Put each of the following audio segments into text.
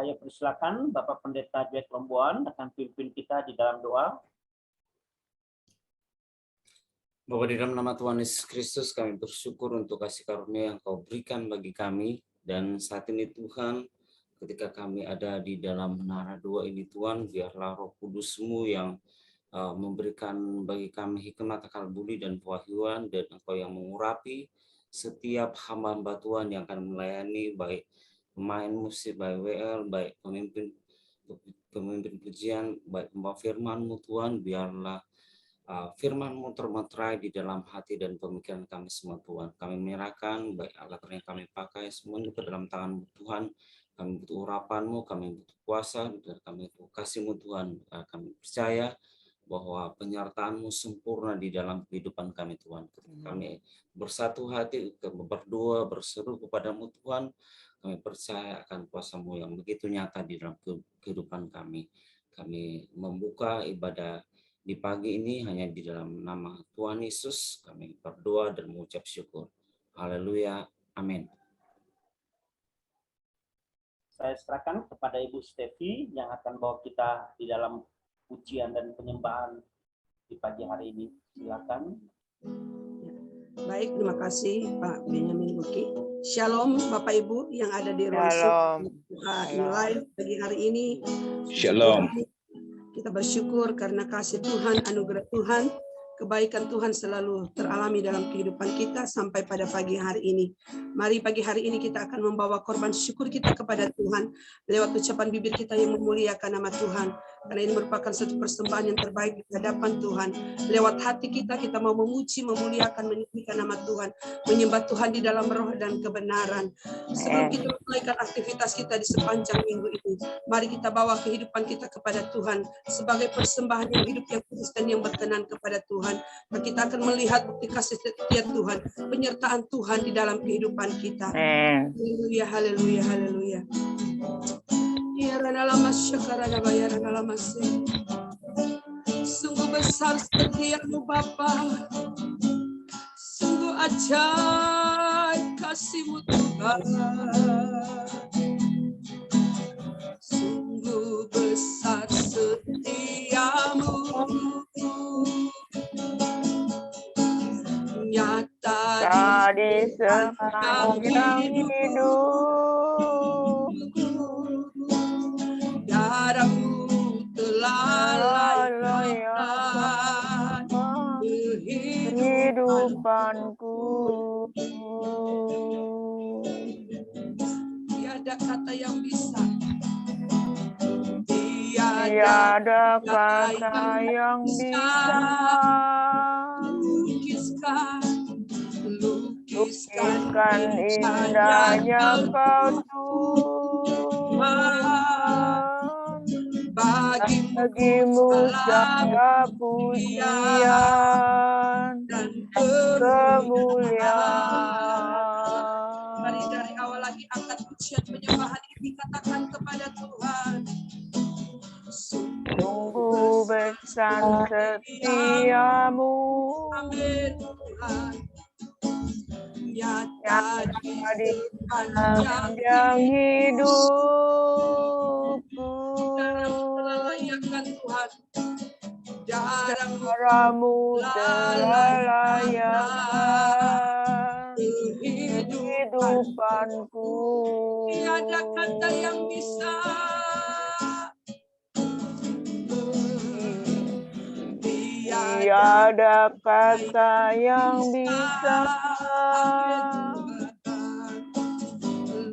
Saya persilakan Bapak Pendeta Jack Lomboan akan pimpin kita di dalam doa. Bapa, di dalam nama Tuhan Yesus Kristus, kami bersyukur untuk kasih karunia yang Kau berikan bagi kami. Dan saat ini Tuhan, ketika kami ada di dalam menara dua ini Tuhan, biarlah Roh Kudus-Mu yang memberikan bagi kami hikmat, akal budi, dan pewahyuan, dan Engkau yang mengurapi setiap hamba-hamba Tuhan yang akan melayani, baik pemain musik, baik WL, baik pemimpin pujian, baik pembawa firman-Mu Tuhan, biarlah firman-Mu termeterai di dalam hati dan pemikiran kami semua Tuhan. Kami menyerahkan baik alat yang kami pakai semuanya ke dalam tangan-Mu Tuhan. Kami butuh urapan-Mu, kami butuh kuasa, dan kami butuh kasih-Mu Tuhan. Kami percaya bahwa penyertaan-Mu sempurna di dalam kehidupan kami Tuhan. Kami bersatu hati, berdoa, berseru kepada-Mu Tuhan. Kami percaya akan kuasa-Mu yang begitu nyata di dalam kehidupan kami. Kami membuka ibadah di pagi ini hanya di dalam nama Tuhan Yesus kami berdoa dan mengucap syukur. Haleluya. Amin. Saya serahkan kepada Ibu Stevi yang akan bawa kita di dalam pujian dan penyembahan di pagi hari ini. Silakan. Baik, terima kasih Pak Benyamin Luki. Shalom Bapak Ibu yang ada di ruang live pagi hari ini. Shalom. Kita bersyukur karena kasih Tuhan, anugerah Tuhan, kebaikan Tuhan selalu teralami dalam kehidupan kita sampai pada pagi hari ini. Mari pagi hari ini kita akan membawa korban syukur kita kepada Tuhan lewat ucapan bibir kita yang memuliakan nama Tuhan. Karena ini merupakan satu persembahan yang terbaik di hadapan Tuhan. Lewat hati kita mau memuji, memuliakan, meninggikan nama Tuhan, menyembah Tuhan di dalam roh dan kebenaran. Sebelum kita mulaikan aktivitas kita di sepanjang minggu ini, mari kita bawa kehidupan kita kepada Tuhan sebagai persembahan yang hidup, yang kudus, dan yang berkenan kepada Tuhan. Dan kita akan melihat bukti kasih setia Tuhan, penyertaan Tuhan di dalam kehidupan kita. Haleluya, haleluya, haleluya. Sungguh besar setiamu Bapa, sungguh ajaib kasih-Mu Tuhan, sungguh besar setiamu, nyata di sepanjang hidup. Darah-Mu telah layakkan kehidupanku. Tiada kata yang bisa, tiada kata yang bisa lukiskan indahnya Kau Tuhan. Bagimu segala pujian dan kemuliaan. Mari dari awal lagi angkat pujian penyembahan ini, katakan kepada Tuhan. Sungguh besar setiamu. Amin Tuhan. Nyata di sepanjang hidupku. Tuhan, darah-Mu telah layakkan kehidupanku. Tiada kata yang bisa, tiada kata yang bisa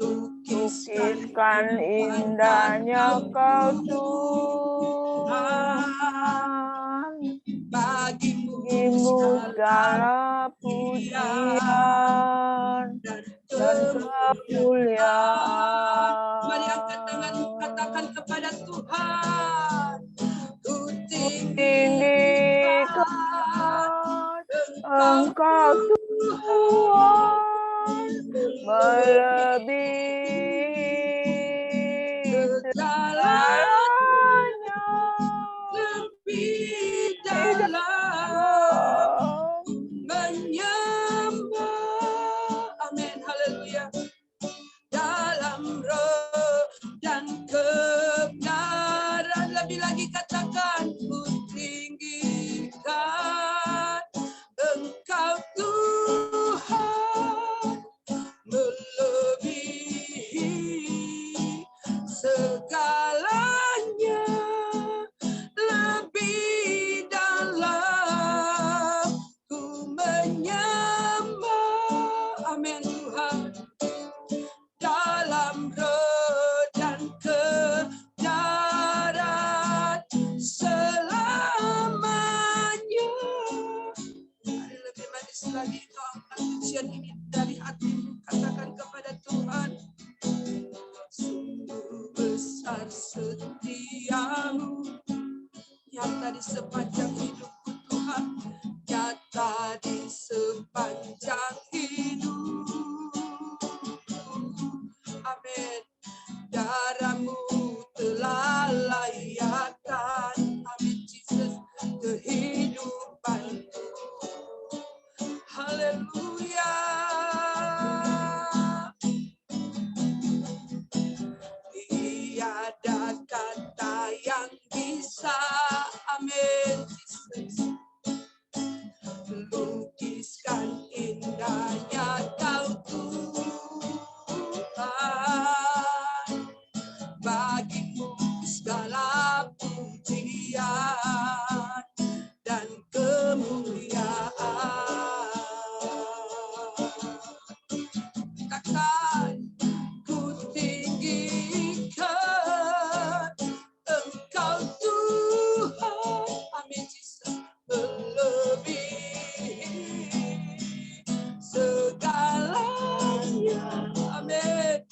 lukiskan indahnya Kau Tuhan. Bagimu segala pujian dan kemuliaan. Mari angkat tangan, katakan kepada Tuhan. Ku tinggikan Engkau Tuhan, melebihi segalanya, lebih dalam menyembah. Amin, haleluya. Dalam roh dan kebenaran. lagi kau angkat pujian ini dari hatimu, katakan kepada Tuhan, sungguh besar setiamu, nyata di sepanjang hidupku Tuhan, nyata di sepanjang hidup. Amin. Darahmu telah layakkan, amin Jesus, kehidupanku. Haleluya. Tiada kata yang bisa, amin Jesus, lukiskan indahnya kau Tuhan. Bagimu segala pujian dan kemuliaan. Takkan ku tinggikan Engkau Tuhan, amin Jesus, melebihi segalanya, amin,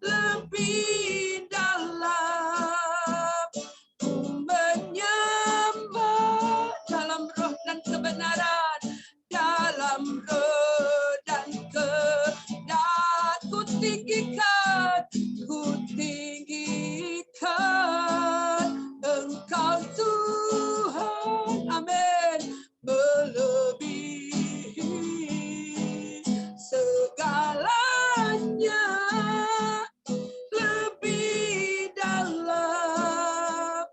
lebih dalam ku menyembah dalam roh dan kebenaran, dalam roh dan kebenaran. Ku tinggikan Engkau Tuhan, amin, melebihi segalanya, lebih dalam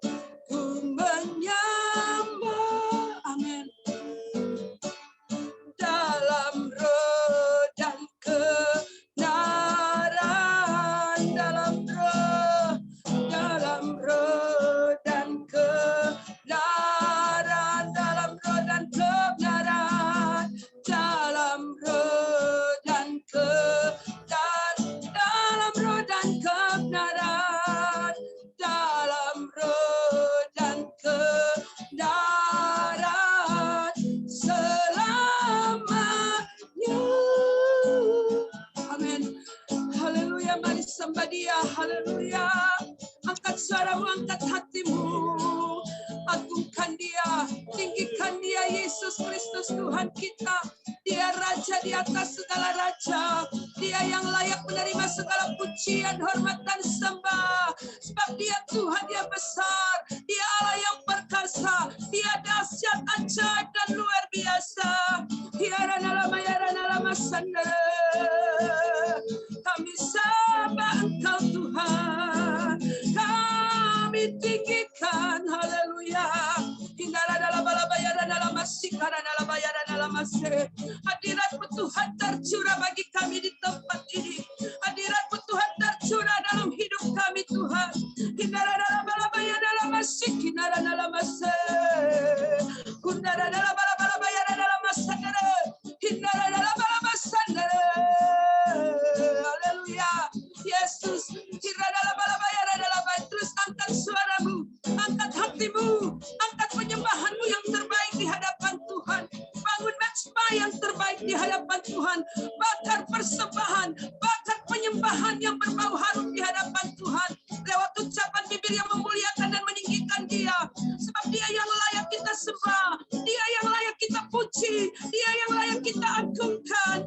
ku menyembah, amin, dalam roh dan kebenaran, dalam roh dan kebenaran, dalam roh dan kebenaran, dalam roh dan kebenaran, dalam roh dan kebenaran, dalam roh dan kebenaran selamanya. Amin. Haleluya, mari sembah Dia. Haleluya. Angkat suaramu, angkat hatimu. Agungkan Dia, tinggikan Dia, Yesus Kristus Tuhan kita. Dia Raja di atas segala raja. Dia yang layak menerima segala pujian, hormat, dan sembah. Sebab Dia Tuhan, Dia besar. Dia Allah yang perkasa. Dia dahsyat, ajaib, dan luar biasa. Kami sembah Engkau Tuhan. Kami tinggikan, haleluya. Hadirat-Mu Tuhan tercurah bagi kami di tempat ini. Hadirat-Mu Tuhan tercurah dalam hidup kami Tuhan. Haleluya. Yesus, terus angkat suaramu, angkat hatimu, angkat penyembahanmu yang terbaik di hadapan Tuhan. Bangun mezbah yang terbaik di hadapan Tuhan. Bakar persembahan, bakar penyembahan yang berbau harum di hadapan Tuhan. Lewat ucapan bibir yang memuliakan dan meninggikan Dia. Sebab Dia yang layak kita sembah, Dia yang layak kita puji, Dia yang layak kita agungkan.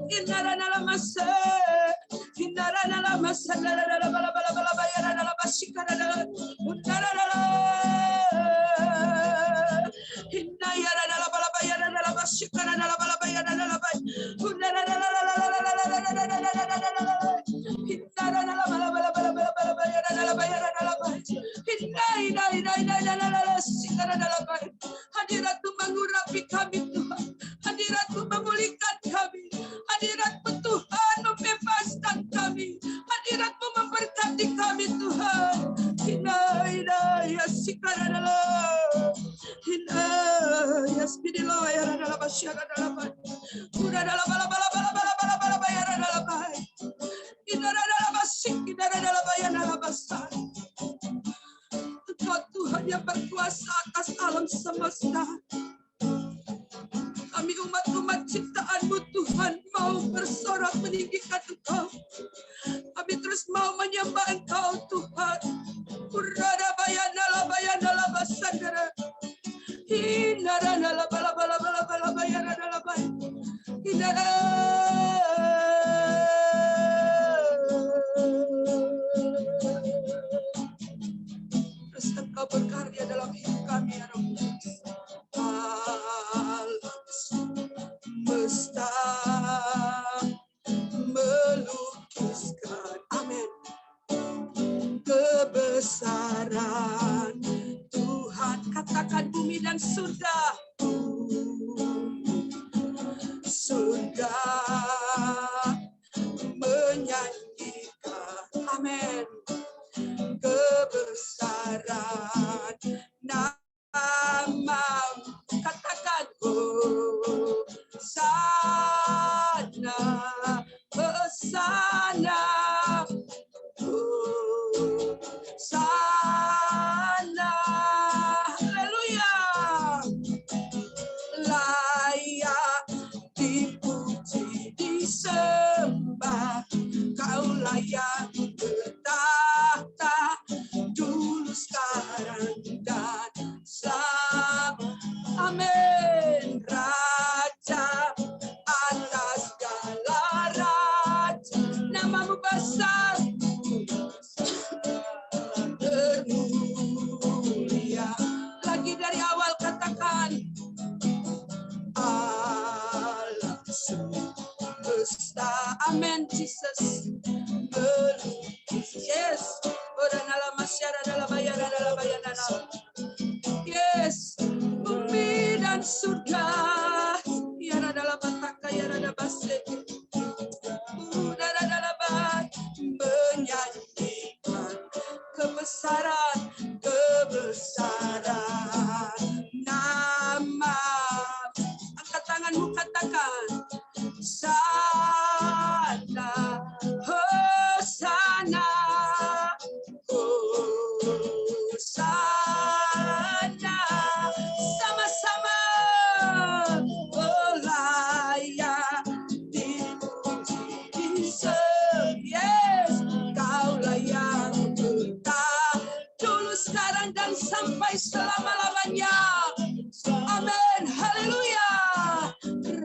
Hadirat-Mu mengurapi kami Tuhan. Hadirat-Mu memulihkan kami. Hadirat-Mu Tuhan membebaskan kami. Hadirat-Mu memberkati kami Tuhan. Engkau Tuhan yang berkuasa atas alam semesta. Kami umat-umat ciptaan-Mu meninggikan Engkau. Kami terus mau menyembah Engkau Tuhan. Urada bayana la bayana la basandara. Hinara la bala bala bala bala bayana la bay. Hinara. Terus Engkau berkarya dalam hidup kami ya Roh Kudus. Alam semesta melukiskan, amin, kebesaran Tuhan. Katakan bumi dan surga. Surga menyanyikan, amin, kebesaran nama. Katakan Hosana, Hosana, Hosana, haleluya. Layak dipuji, disembah, Kau layak bertahta dulu, sekarang dan selama. Amin. Raja atas segala raja, namamu besar termulia. Lagi dari awal katakan alam semesta, amin, Jesus. Yes, yes, bumi dan surga, ya adalah bataka, ya ada basek, menyanyikan kebesaran, kebesaran nama. Angkat tanganmu, katakan sana, Hosana, Hosana, sama-sama. Oh, layak dipuji, disembah, yes, Kau layak bertah dulu, sekarang dan sampai selama-lamanya. Amin, haleluya.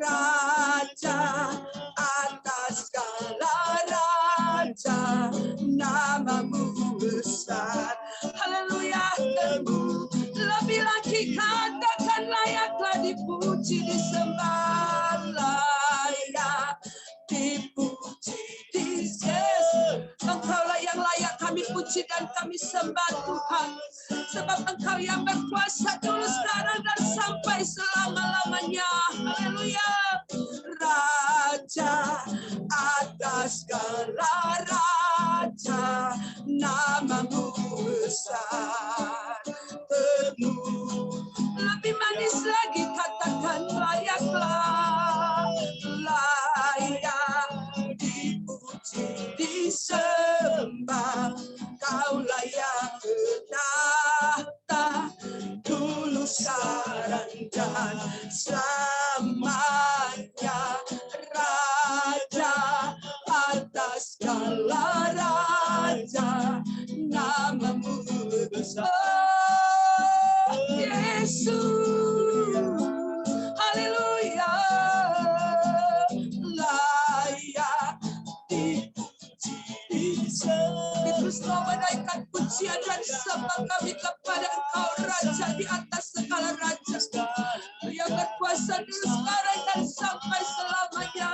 Raja atas segala raja, namamu besar, haleluya. Lebih lagi katakan layaklah dipuji, disembah, layak dipuji, disembah. Engkaulah yang layak kami puji dan kami sembah Tuhan, sebab Engkau yang berkuasa dulu, sekarang dan sampai selama-lamanya. Haleluya. Raja atas segala raja, namamu besar penuh. Lebih manis lagi katakan layaklah, layak dipuji, disembah, Kau layak bertahta dulu, sekarang dan selamanya. Raja atas segala raja, namamu besar, Yesus, haleluya. Layak dipuji, disembah. Terus mau menaikkan pujian dan sembah kami kepada Engkau, Raja di atas segala raja, yang berkuasa dulu, sekarang dan sampai selamanya.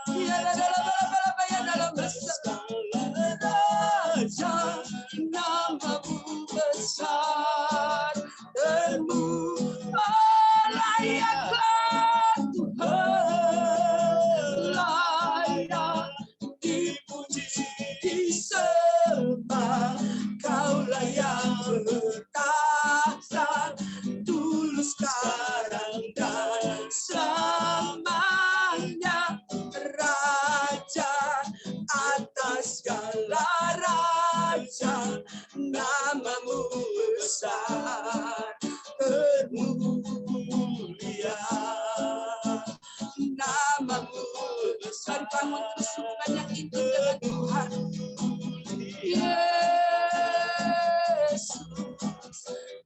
Dia adalah bala-bala dalam Raja, namamu besar termu. Oh, layaklah Tuhan, layak dipuji, disembah, Kau layak bertahta dulu, sekarang dan selamanya. Raja atas segala raja, namamu besar termulia, namamu besar. membangun terus hubungan yang intim dengan Tuhan. Yesus,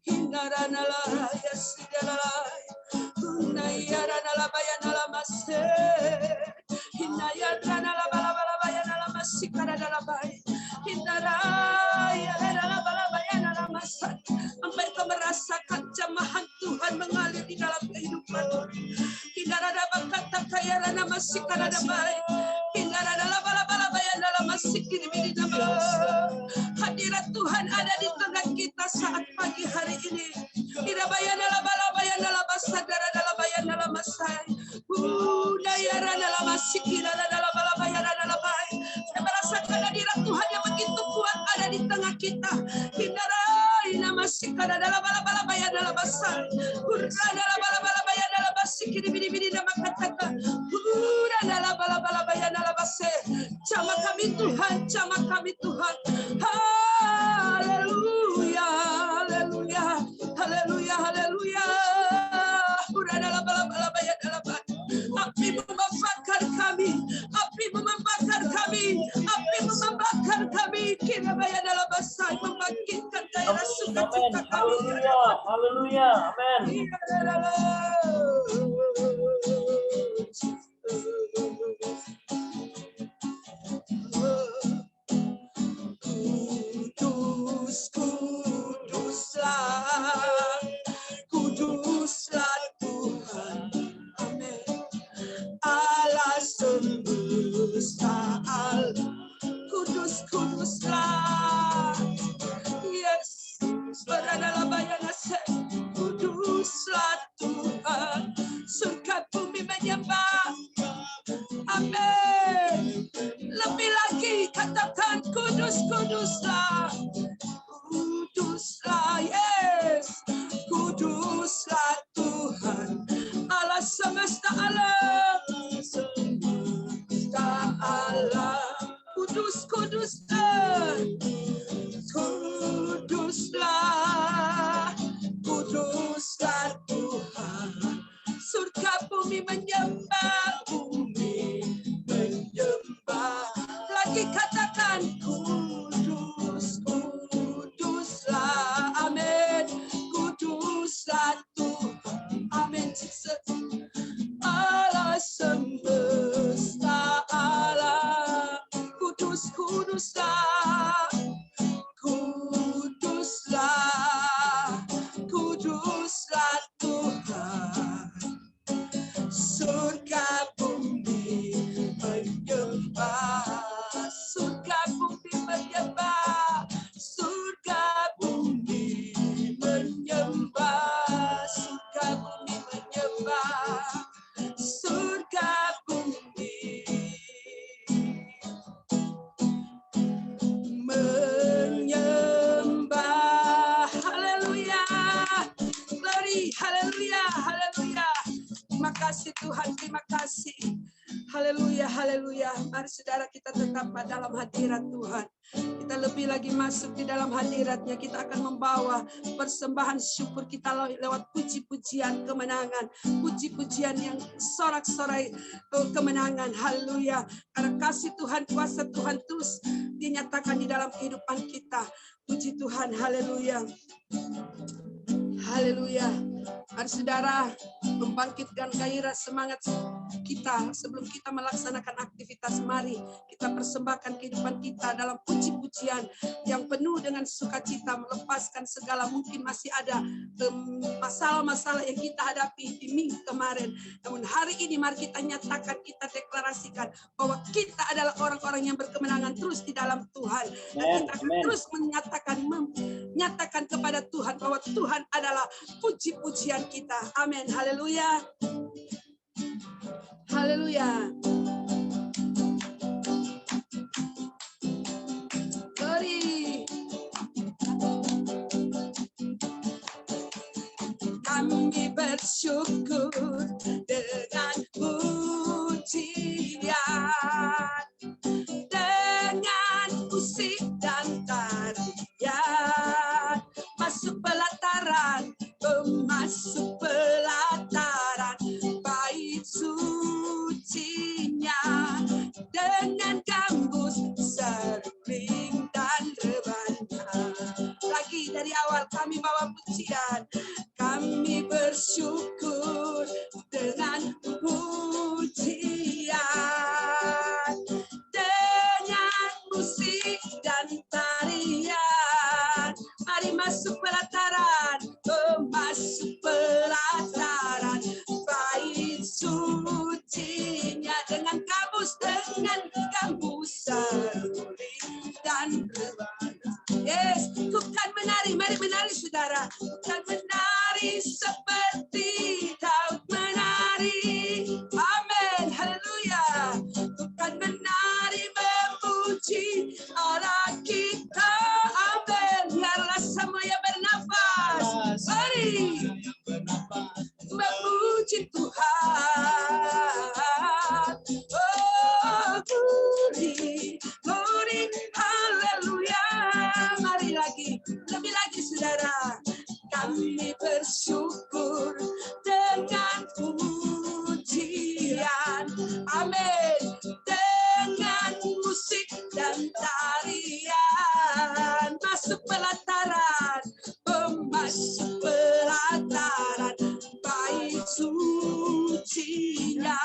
Hinaranala Yasidala, Hunayaranala Bayanala Mase, Hinayaranala Balabala Bayanala Masikaranala Bay, Hinaraya Balabala Bayanala Masat. Mereka merasakan jamahan Tuhan mengalir di dalam kehidupan. Hinarada Bakata Kayarana Masikarada Bay, Hinarada Balabala Bayanala Masikiribidaba. Hadirat Tuhan ada di tengah kita saat pagi hari ini. Tidak bayana bayana basadara dalam bayana masai. Dayara dalam masikira dalam bayana dalam bay. Saya merasakan hadirat Tuhan yang begitu kuat ada di tengah kita. Hindarai nama sikara dalam bayana dalam basai. Kurra dalam bayana dalam masikiri bidi nama kata. Kurra dalam bayana dalam basai. Jama kami Tuhan, jama kami Tuhan. Haleluya, haleluya, haleluya, haleluya. Api membakar kami, api membakar kami, api membakar kami. Kira bayar dalam bahasa membangkitkan gairah sukacita kami. Haleluya, haleluya, amin. Kudus, kuduslah, kuduslah Tuhan, amin. Allah semesta, kudus, kuduslah, yes. Beradalah bayana kuduslah Tuhan, surga bumi menyembah, amin. Lebih lagi katakan kudus, kuduslah, kuduslah, yes. Kuduslah Tuhan, Allah semesta alam, semesta alam. Kudus, kuduslah, kuduslah, kuduslah Tuhan. Surga bumi menyembah, bumi menyembah. Lagi katakan kudus, kuduslah, amin. Kuduslah Tuhan, amin. Jesus. Allah semesta alam, kudus, kuduslah, kuduslah, kuduslah Tuhan. Surga bumi menyembah, surga bumi menyembah, surga bumi menyembah, surga bumi menyembah, surga bumi menyembah. Haleluya, glory, haleluya, haleluya. Terima kasih Tuhan, terima kasih. Haleluya, haleluya. Mari saudara kita tetap dalam hadirat Tuhan. Kita lebih lagi masuk di dalam hadiratnya. Kita akan membawa persembahan syukur kita lewat puji-pujian kemenangan. Puji-pujian yang sorak-sorai kemenangan. Haleluya. Karena kasih Tuhan, kuasa Tuhan terus dinyatakan di dalam kehidupan kita. Puji Tuhan, haleluya. Haleluya. Mari saudara membangkitkan gairah semangat kita sebelum kita melaksanakan aktivitas. Mari kita persembahkan kehidupan kita dalam puji-pujian yang penuh dengan sukacita, melepaskan segala mungkin masih ada masalah-masalah yang kita hadapi di minggu kemarin. Namun hari ini mari kita nyatakan, kita deklarasikan bahwa kita adalah orang-orang yang berkemenangan terus di dalam Tuhan. Dan kita akan terus menyatakan kepada Tuhan bahwa Tuhan adalah puji-pujian kita. Amin. Haleluya. Haleluya. Glory. Kami bersyukur dengan pujian, dengan musik dan tarian, masuk pelataran, masuk pelataran bait sucinya kami bawa pujian. Kami bersyukur dengan pujian, dengan musik dan tarian. Mari masuk pelataran, masuk pelataran. Bait sucinya dengan gambus seruling dan rebana. Yes, bukan menari, mari menari saudara. Bukan menari seperti Daud menari. Amin, haleluya. Bukan menari memuji Allah kita. Amin, biarlah semua yang bernafas. Mari memuji Tuhan. Oh, glory, glory, haleluya. Mari lagi, lebih lagi saudara. Kami bersyukur dengan pujian. Amin. Dengan musik dan tarian. Masuk pelataran. Masuk pelataran. Bait sucinya.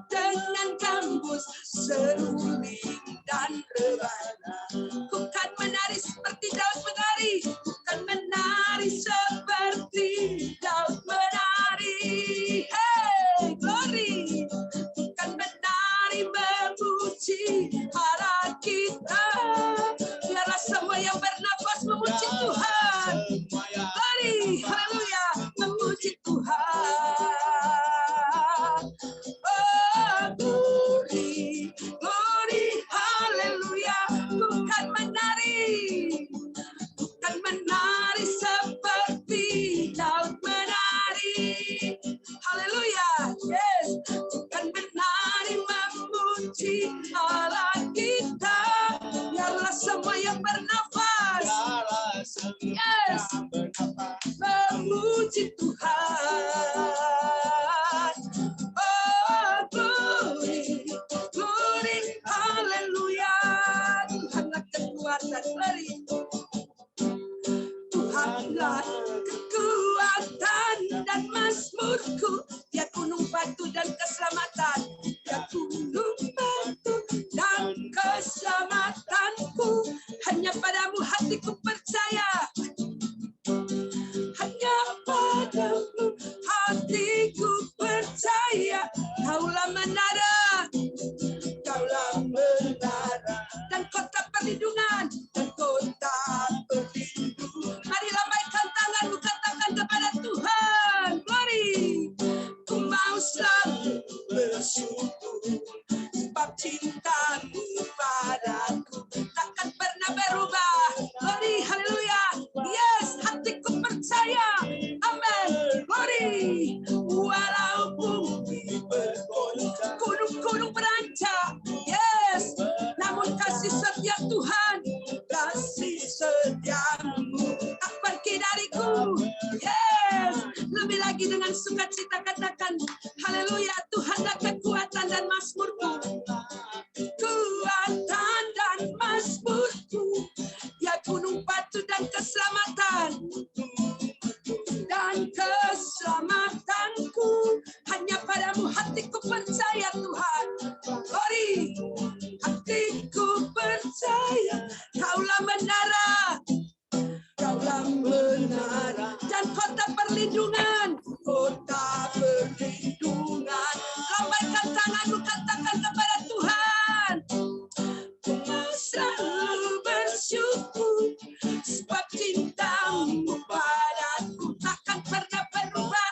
Dengan gambus seruling dan rebana. Bukan menari seperti Daud menari. Bukan menari seperti Daud menari. Hey, glory. Bukan menari memuji Allah kita. Biarlah semua yang bernafas memuji Tuhan. Glory, haleluya, memuji Tuhan. Oh, glory, glory, haleluya. Bukan menari seperti Daud menari. Haleluya, yes. Bukan menari memuji Allah kita. Biarlah semua yang bernafas, yes, memuji Tuhan. Oh, glory, glory, haleluya. Tuhanlah kekuatan, glory. Tuhanlah kekuatan dan mazmurku. Dia gunung batu dan keselamatan. Dia gunung batu dan keselamatanku. Hanya padamu hatiku percaya. Hanya padamu hatiku percaya. Kaulah menara, kaulah menara dan kota perlindungan, dan kota perlindungan. Mari lambaikan tanganmu, katakan kepada Tuhan, glory. Ku mau selalu bersyukur sebab cintamu padaku takkan pernah berubah. Glory, haleluya. Yes, hatiku percaya. Amen. Glory. Walau bumi bergoncang, gunung-gunung berancam. Yes. Namun kasih setia Tuhan, kasih setiamu tak pergi dariku. Yes. Lebih lagi dengan sukacita katakan, haleluya. Tuhanlah kekuatan dan mazmurku. Kekuatan dan mazmurku. Dia gunung batu dan keselamatan. Dan keselamatanku. Hanya padamu hatiku percaya Tuhan. Glory. Hatiku percaya. Kaulah menara. Kaulah menara. Dan kota perlindungan. Kota perlindungan. Lambaikan tanganmu, katakan kepada Tuhan. Ku mau selalu bersyukur sebab cintamu padaku takkan pernah berubah.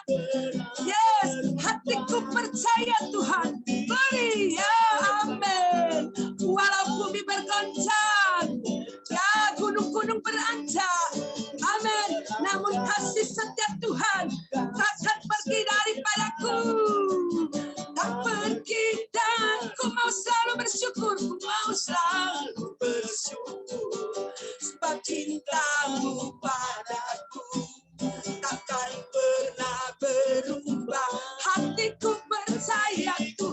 Yes, hatiku percaya Tuhan. Glory, ya amin. Walau bumi bergoncang, ya gunung-gunung berancam, amin. Namun kasih setia Tuhan takkan pergi daripadaku. Tak pergi dan ku mau selalu bersyukur. Ku mau selalu bersyukur sebab cintamu padaku takkan pernah berubah. Hatiku percaya Tuhan.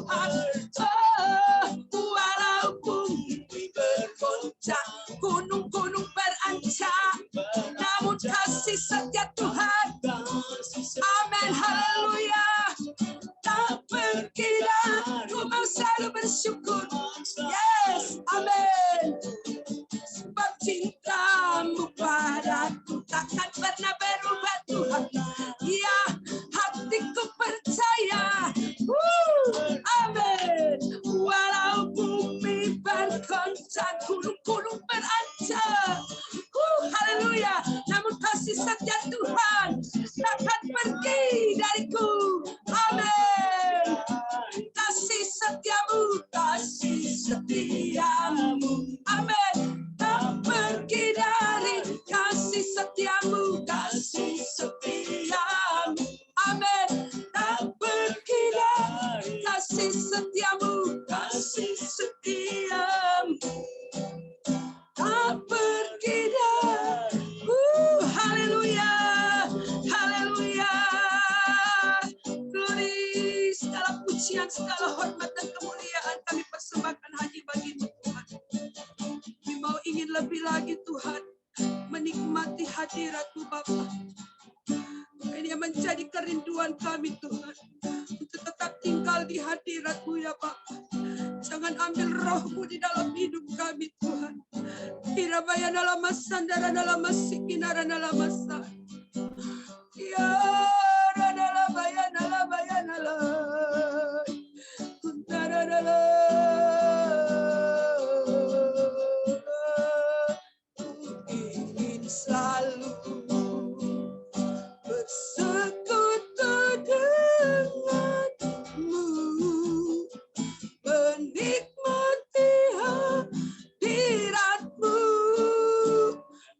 setiamu, kasih setiamu tak pergi dah. Haleluya, haleluya. Glory, segala pujian, segala hormat dan kemuliaan kami persembahkan hanya bagi-Mu Tuhan. Kami mau ingin lebih lagi Tuhan, menikmati hadirat-Mu Bapa. Ini yang menjadi kerinduan kami Tuhan, untuk tetap tinggal di hadirat-Mu ya Bapa. Jangan ambil roh-Mu di dalam hidup kami Tuhan. Irabaya dalam masandara dalam masikinara dalam masa. Ya dalam baya nala. Kuntara ingin selalu bersekutu denganmu, menikmati hadirat-Mu,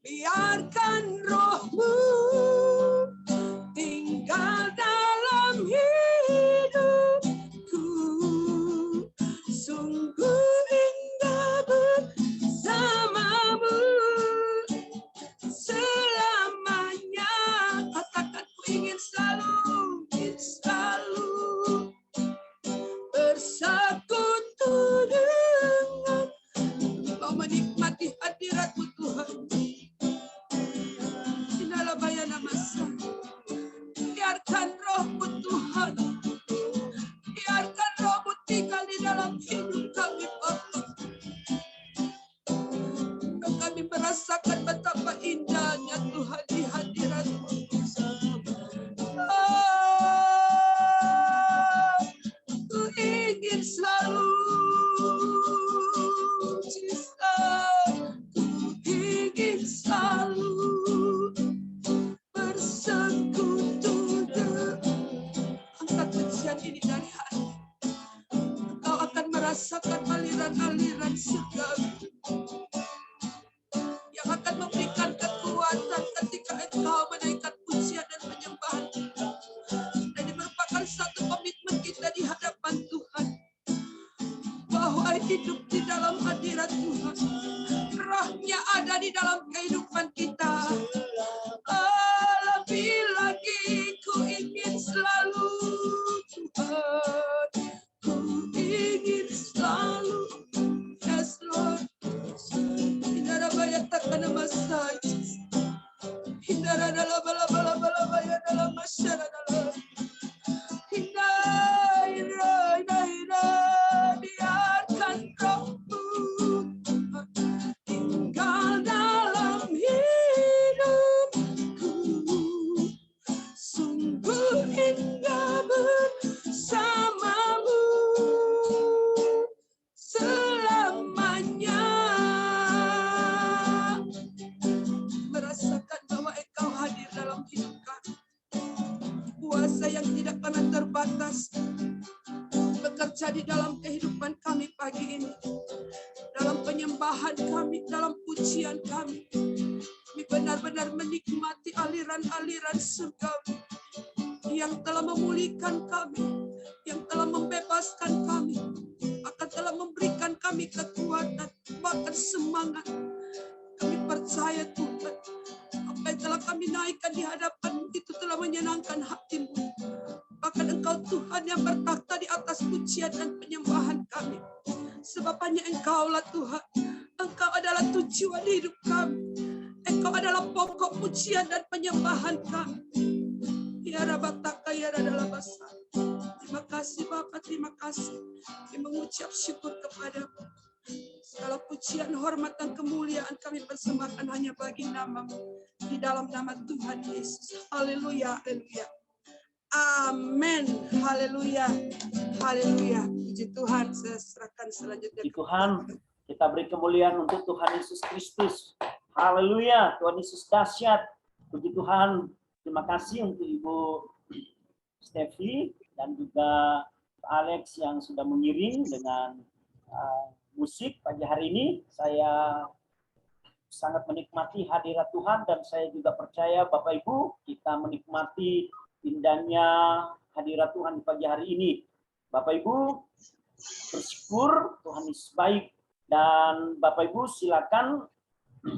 biarkan roh-Mu tinggal dalam hidupku. Sungguh indah bersamamu selamanya. Katakan ku ingin selalu bersekutu dengan, mau menikmati hadirat-Mu Tuhan. Inilah bayana masa. Biarkan roh-Mu Tuhan, biarkan roh-Mu tinggal di dalam hidup kami Bapa. Kami merasakan betapa indahnya Tuhan di hadirat-Mu. Ku ingin selalu ingin selalu bersekutu dengan. Angkat pujian ini dari hati. Engkau akan merasakan aliran-aliran surgawi yang akan memberikan kekuatan ketika engkau menaikkan pujian dan penyembahan kita. Dan ini merupakan satu komitmen kita di hadapan Tuhan, bahwa hidup di dalam hadirat Tuhan, rohnya ada di dalam kehidupan kita. Lebih lagi ku ingin selalu Tuhan, ku ingin selalu, yes Lord. Hindara bayat takkan masai, hindara dalam bala bayat dalam masyarakat dalam. Biarkan roh-Mu tinggal dalam hidupku. Sungguh indah bersamamu selamanya. Merasakan bahwa Engkau hadir dalam hidup kami. Kuasa yang tidak pernah terbatas bekerja di dalam kehidupan kami pagi ini, dalam penyembahan kami, dalam pujian kami. Kami benar-benar menikmati aliran-aliran surgawi yang telah memulihkan kami, yang telah membebaskan kami, akan telah memberikan kami kekuatan, bahkan semangat. Kami percaya Tuhan, apa yang telah kami naikkan di hadapan itu telah menyenangkan hati-Mu. Bahkan Engkau Tuhan yang bertakhta di atas pujian dan penyembahan kami. Sebab hanya Engkaulah Tuhan. Engkau adalah tujuan hidup kami. Engkau adalah pokok pujian dan penyembahan kami. Ya Rabataka ya adalah bahasa. Terima kasih Bapa, terima kasih. Kami mengucap syukur kepadamu. Segala pujian, hormat, dan kemuliaan kami persembahkan hanya bagi nama-Mu. Di dalam nama Tuhan Yesus. Haleluya, haleluya. Amin. Haleluya. Haleluya. Puji Tuhan, saya serahkan selanjutnya. Puji Tuhan, kita beri kemuliaan untuk Tuhan Yesus Kristus. Haleluya. Tuhan Yesus dahsyat. Puji Tuhan. Terima kasih untuk Ibu Stevi dan juga Alex yang sudah mengiring dengan musik pagi hari ini. Saya sangat menikmati hadirat Tuhan dan saya juga percaya Bapak Ibu kita menikmati indahnya hadirat Tuhan di pagi hari ini. Bapak Ibu, bersyukur, Tuhan Yesus baik. Dan Bapak Ibu silakan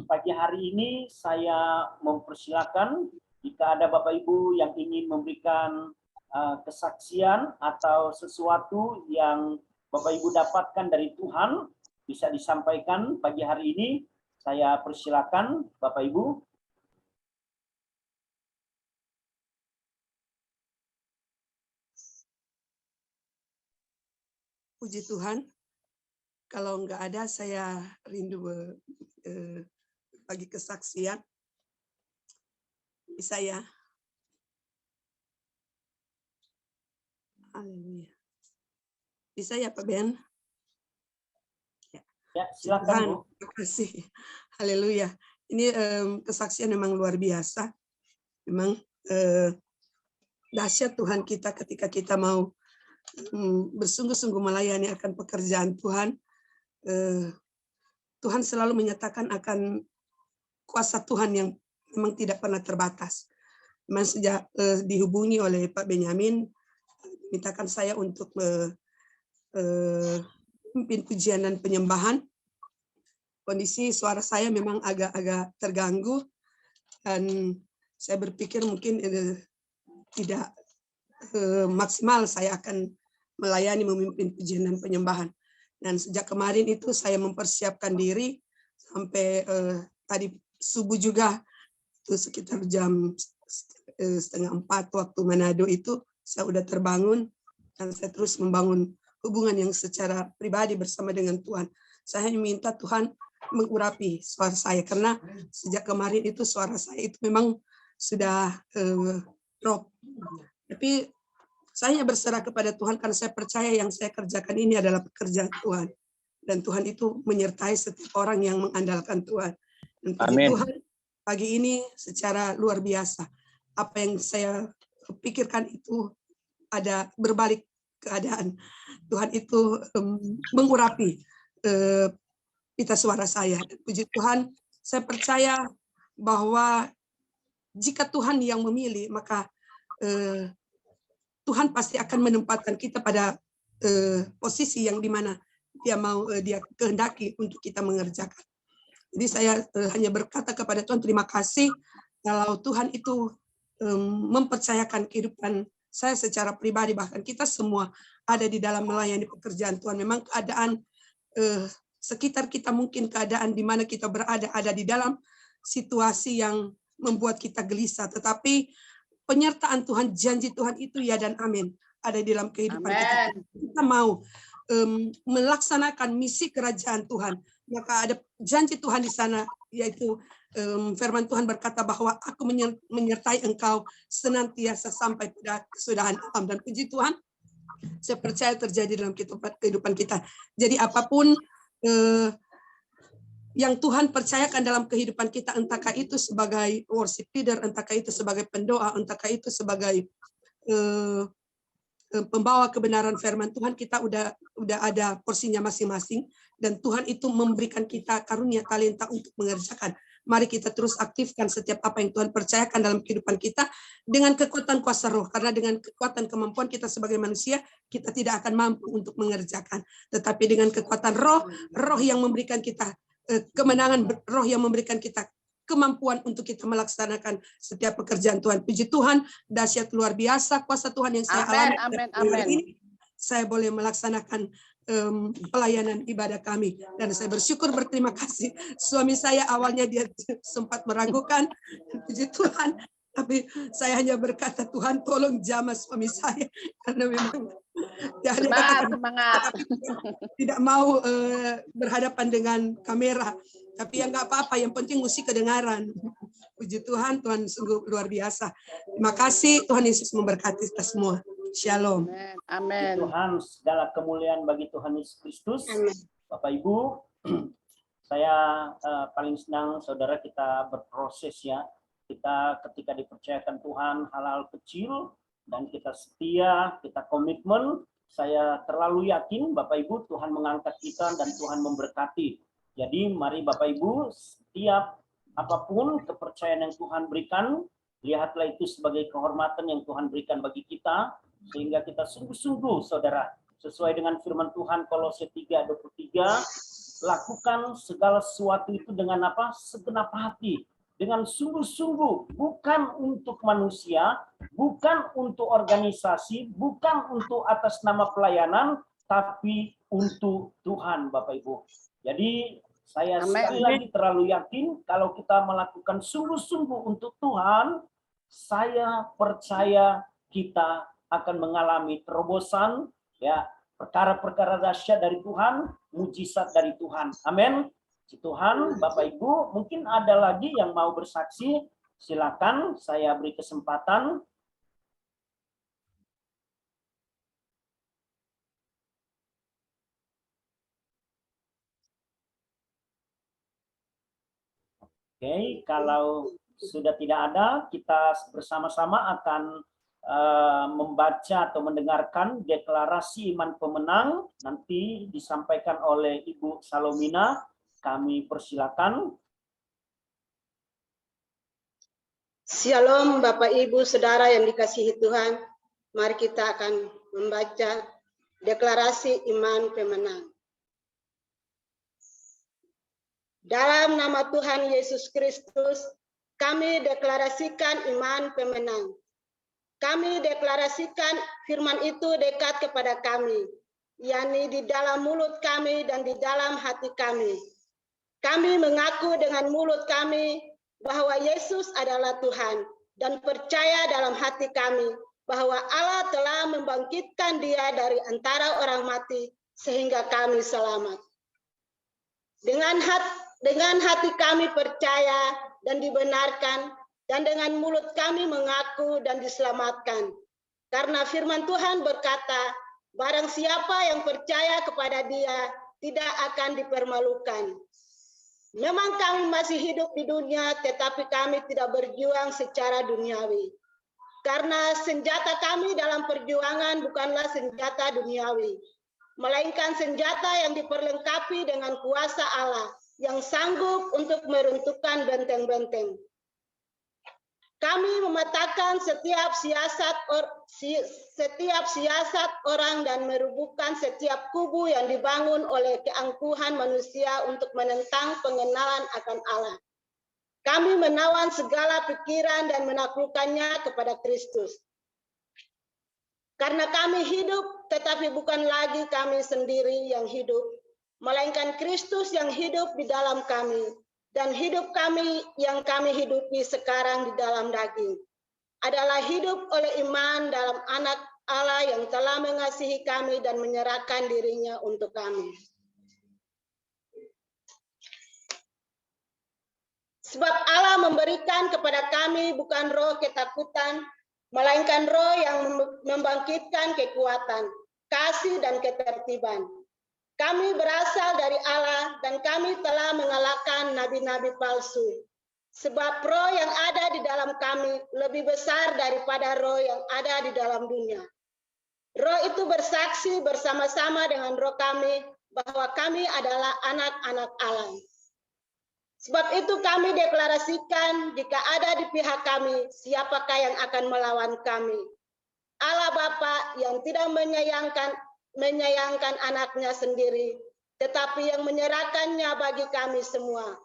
pagi hari ini saya mempersilakan jika ada Bapak Ibu yang ingin memberikan kesaksian atau sesuatu yang Bapak Ibu dapatkan dari Tuhan bisa disampaikan pagi hari ini. Saya persilakan Bapak Ibu. Puji Tuhan. Kalau nggak ada, saya rindu bagi kesaksian. Bisa ya? Haleluya. Bisa ya Pak Ben? Ya, silakan Bu. Terima kasih. Haleluya. Ini kesaksian memang luar biasa. Memang dahsyat Tuhan kita ketika kita mau bersungguh-sungguh melayani akan pekerjaan Tuhan. Tuhan selalu menyatakan akan kuasa Tuhan yang memang tidak pernah terbatas. Memang sejak dihubungi oleh Pak Benyamin, mintakan saya untuk memimpin pujian dan penyembahan. Kondisi suara saya memang agak-agak terganggu, dan saya berpikir mungkin tidak maksimal saya akan melayani memimpin pujian dan penyembahan. Dan sejak kemarin itu saya mempersiapkan diri sampai tadi subuh juga, itu sekitar jam 3:30 waktu Manado itu saya udah terbangun, dan saya terus membangun hubungan yang secara pribadi bersama dengan Tuhan. Saya minta Tuhan mengurapi suara saya, karena sejak kemarin itu suara saya itu memang sudah drop. Tapi saya berserah kepada Tuhan karena saya percaya yang saya kerjakan ini adalah pekerjaan Tuhan. Dan Tuhan itu menyertai setiap orang yang mengandalkan Tuhan. Dan puji Tuhan, pagi ini secara luar biasa. Apa yang saya pikirkan itu ada berbalik keadaan. Tuhan itu mengurapi pita suara saya. Dan puji Tuhan, saya percaya bahwa jika Tuhan yang memilih, maka Tuhan pasti akan menempatkan kita pada posisi yang dimana dia kehendaki untuk kita mengerjakan. Jadi saya hanya berkata kepada Tuhan, terima kasih kalau Tuhan itu mempercayakan kehidupan saya secara pribadi, bahkan kita semua ada di dalam melayani pekerjaan Tuhan. Memang keadaan sekitar kita, mungkin keadaan di mana kita berada ada di dalam situasi yang membuat kita gelisah, tetapi penyertaan Tuhan, janji Tuhan itu ya dan amin ada di dalam kehidupan kita. Kita mau melaksanakan misi kerajaan Tuhan, maka ada janji Tuhan di sana, yaitu firman Tuhan berkata bahwa aku menyertai engkau senantiasa sampai pada kesudahan alam. Dan puji Tuhan, saya percaya terjadi dalam kehidupan kita. Jadi apapun yang Tuhan percayakan dalam kehidupan kita, entahkah itu sebagai worship leader, entahkah itu sebagai pendoa, entahkah itu sebagai pembawa kebenaran firman Tuhan, kita udah ada porsinya masing-masing, dan Tuhan itu memberikan kita karunia talenta untuk mengerjakan. Mari kita terus aktifkan setiap apa yang Tuhan percayakan dalam kehidupan kita dengan kekuatan kuasa roh, karena dengan kekuatan kemampuan kita sebagai manusia, kita tidak akan mampu untuk mengerjakan. Tetapi dengan kekuatan roh yang memberikan kita kemenangan, roh yang memberikan kita kemampuan untuk kita melaksanakan setiap pekerjaan Tuhan. Puji Tuhan, dahsyat luar biasa kuasa Tuhan yang saya alami. Hari ini saya boleh melaksanakan pelayanan ibadah kami, dan saya bersyukur, berterima kasih. Suami saya awalnya dia sempat meragukan, puji Tuhan, tapi saya hanya berkata, Tuhan tolong jamah suami saya, karena memang tidak mau berhadapan dengan kamera. Tapi ya nggak apa-apa, yang penting musik kedengaran. Puji Tuhan, Tuhan sungguh luar biasa. Terima kasih, Tuhan Yesus memberkati kita semua. Shalom. Amin. Tuhan, segala kemuliaan bagi Tuhan Yesus Kristus. Bapak Ibu, saya paling senang saudara kita berproses ya. Kita ketika dipercayakan Tuhan hal-hal kecil dan kita setia, kita komitmen, saya terlalu yakin Bapak Ibu Tuhan mengangkat kita dan Tuhan memberkati. Jadi mari Bapak Ibu, setiap apapun kepercayaan yang Tuhan berikan, lihatlah itu sebagai kehormatan yang Tuhan berikan bagi kita, sehingga kita sungguh-sungguh saudara, sesuai dengan firman Tuhan Kolose 3:23, lakukan segala sesuatu itu dengan apa? Segenap hati, dengan sungguh-sungguh, bukan untuk manusia, bukan untuk organisasi, bukan untuk atas nama pelayanan, tapi untuk Tuhan, Bapak Ibu. Jadi saya sekali lagi terlalu yakin kalau kita melakukan sungguh-sungguh untuk Tuhan, saya percaya kita akan mengalami terobosan, ya, perkara-perkara dahsyat dari Tuhan, mujizat dari Tuhan. Amin. Si Tuhan, Bapak Ibu, mungkin ada lagi yang mau bersaksi, silakan saya beri kesempatan. Oke, kalau sudah tidak ada, kita bersama-sama akan membaca atau mendengarkan deklarasi iman pemenang, nanti disampaikan oleh Ibu Salomina. Kami persilakan. Shalom Bapak Ibu Saudara yang dikasihi Tuhan. Mari kita akan membaca deklarasi iman pemenang. Dalam nama Tuhan Yesus Kristus, kami deklarasikan iman pemenang. Kami deklarasikan firman itu dekat kepada kami, yakni di dalam mulut kami dan di dalam hati kami. Kami mengaku dengan mulut kami bahwa Yesus adalah Tuhan dan percaya dalam hati kami bahwa Allah telah membangkitkan Dia dari antara orang mati sehingga kami selamat. Dengan hati kami percaya dan dibenarkan, dan dengan mulut kami mengaku dan diselamatkan. Karena firman Tuhan berkata, barang siapa yang percaya kepada Dia tidak akan dipermalukan. Memang kami masih hidup di dunia, tetapi kami tidak berjuang secara duniawi. Karena senjata kami dalam perjuangan bukanlah senjata duniawi, melainkan senjata yang diperlengkapi dengan kuasa Allah yang sanggup untuk meruntuhkan benteng-benteng. Kami mematahkan setiap siasat orang dan merubuhkan setiap kubu yang dibangun oleh keangkuhan manusia untuk menentang pengenalan akan Allah. Kami menawan segala pikiran dan menaklukkannya kepada Kristus. Karena kami hidup, tetapi bukan lagi kami sendiri yang hidup, melainkan Kristus yang hidup di dalam kami. Dan hidup kami yang kami hidupi sekarang di dalam daging adalah hidup oleh iman dalam Anak Allah yang telah mengasihi kami dan menyerahkan dirinya untuk kami. Sebab Allah memberikan kepada kami bukan roh ketakutan, melainkan roh yang membangkitkan kekuatan, kasih dan ketertiban. Kami berasal dari Allah dan kami telah mengalahkan nabi-nabi palsu. Sebab roh yang ada di dalam kami lebih besar daripada roh yang ada di dalam dunia. Roh itu bersaksi bersama-sama dengan roh kami bahwa kami adalah anak-anak Allah. Sebab itu kami deklarasikan jika ada di pihak kami, siapakah yang akan melawan kami? Allah Bapa yang tidak menyayangkan anaknya sendiri, tetapi yang menyerahkannya bagi kami semua.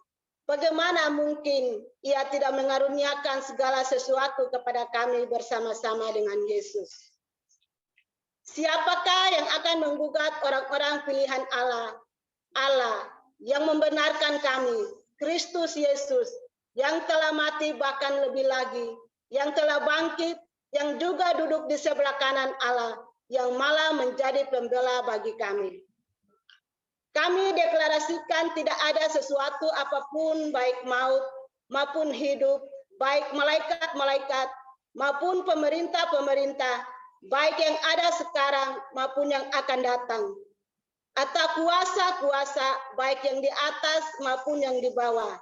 Bagaimana mungkin Ia tidak mengaruniakan segala sesuatu kepada kami bersama-sama dengan Yesus? Siapakah yang akan menggugat orang-orang pilihan Allah? Allah yang membenarkan kami, Kristus Yesus, yang telah mati bahkan lebih lagi, yang telah bangkit, yang juga duduk di sebelah kanan Allah, yang malah menjadi pembela bagi kami. Kami deklarasikan tidak ada sesuatu apapun, baik maut maupun hidup, baik malaikat-malaikat maupun pemerintah-pemerintah, baik yang ada sekarang maupun yang akan datang, atau kuasa-kuasa, baik yang di atas maupun yang di bawah,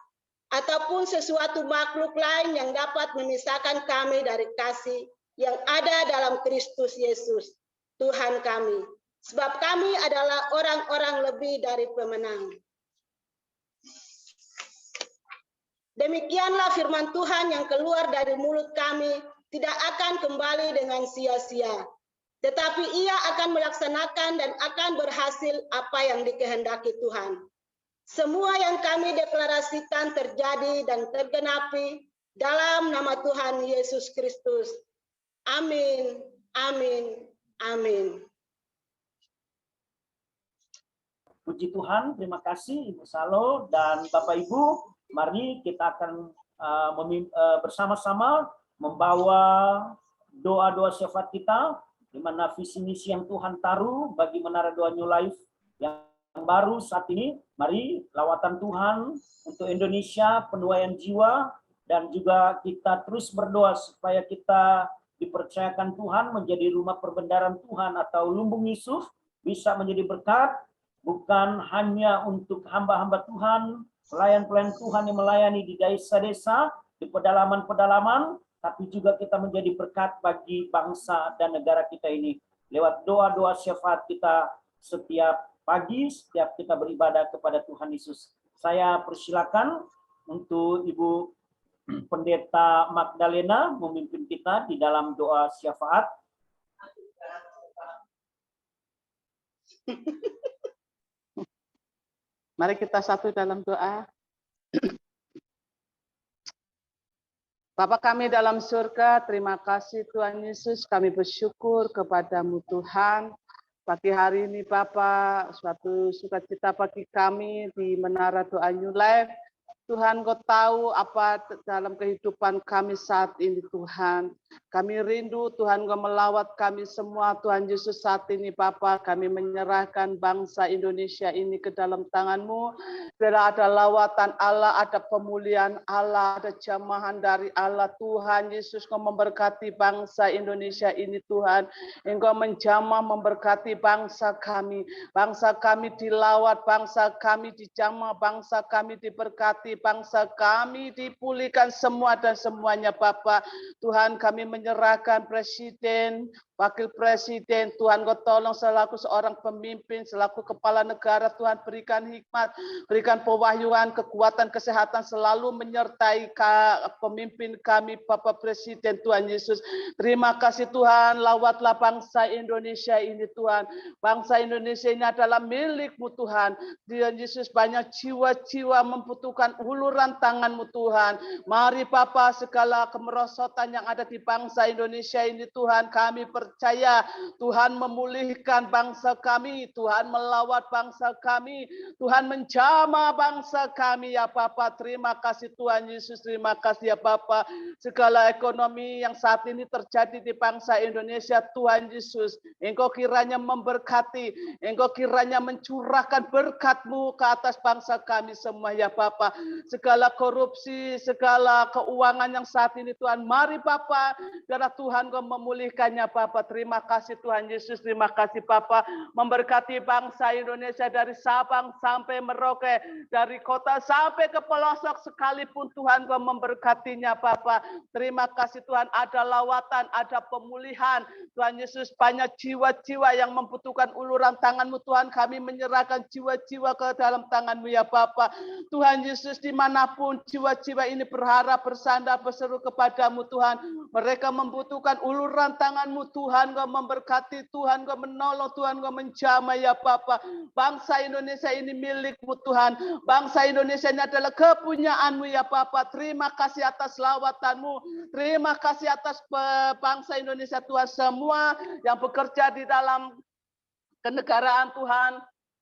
ataupun sesuatu makhluk lain yang dapat memisahkan kami dari kasih yang ada dalam Kristus Yesus, Tuhan kami. Sebab kami adalah orang-orang lebih dari pemenang. Demikianlah firman Tuhan yang keluar dari mulut kami tidak akan kembali dengan sia-sia, tetapi ia akan melaksanakan dan akan berhasil apa yang dikehendaki Tuhan. Semua yang kami deklarasikan terjadi dan tergenapi dalam nama Tuhan Yesus Kristus. Amin, amin, amin. Puji Tuhan, terima kasih Ibu Salo dan Bapak Ibu. Mari kita akan bersama-sama membawa doa-doa syafaat kita, di mana visi misi yang Tuhan taruh bagi Menara Doa New Life yang baru saat ini. Mari lawatan Tuhan untuk Indonesia, penuaian jiwa, dan juga kita terus berdoa supaya kita dipercayakan Tuhan menjadi rumah perbendaharaan Tuhan atau lumbung Yusuf, bisa menjadi berkat bukan hanya untuk hamba-hamba Tuhan, pelayan-pelayan Tuhan yang melayani di desa-desa, di pedalaman-pedalaman, tapi juga kita menjadi berkat bagi bangsa dan negara kita ini lewat doa-doa syafaat kita setiap pagi, setiap kita beribadah kepada Tuhan Yesus. Saya persilakan untuk Ibu Pendeta Magdalena memimpin kita di dalam doa syafaat. Mari kita satu dalam doa. Bapa kami dalam surga, terima kasih Tuhan Yesus, kami bersyukur kepadamu Tuhan. Pagi hari ini Bapa, suatu sukacita bagi kami di Menara Doa New Life. Tuhan, Kau tahu apa dalam kehidupan kami saat ini Tuhan. Kami rindu Tuhan Kau melawat kami semua Tuhan Yesus saat ini Bapa. Kami menyerahkan bangsa Indonesia ini ke dalam tangan-Mu. Bila ada lawatan Allah, ada pemulihan Allah, ada jamahan dari Allah Tuhan Yesus. Kau memberkati bangsa Indonesia ini Tuhan. Engkau menjamah memberkati bangsa kami. Bangsa kami dilawat, bangsa kami dijamah, bangsa kami diberkati, bangsa kami dipulihkan semua dan semuanya Bapa. Tuhan, kami menyerahkan presiden, wakil presiden, Tuhan Kau tolong selaku seorang pemimpin, selaku kepala negara, Tuhan berikan hikmat, berikan pewahyuan, kekuatan, kesehatan selalu menyertai pemimpin kami, Bapak Presiden Tuhan Yesus. Terima kasih Tuhan, lawatlah bangsa Indonesia ini Tuhan. Bangsa Indonesia ini adalah milik-Mu Tuhan. Tuhan Yesus, banyak jiwa-jiwa membutuhkan uluran tangan-Mu Tuhan. Mari Bapa, segala kemerosotan yang ada di bangsa Indonesia ini Tuhan, kami percaya Tuhan memulihkan bangsa kami, Tuhan melawat bangsa kami, Tuhan menjamah bangsa kami ya Bapa. Terima kasih Tuhan Yesus, terima kasih ya Bapa. Segala ekonomi yang saat ini terjadi di bangsa Indonesia Tuhan Yesus, Engkau kiranya memberkati, Engkau kiranya mencurahkan berkat-Mu ke atas bangsa kami semua ya Bapa. Segala korupsi, segala keuangan yang saat ini Tuhan, mari Bapa, biarlah Tuhan Kau memulihkannya Bapa. Terima kasih Tuhan Yesus, terima kasih Bapa, memberkati bangsa Indonesia dari Sabang sampai Merauke, dari kota sampai ke pelosok sekalipun Tuhan Kau memberkatinya Bapa. Terima kasih Tuhan, ada lawatan, ada pemulihan Tuhan Yesus. Banyak jiwa-jiwa yang membutuhkan uluran tangan-Mu Tuhan, kami menyerahkan jiwa-jiwa ke dalam tangan-Mu ya Bapa. Tuhan Yesus, dimanapun jiwa-jiwa ini berharap, bersandar, berseru kepadamu Tuhan, mereka membutuhkan uluran tangan-Mu Tuhan. Kau memberkati, Tuhan Kau menolong, Tuhan Kau menjamah ya Bapa. Bangsa Indonesia ini milik-Mu Tuhan, bangsa Indonesia ini adalah kepunyaan-Mu ya Bapa. Terima kasih atas lawatan-Mu, terima kasih atas bangsa Indonesia Tuhan, semua yang bekerja di dalam kenegaraan Tuhan,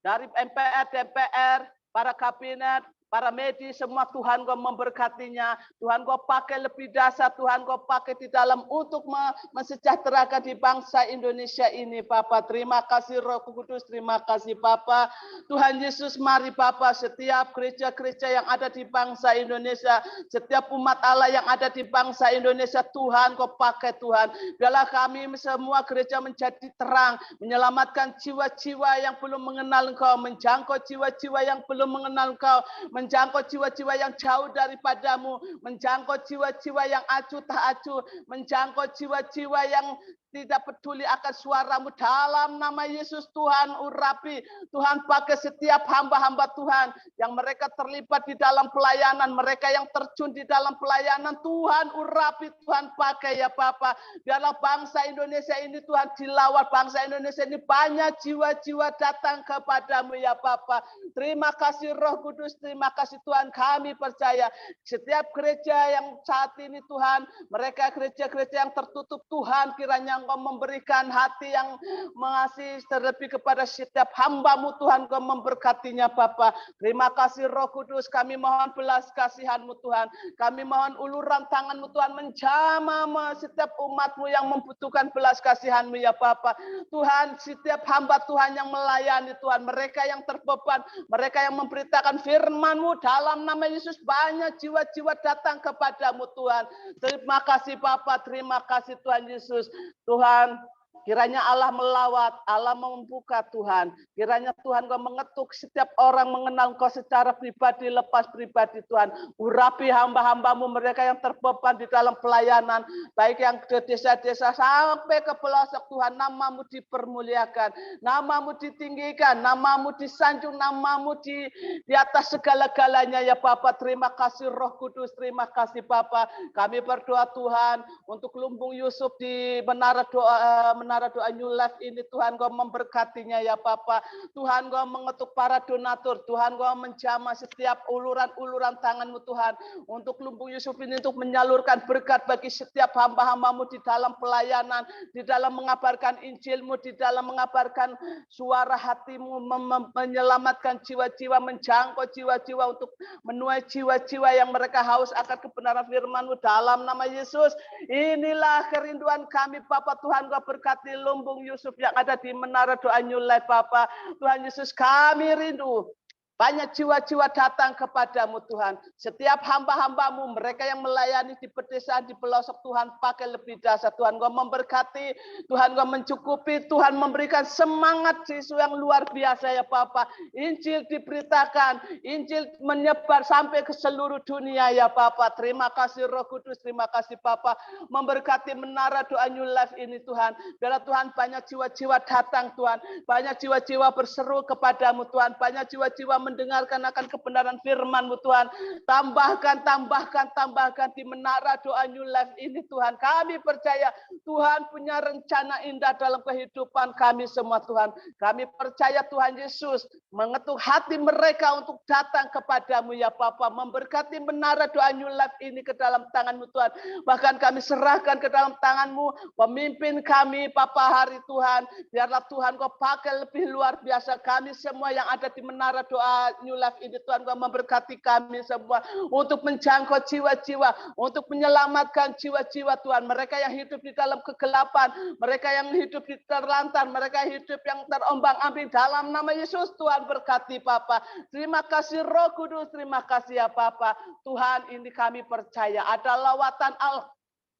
dari MPR, DPR, para kabinet, para medis, semua Tuhan Kau memberkatinya. Tuhan Kau pakai lebih dasar, Tuhan Kau pakai di dalam untuk mensejahterakan di bangsa Indonesia ini Bapa. Terima kasih Roh Kudus, terima kasih Bapa. Tuhan Yesus, mari Bapa, setiap gereja-gereja yang ada di bangsa Indonesia, setiap umat Allah yang ada di bangsa Indonesia, Tuhan Kau pakai Tuhan. Biarlah kami semua gereja menjadi terang, menyelamatkan jiwa-jiwa yang belum mengenal Engkau, menjangkau jiwa-jiwa yang belum mengenal Engkau, menjangkau jiwa-jiwa yang jauh daripadamu, menjangkau jiwa-jiwa yang acuh tak acuh, menjangkau jiwa-jiwa yang tidak peduli akan suaramu. Dalam nama Yesus Tuhan urapi, Tuhan pakai setiap hamba-hamba Tuhan yang mereka terlibat di dalam pelayanan, mereka yang terjun di dalam pelayanan, Tuhan urapi, Tuhan pakai ya Bapa. Biarlah bangsa Indonesia ini Tuhan dilawat, bangsa Indonesia ini banyak jiwa-jiwa datang kepadamu ya Bapa. Terima kasih Roh Kudus, terima kasih Tuhan, kami percaya setiap gereja yang saat ini Tuhan, mereka gereja-gereja yang tertutup Tuhan, kiranya Engkau memberikan hati yang mengasihi terlebih kepada setiap hamba-Mu Tuhan, Engkau memberkatinya Bapa. Terima kasih Roh Kudus, kami mohon belas kasihan-Mu Tuhan, kami mohon uluran tangan-Mu Tuhan, menjamah setiap umat-Mu yang membutuhkan belas kasihan-Mu ya Bapa. Tuhan, setiap hamba Tuhan yang melayani Tuhan, mereka yang terbeban, mereka yang memberitakan firman-Mu, dalam nama Yesus banyak jiwa-jiwa datang kepadamu Tuhan. Terima kasih Bapa, terima kasih Tuhan Yesus. Tuhan, kiranya Allah melawat, Allah membuka Tuhan. Kiranya Tuhan Kau mengetuk setiap orang mengenal Kau secara pribadi, lepas pribadi Tuhan. Urapi hamba-hamba-Mu mereka yang terbeban di dalam pelayanan. Baik yang ke desa-desa sampai ke pelosok Tuhan. Nama-Mu dipermuliakan. Nama-Mu ditinggikan. Nama-Mu disanjung. Nama-Mu di atas segala-galanya ya Bapa. Terima kasih Roh Kudus. Terima kasih Bapa. Kami berdoa Tuhan untuk Lumbung Yusuf di Menara Doa New Life ini Tuhan Kau memberkatinya ya Bapa. Tuhan Kau mengetuk para donatur, Tuhan Kau menjamah setiap uluran-uluran tangan-Mu Tuhan untuk Lumbung Yusuf ini untuk menyalurkan berkat bagi setiap hamba-hamba-Mu di dalam pelayanan, di dalam mengabarkan Injil-Mu, di dalam mengabarkan suara hati-Mu, menyelamatkan jiwa-jiwa, menjangkau jiwa-jiwa untuk menuai jiwa-jiwa yang mereka haus akan kebenaran firman-Mu dalam nama Yesus. Inilah kerinduan kami Bapa. Tuhan Kau berkati Lumbung Yusuf yang ada di Menara Doa New Life Bapa. Tuhan Yesus, kami rindu banyak jiwa-jiwa datang kepadamu Tuhan. Setiap hamba-hamba-Mu, mereka yang melayani di pedesaan, di pelosok Tuhan, pakai lebih dahsyat. Tuhan Kau memberkati, Tuhan Kau mencukupi, Tuhan memberikan semangat Yesus yang luar biasa ya Bapa. Injil diberitakan, Injil menyebar sampai ke seluruh dunia ya Bapa. Terima kasih Roh Kudus, terima kasih Bapa. Memberkati Menara Doa New Life ini Tuhan. Biarlah Tuhan banyak jiwa-jiwa datang Tuhan. Banyak jiwa-jiwa berseru kepadamu Tuhan. Banyak jiwa-jiwa mendengarkan akan kebenaran firman-Mu Tuhan. Tambahkan di Menara Doa New Life ini Tuhan. Kami percaya Tuhan punya rencana indah dalam kehidupan kami semua Tuhan. Kami percaya Tuhan Yesus mengetuk hati mereka untuk datang kepadamu ya Bapa. Memberkati Menara Doa New Life ini ke dalam tangan-Mu Tuhan. Bahkan kami serahkan ke dalam tangan-Mu pemimpin kami Bapa hari Tuhan. Biarlah Tuhan Kau pakai lebih luar biasa kami semua yang ada di Menara Doa New Life ini Tuhan Kau memberkati kami semua untuk menjangkau jiwa-jiwa, untuk menyelamatkan jiwa-jiwa Tuhan. Mereka yang hidup di dalam kegelapan, mereka yang hidup di terlantar, mereka hidup yang terombang-ambing dalam nama Yesus Tuhan berkati Bapa. Terima kasih Roh Kudus, terima kasih ya Bapa. Tuhan ini kami percaya ada lawatan Allah.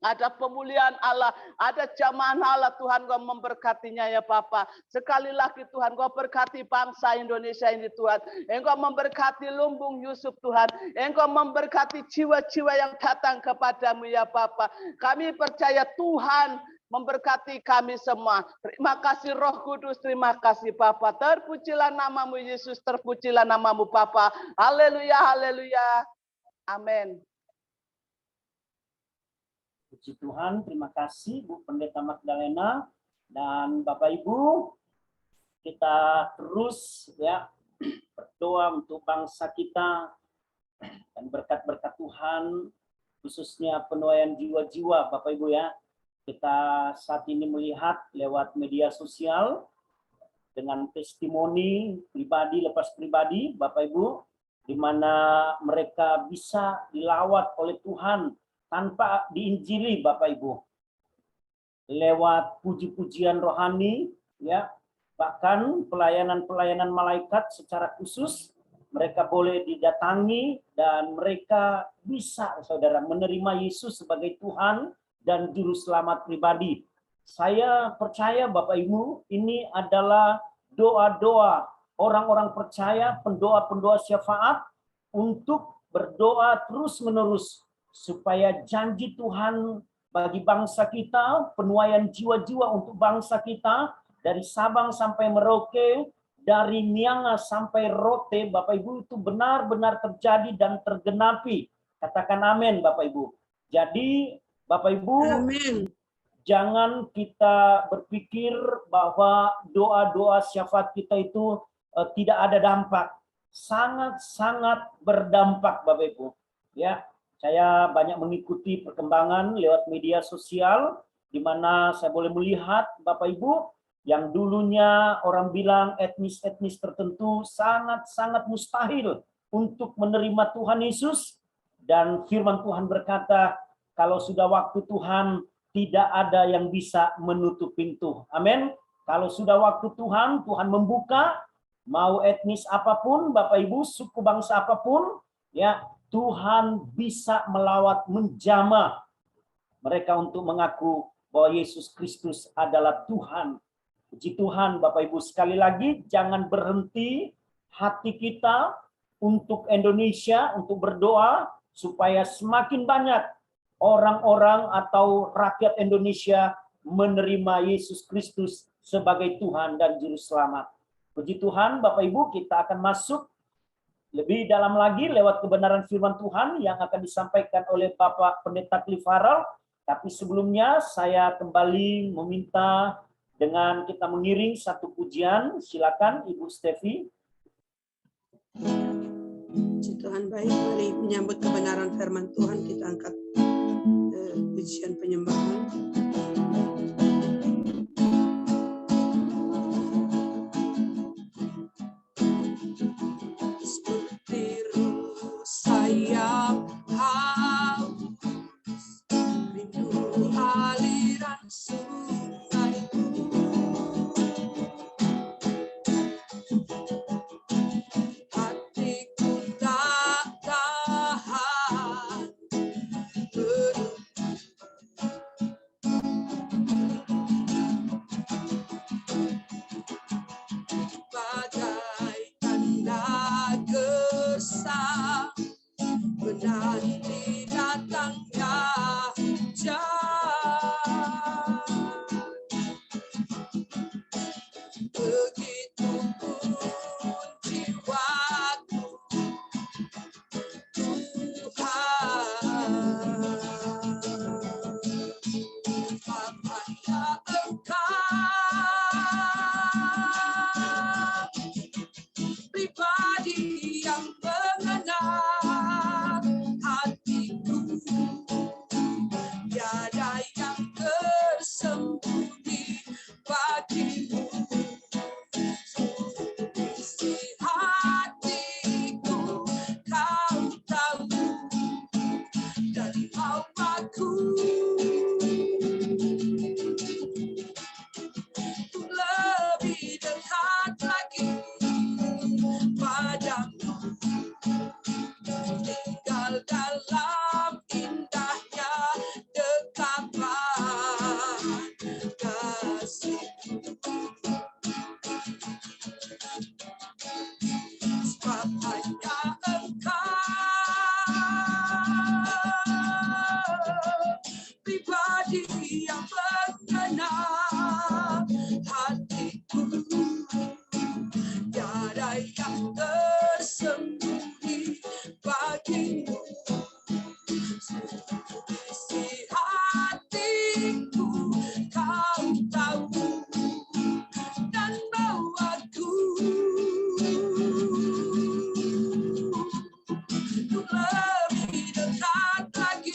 Ada pemulihan Allah, ada jamahan Allah, Tuhan Kau memberkatinya ya Bapa. Sekali lagi Tuhan Kau berkati bangsa Indonesia ini Tuhan. Engkau memberkati Lumbung Yusuf Tuhan. Engkau memberkati jiwa-jiwa yang datang kepadamu ya Bapa. Kami percaya Tuhan memberkati kami semua. Terima kasih Roh Kudus, terima kasih Bapa. Terpujilah namamu Yesus, terpujilah namamu Bapa. Haleluya, haleluya. Amin. Puji Tuhan, terima kasih Bu Pendeta Magdalena dan Bapak Ibu. Kita terus ya berdoa untuk bangsa kita dan berkat-berkat Tuhan, khususnya penuaian jiwa-jiwa Bapak Ibu ya. Kita saat ini melihat lewat media sosial dengan testimoni pribadi lepas pribadi Bapak Ibu, di mana mereka bisa dilawat oleh Tuhan tanpa diinjili Bapak Ibu, lewat puji-pujian rohani ya, bahkan pelayanan-pelayanan malaikat secara khusus mereka boleh didatangi dan mereka bisa saudara menerima Yesus sebagai Tuhan dan juru selamat pribadi. Saya percaya Bapak Ibu, ini adalah doa-doa orang-orang percaya, pendoa-pendoa syafaat untuk berdoa terus-menerus supaya janji Tuhan bagi bangsa kita, penuaian jiwa-jiwa untuk bangsa kita, dari Sabang sampai Merauke, dari Miangas sampai Rote, Bapak Ibu, itu benar-benar terjadi dan tergenapi. Katakan amin, Bapak Ibu. Jadi, Bapak Ibu, Amin. jangan kita berpikir bahwa doa-doa syafaat kita itu tidak ada dampak. Sangat-sangat berdampak, Bapak Ibu. Ya, saya banyak mengikuti perkembangan lewat media sosial, di mana saya boleh melihat, Bapak Ibu, yang dulunya orang bilang etnis-etnis tertentu sangat-sangat mustahil untuk menerima Tuhan Yesus. Dan firman Tuhan berkata, kalau sudah waktu Tuhan, tidak ada yang bisa menutup pintu. Amin. Kalau sudah waktu Tuhan, Tuhan membuka, mau etnis apapun, Bapak Ibu, suku bangsa apapun, ya, Tuhan bisa melawat, menjamah mereka untuk mengaku bahwa Yesus Kristus adalah Tuhan. Puji Tuhan, Bapak Ibu, sekali lagi jangan berhenti hati kita untuk Indonesia, untuk berdoa supaya semakin banyak orang-orang atau rakyat Indonesia menerima Yesus Kristus sebagai Tuhan dan Juru Selamat. Puji Tuhan, Bapak Ibu, kita akan masuk lebih dalam lagi lewat kebenaran firman Tuhan yang akan disampaikan oleh Bapak Pendeta Cliff Harrell. Tapi sebelumnya saya kembali meminta dengan kita mengiring satu pujian. Silakan Ibu Stevi. Puji Tuhan, baik. Mari menyambut kebenaran firman Tuhan, kita angkat pujian penyembahan. Seperti rusa yang haus, rindu aliran sungaiku. Hatiku tak tahan bagai tanda gesang menanti datangnya hujan. Begitu pun jiwaku, Tuhan, apanya Engkau, pribadi yang mengenal hatiku, tiada yang tersembunyi bagimu. Isi hatiku kau tahu, dari awalku untuk lebih dekat lagi padamu, tinggal dalam indahnya dekapan kasih-Mu. Sebab hanya Engkau, pribadi yang mengenal hatiku, tiada yang tersembunyi bagimu. Isi hatiku kau tahu, dan bawaku untuk lebih dekat lagi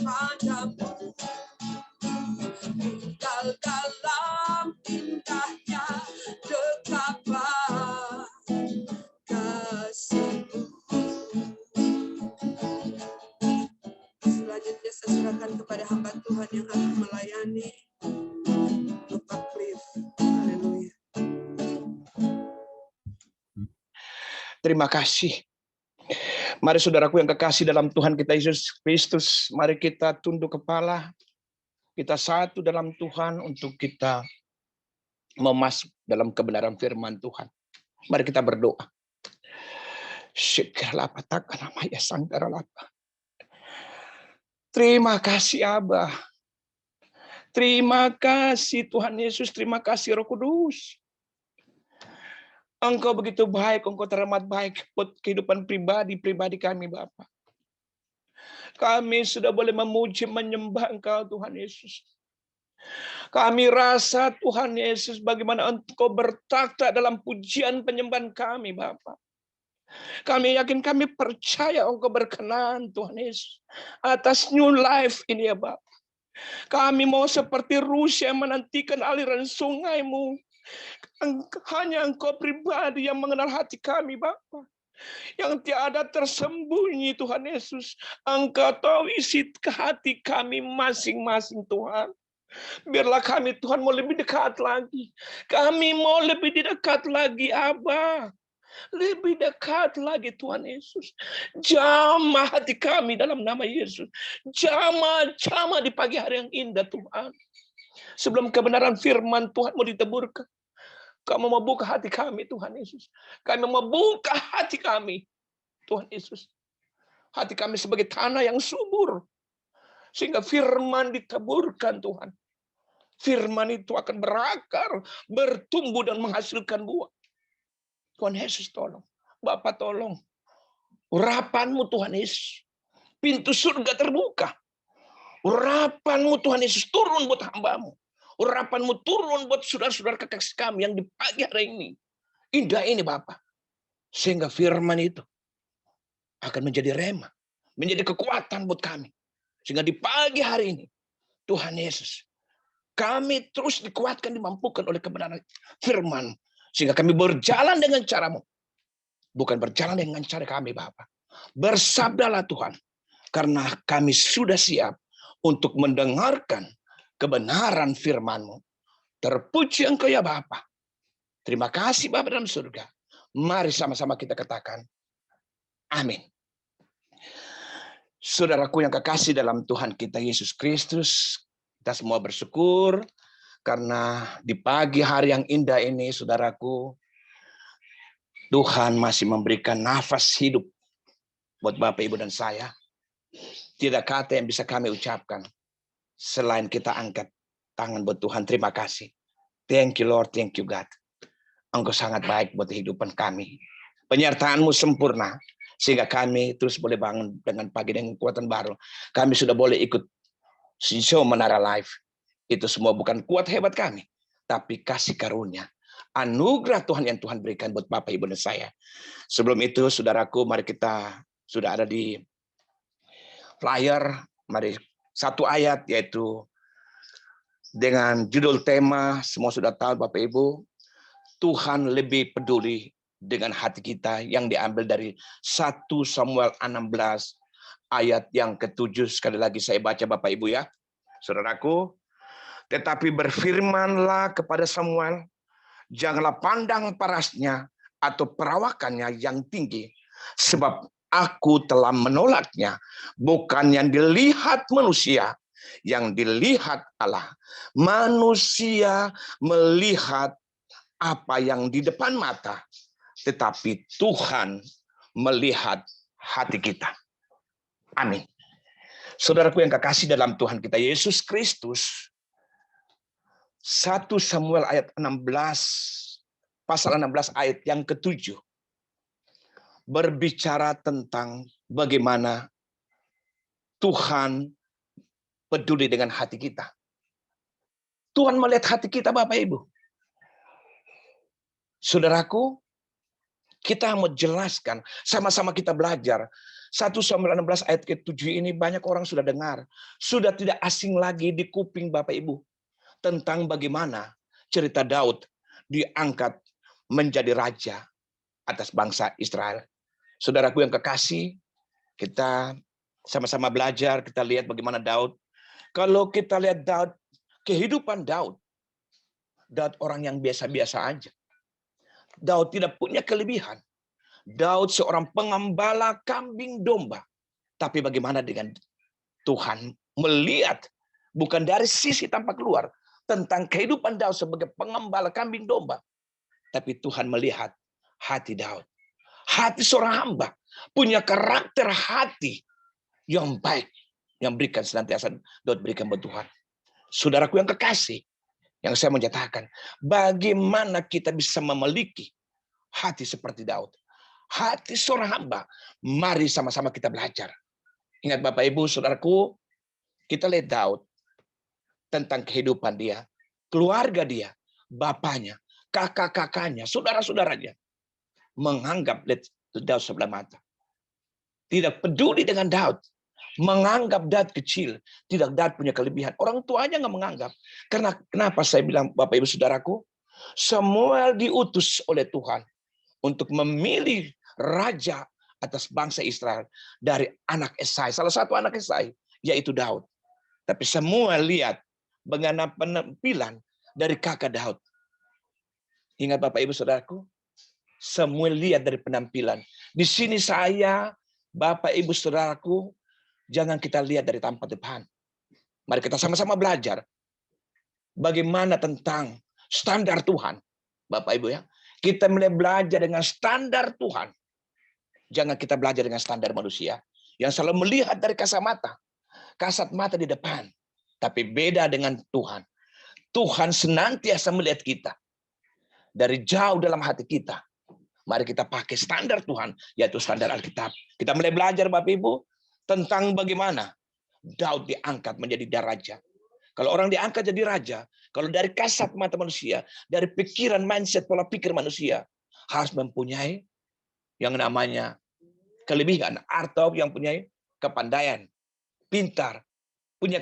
padamu, tinggal dalam indahnya dekapan kasih-Mu. Selanjutnya saya serahkan kepada hamba Tuhan yang akan melayani, Bapak Cliff. Haleluya. Terima kasih. Mari saudaraku yang kekasih dalam Tuhan kita Yesus Kristus, mari kita tunduk kepala, kita satu dalam Tuhan untuk kita memasuk dalam kebenaran firman Tuhan. Mari kita berdoa. Terima kasih Abah. Terima kasih Tuhan Yesus, terima kasih Roh Kudus. Engkau begitu baik, Engkau teramat baik buat kehidupan pribadi kami Bapa. Kami sudah boleh memuji, menyembah Engkau Tuhan Yesus. Kami rasa Tuhan Yesus bagaimana Engkau bertakhta dalam pujian penyembahan kami Bapa. Kami yakin, kami percaya Engkau berkenan Tuhan Yesus atas new life ini ya Bapa. Kami mau seperti Rusia menantikan aliran sungai-Mu. Hanya Engkau pribadi yang mengenal hati kami Bapa. Yang tiada tersembunyi Tuhan Yesus. Engkau tahu isi hati kami masing-masing Tuhan. Biarlah kami Tuhan mau lebih dekat lagi. Kami mau lebih dekat lagi Abah. Lebih dekat lagi Tuhan Yesus. Jamah hati kami dalam nama Yesus. Jamah di pagi hari yang indah Tuhan. Sebelum kebenaran firman Tuhan mau diteburkan. Kamu mau buka hati kami Tuhan Yesus. Kami mau buka hati kami Tuhan Yesus. Hati kami sebagai tanah yang subur. Sehingga firman diteburkan Tuhan. Firman itu akan berakar, bertumbuh dan menghasilkan buah. Tuhan Yesus tolong. Bapa tolong. Urapan-Mu Tuhan Yesus. Pintu surga terbuka. Urapan-Mu Tuhan Yesus turun buat hamba-Mu. Urapan-Mu turun buat saudara-saudara kekasih kami yang di pagi hari ini. Indah ini Bapa. Sehingga firman itu akan menjadi rema. Menjadi kekuatan buat kami. Sehingga di pagi hari ini, Tuhan Yesus, kami terus dikuatkan, dimampukan oleh kebenaran firman. Sehingga kami berjalan dengan cara-Mu. Bukan berjalan dengan cara kami, Bapa. Bersabdalah Tuhan. Karena kami sudah siap untuk mendengarkan kebenaran firman-Mu. Terpuji Engkau ya Bapa. Terima kasih Bapa dalam surga. Mari sama-sama kita katakan. Amin. Saudaraku yang kekasih dalam Tuhan kita Yesus Kristus. Kita semua bersyukur. Karena di pagi hari yang indah ini, saudaraku, Tuhan masih memberikan nafas hidup buat Bapak, Ibu, dan saya. Tidak kata yang bisa kami ucapkan selain kita angkat tangan buat Tuhan. Terima kasih. Thank you Lord, thank you God. Engkau sangat baik buat kehidupan kami. Penyertaan-Mu sempurna sehingga kami terus boleh bangun dengan pagi dengan kekuatan baru. Kami sudah boleh ikut show Menara Live. Itu semua bukan kuat hebat kami, tapi kasih karunia, anugerah Tuhan yang Tuhan berikan buat Bapak, Ibu, dan saya. Sebelum itu, saudaraku, mari kita sudah ada di flyer, mari satu ayat, yaitu dengan judul tema, semua sudah tahu Bapak Ibu, Tuhan lebih peduli dengan hati kita, yang diambil dari 1 Samuel 16 ayat yang ke-7. Sekali lagi saya baca Bapak Ibu ya, saudaraku. Tetapi berfirmanlah kepada Samuel, janganlah pandang parasnya atau perawakannya yang tinggi, sebab aku telah menolaknya. Bukan yang dilihat manusia, yang dilihat Allah. Manusia melihat apa yang di depan mata, tetapi Tuhan melihat hati kita. Amin. Saudaraku yang kekasih dalam Tuhan kita Yesus Kristus, 1 Samuel ayat 16, pasal 16 ayat yang ke-7, berbicara tentang bagaimana Tuhan peduli dengan hati kita. Tuhan melihat hati kita Bapak Ibu. Saudaraku, kita mau jelaskan, sama-sama kita belajar. 1 Samuel 16 ayat ke-7 ini banyak orang sudah dengar. Sudah tidak asing lagi di kuping Bapak Ibu. Tentang bagaimana cerita Daud diangkat menjadi raja atas bangsa Israel. Saudaraku yang kekasih, kita sama-sama belajar, kita lihat bagaimana Daud. Kalau kita lihat Daud, kehidupan Daud orang yang biasa-biasa aja. Daud tidak punya kelebihan. Daud seorang pengembala kambing domba. Tapi bagaimana dengan Tuhan melihat, bukan dari sisi tampak luar, tentang kehidupan Daud sebagai pengembala kambing domba. Tapi Tuhan melihat hati Daud. Hati seorang hamba. Punya karakter hati yang baik. yang berikan senantiasa Daud berikan buat Tuhan. Saudaraku yang kekasih, yang saya menyatakan, bagaimana kita bisa memiliki hati seperti Daud, hati seorang hamba. Mari sama-sama kita belajar. Ingat Bapak Ibu, saudaraku, kita lihat Daud tentang kehidupan dia, keluarga dia, bapaknya, kakak-kakaknya, saudara-saudaranya menganggap Daud sebelah mata. Tidak peduli dengan Daud, menganggap Daud kecil, tidak Daud punya kelebihan. Orang tuanya nggak menganggap. Karena kenapa saya bilang Bapak Ibu Saudaraku, Samuel diutus oleh Tuhan untuk memilih raja atas bangsa Israel dari anak Esai, salah satu anak Esai, yaitu Daud. Tapi Samuel lihat bagaimana penampilan dari kakak Daud. Ingat Bapak Ibu Saudaraku, Samuel lihat dari penampilan. Di sini saya, Bapak Ibu Saudaraku, jangan kita lihat dari tampak depan. Mari kita sama-sama belajar bagaimana tentang standar Tuhan. Bapak Ibu ya, kita mulai belajar dengan standar Tuhan. Jangan kita belajar dengan standar manusia yang selalu melihat dari kasat mata di depan. Tapi beda dengan Tuhan. Tuhan senantiasa melihat kita dari jauh dalam hati kita. Mari kita pakai standar Tuhan, yaitu standar Alkitab. Kita mulai belajar Bapak Ibu tentang bagaimana Daud diangkat menjadi raja. Kalau orang diangkat jadi raja, kalau dari kasat mata manusia, dari pikiran, mindset, pola pikir manusia, harus mempunyai yang namanya kelebihan atau yang punya kepandaian, pintar, punya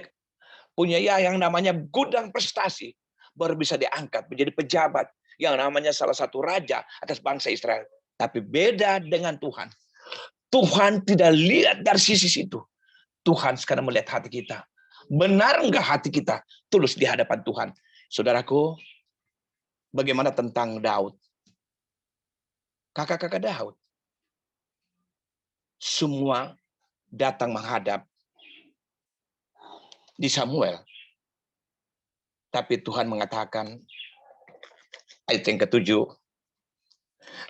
yang namanya gudang prestasi, baru bisa diangkat menjadi pejabat yang namanya salah satu raja atas bangsa Israel. Tapi beda dengan Tuhan. Tuhan tidak lihat dari sisi situ. Tuhan sekarang melihat hati kita. Benar enggak hati kita tulus di hadapan Tuhan? Saudaraku, bagaimana tentang Daud? Kakak-kakak Daud. Semua datang menghadap di Samuel. Tapi Tuhan mengatakan, ayat yang ke-7,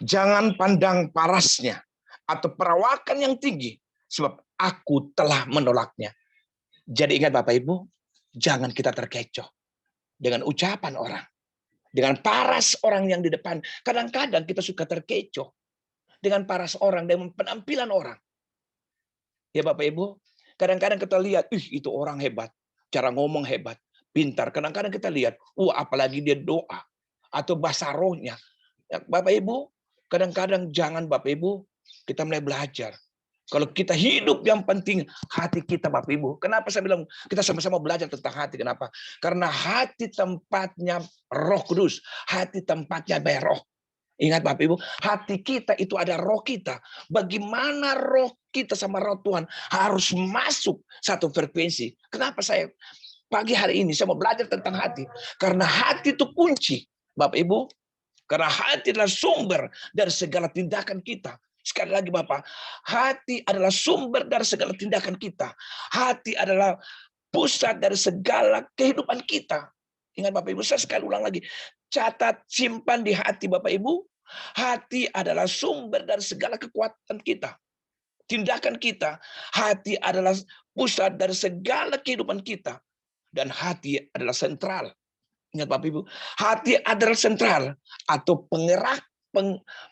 jangan pandang parasnya atau perawakan yang tinggi, sebab aku telah menolaknya. Jadi ingat Bapak Ibu, jangan kita terkecoh dengan ucapan orang, dengan paras orang yang di depan. Kadang-kadang kita suka terkecoh dengan paras orang, dengan penampilan orang. Ya Bapak Ibu, kadang-kadang kita lihat, itu orang hebat, cara ngomong hebat, pintar. Kadang-kadang kita lihat, apalagi dia doa atau bahasa rohnya. Ya, Bapak Ibu, kadang-kadang jangan Bapak Ibu, kita mulai belajar. Kalau kita hidup yang penting hati kita Bapak Ibu. Kenapa saya bilang kita sama-sama belajar tentang hati? Kenapa? Karena hati tempatnya Roh Kudus. Hati tempatnya Roh. Ingat Bapak Ibu, hati kita itu ada roh kita. Bagaimana roh kita sama roh Tuhan harus masuk satu frekuensi. Kenapa saya pagi hari ini saya mau belajar tentang hati? Karena hati itu kunci Bapak Ibu. Karena hati adalah sumber dari segala tindakan kita. Sekali lagi Bapak, hati adalah sumber dari segala tindakan kita. Hati adalah pusat dari segala kehidupan kita. Ingat Bapak Ibu, saya sekali ulang lagi. Catat, simpan di hati Bapak Ibu. Hati adalah sumber dari segala kekuatan kita. Tindakan kita. Hati adalah pusat dari segala kehidupan kita. Dan hati adalah sentral. Ingat Bapak Ibu, hati adalah sentral atau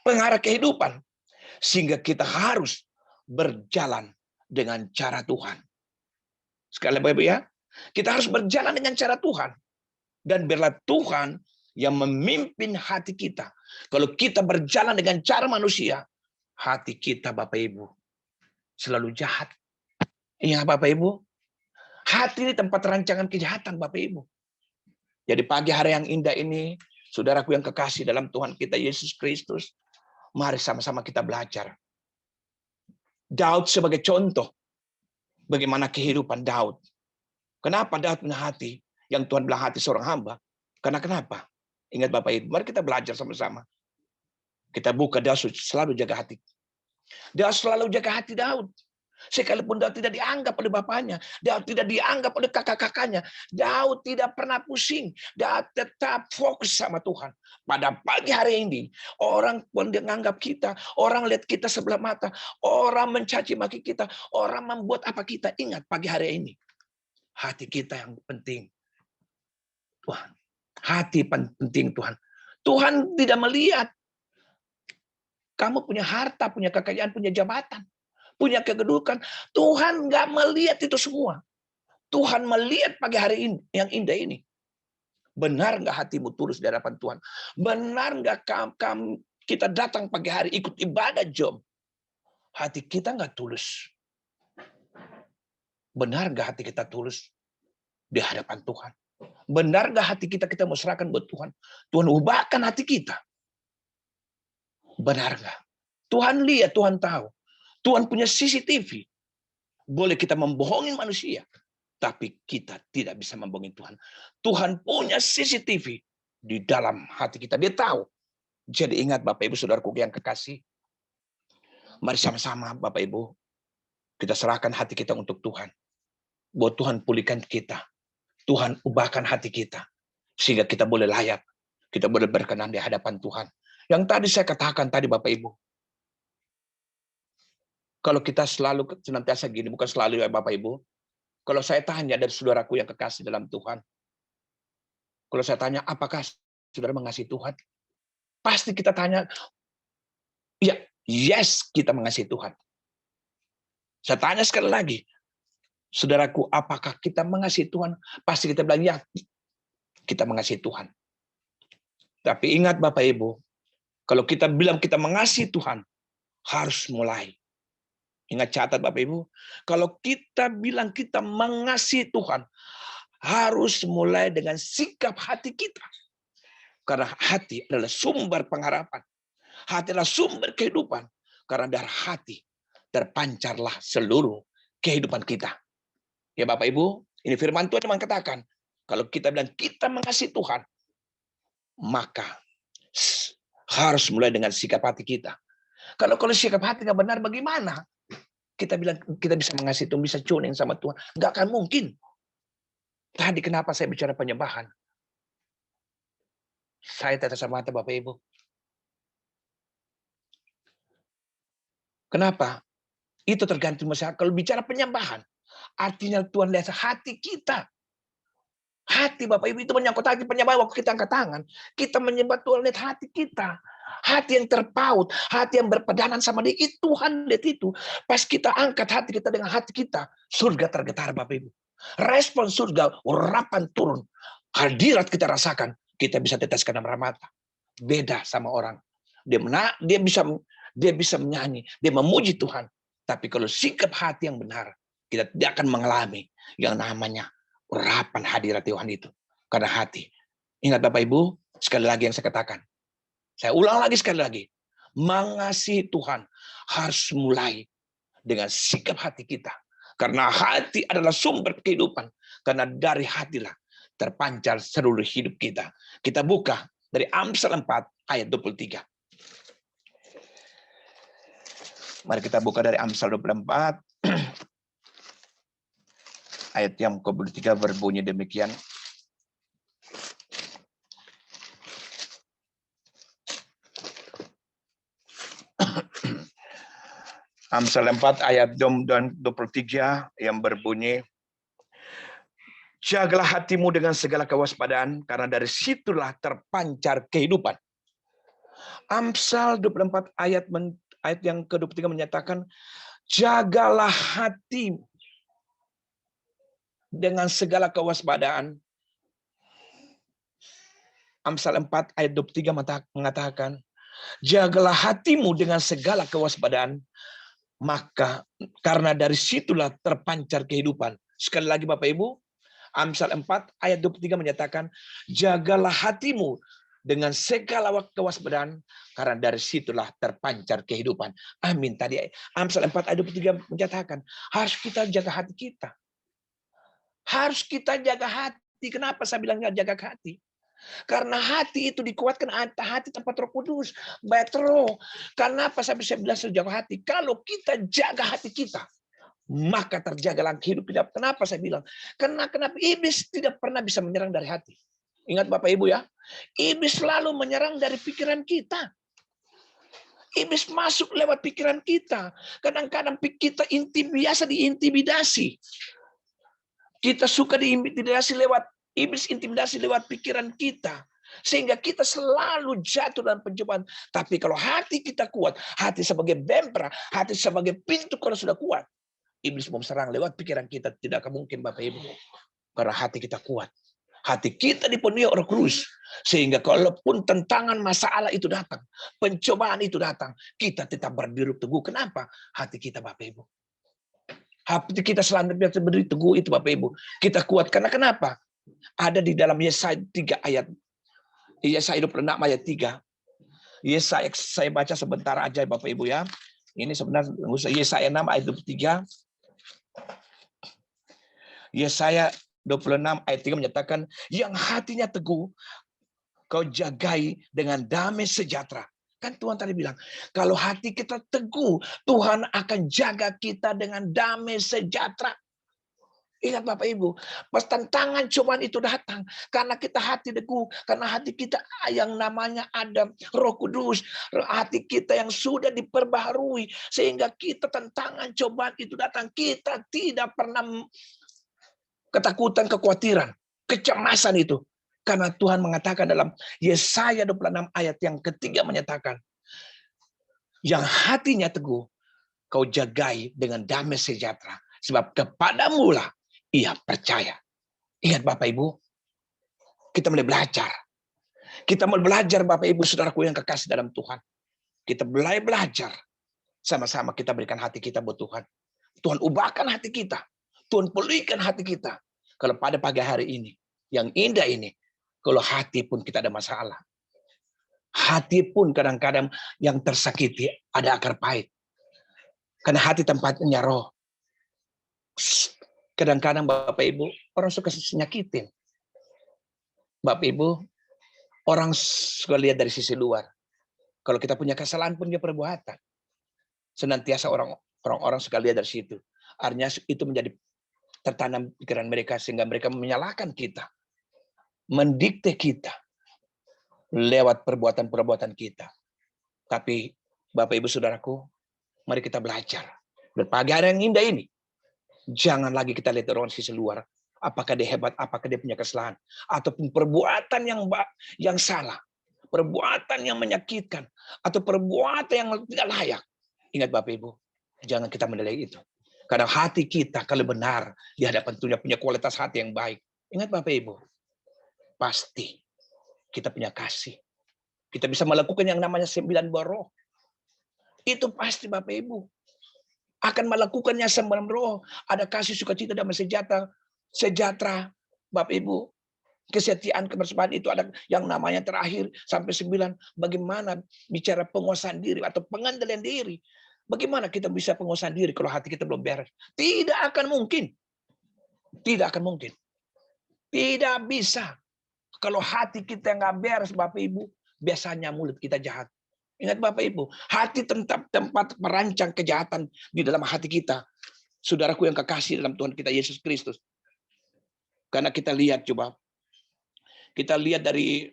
pengarah kehidupan. Sehingga kita harus berjalan dengan cara Tuhan. Sekali lagi Bapak ya, kita harus berjalan dengan cara Tuhan. Dan biarlah Tuhan yang memimpin hati kita. Kalau kita berjalan dengan cara manusia, hati kita Bapak Ibu selalu jahat. Ingat Bapak Ibu, hati ini tempat rancangan kejahatan Bapak Ibu. Jadi pagi hari yang indah ini, saudaraku yang kekasih dalam Tuhan kita Yesus Kristus, mari sama-sama kita belajar. Daud sebagai contoh bagaimana kehidupan Daud. Kenapa Daud punya hati yang Tuhan bilang hati seorang hamba? Karena kenapa? Ingat Bapak Ibu, mari kita belajar sama-sama. Kita buka Daud selalu jaga hati. Daud selalu jaga hati Daud. Sekalipun Daud tidak dianggap oleh bapaknya, Daud tidak dianggap oleh kakak-kakaknya, Daud tidak pernah pusing, Daud tetap fokus sama Tuhan. Pada pagi hari ini, orang pun menganggap kita, orang lihat kita sebelah mata, orang mencaci maki kita, orang membuat apa kita, ingat pagi hari ini, hati kita yang penting. Tuhan, hati penting Tuhan. Tuhan tidak melihat kamu punya harta, punya kekayaan, punya jabatan, punya kedudukan. Tuhan nggak melihat itu semua. Tuhan melihat pagi hari ini yang indah ini. Benar nggak hatimu tulus di hadapan Tuhan? Benar nggak kita datang pagi hari ikut ibadah jom? Hati kita nggak tulus. Benar nggak hati kita tulus di hadapan Tuhan? Benar nggak hati kita mau serahkan buat Tuhan? Tuhan ubahkan hati kita. Benar nggak? Tuhan lihat, Tuhan tahu. Tuhan punya CCTV. Boleh kita membohongin manusia, tapi kita tidak bisa membohongin Tuhan. Tuhan punya CCTV di dalam hati kita. Dia tahu. Jadi ingat Bapak Ibu Saudaraku yang kekasih. Mari sama-sama Bapak Ibu. Kita serahkan hati kita untuk Tuhan. Buat Tuhan pulihkan kita. Tuhan ubahkan hati kita. Sehingga kita boleh layak. Kita boleh berkenan di hadapan Tuhan. Yang tadi saya katakan tadi Bapak Ibu. Kalau kita selalu senantiasa gini, bukan selalu ya Bapak Ibu. Kalau saya tanya dari saudaraku yang kekasih dalam Tuhan. Kalau saya tanya, apakah saudara mengasihi Tuhan? Pasti kita tanya, ya, yes, kita mengasihi Tuhan. Saya tanya sekali lagi, saudaraku, apakah kita mengasihi Tuhan? Pasti kita bilang, ya, kita mengasihi Tuhan. Tapi ingat Bapak Ibu, kalau kita bilang kita mengasihi Tuhan, harus mulai. Ingat catat Bapak Ibu, kalau kita bilang kita mengasihi Tuhan, harus mulai dengan sikap hati kita. Karena hati adalah sumber pengharapan. Hati adalah sumber kehidupan. Karena dari hati terpancarlah seluruh kehidupan kita. Ya Bapak Ibu, ini firman Tuhan yang mengatakan, kalau kita bilang kita mengasihi Tuhan, maka harus mulai dengan sikap hati kita. Kalau sikap hati nggak benar, bagaimana? Kita bilang kita bisa mengasihi Tuhan, bisa tuning sama Tuhan. Nggak akan mungkin. Tadi kenapa saya bicara penyembahan? Saya tetes mata Bapak Ibu. Kenapa? Itu tergantung masyarakat. Kalau bicara penyembahan, artinya Tuhan lihat hati kita. Hati Bapak Ibu itu menyangkut hati penyembahan. Waktu kita angkat tangan, kita menyembah Tuhan lihat hati kita. Hati yang terpaut, hati yang berpedanan sama dia, itu Tuhan lihat itu. Pas kita angkat hati kita dengan hati kita, surga tergetar Bapak Ibu. Respon surga, urapan turun. Hadirat kita rasakan, kita bisa teteskan air mata. Beda sama orang. Dia bisa menyanyi, dia memuji Tuhan. Tapi kalau sikap hati yang benar, kita tidak akan mengalami yang namanya urapan hadirat Tuhan itu. Karena hati. Ingat Bapak Ibu, sekali lagi yang saya katakan. Saya ulang lagi sekali lagi. Mengasihi Tuhan harus mulai dengan sikap hati kita. Karena hati adalah sumber kehidupan. Karena dari hatilah terpancar seluruh hidup kita. Kita buka dari Amsal 4 ayat 23. Mari kita buka dari Amsal 24. Ayat yang ke-23 berbunyi demikian. Amsal 4 ayat 23 yang berbunyi, jagalah hatimu dengan segala kewaspadaan, karena dari situlah terpancar kehidupan. Amsal 24 ayat yang ke-23 menyatakan, jagalah hatimu dengan segala kewaspadaan. Amsal 4 ayat 23 mengatakan, jagalah hatimu dengan segala kewaspadaan, maka karena dari situlah terpancar kehidupan. Sekali lagi Bapak Ibu, Amsal 4 ayat 23 menyatakan, jagalah hatimu dengan segala kewaspadaan, karena dari situlah terpancar kehidupan. Amin. Tadi Amsal 4 ayat 23 menyatakan, harus kita jaga hati kita. Harus kita jaga hati. Kenapa saya bilangnya jaga hati? Karena hati itu dikuatkan, hati tempat Roh Kudus, baik roh. Kenapa saya bisa bilang jaga hati? Kalau kita jaga hati kita, maka terjagalah hidup kita. Kenapa saya bilang? Karena kenapa iblis tidak pernah bisa menyerang dari hati. Ingat Bapak Ibu ya, iblis selalu menyerang dari pikiran kita. Iblis masuk lewat pikiran kita. Kadang-kadang kita biasa diintimidasi. Kita suka diintimidasi lewat iblis, intimidasi lewat pikiran kita. Sehingga kita selalu jatuh dalam pencobaan. Tapi kalau hati kita kuat, hati sebagai bempera, hati sebagai pintu kalau sudah kuat, iblis mau serang lewat pikiran kita tidak akan mungkin Bapak Ibu. Karena hati kita kuat. Hati kita dipenuhi Roh Kudus. Sehingga kalaupun tentangan masalah itu datang, pencobaan itu datang, kita tetap berdiri teguh. Kenapa? Hati kita Bapak Ibu. Hati kita selalu berdiri teguh itu Bapak Ibu. Kita kuat. Karena kenapa? Ada di dalam Yesaya 3 ayat. Yesaya 26 ayat 3. Yesaya saya baca sebentar aja Bapak Ibu ya. Ini sebenarnya Yesaya 6 ayat 23. Yesaya 26 ayat 3 menyatakan, yang hatinya teguh, kau jagai dengan damai sejahtera. Kan Tuhan tadi bilang, kalau hati kita teguh, Tuhan akan jaga kita dengan damai sejahtera. Ingat Bapak Ibu, pas tantangan cobaan itu datang, karena kita hati teguh, karena hati kita yang namanya ada Roh Kudus, hati kita yang sudah diperbaharui, sehingga kita tantangan cobaan itu datang, kita tidak pernah ketakutan, kekhawatiran, kecemasan itu. Karena Tuhan mengatakan dalam Yesaya 26 ayat yang ketiga menyatakan, yang hatinya teguh, kau jagai dengan damai sejahtera, sebab kepadamu lah ia percaya. Ingat Bapak Ibu, kita mulai belajar. Kita mulai belajar Bapak Ibu, saudaraku yang kekasih dalam Tuhan. Kita mulai belajar. Sama-sama kita berikan hati kita buat Tuhan. Tuhan ubahkan hati kita. Tuhan pulihkan hati kita. Kalau pada pagi hari ini, yang indah ini, kalau hati pun kita ada masalah. Hati pun kadang-kadang yang tersakiti ada akar pahit. Karena hati tempatnya roh. Kadang-kadang Bapak Ibu, orang suka nyakitin. Bapak Ibu, orang suka lihat dari sisi luar. Kalau kita punya kesalahan pun dia perbuatan. Senantiasa orang-orang suka lihat dari situ. Artinya itu menjadi tertanam pikiran mereka sehingga mereka menyalahkan kita. Mendikte kita lewat perbuatan-perbuatan kita. Tapi Bapak Ibu Saudaraku, mari kita belajar. Berpagi hari yang indah ini, jangan lagi kita lihat orang sisi luar. Apakah dia hebat, apakah dia punya kesalahan. Ataupun perbuatan yang salah. Perbuatan yang menyakitkan. Atau perbuatan yang tidak layak. Ingat Bapak Ibu, jangan kita menilai itu. Karena hati kita kalau benar di hadapan Tuhan punya kualitas hati yang baik. Ingat Bapak Ibu, pasti kita punya kasih. Kita bisa melakukan yang namanya 9 buah roh. Itu pasti Bapak Ibu. Akan melakukannya 9 roh. Ada kasih, sukacita, damai sejahtera. Bapak Ibu, kesetiaan, kebersamaan itu ada yang namanya terakhir sampai 9. Bagaimana bicara penguasaan diri atau pengendalian diri. Bagaimana kita bisa penguasaan diri kalau hati kita belum beres? Tidak akan mungkin. Tidak akan mungkin. Tidak bisa. Kalau hati kita nggak beres, Bapak Ibu, biasanya mulut kita jahat. Ingat Bapak Ibu, hati tempat merancang kejahatan di dalam hati kita. Saudaraku yang kekasih dalam Tuhan kita Yesus Kristus. Karena kita lihat coba. Kita lihat dari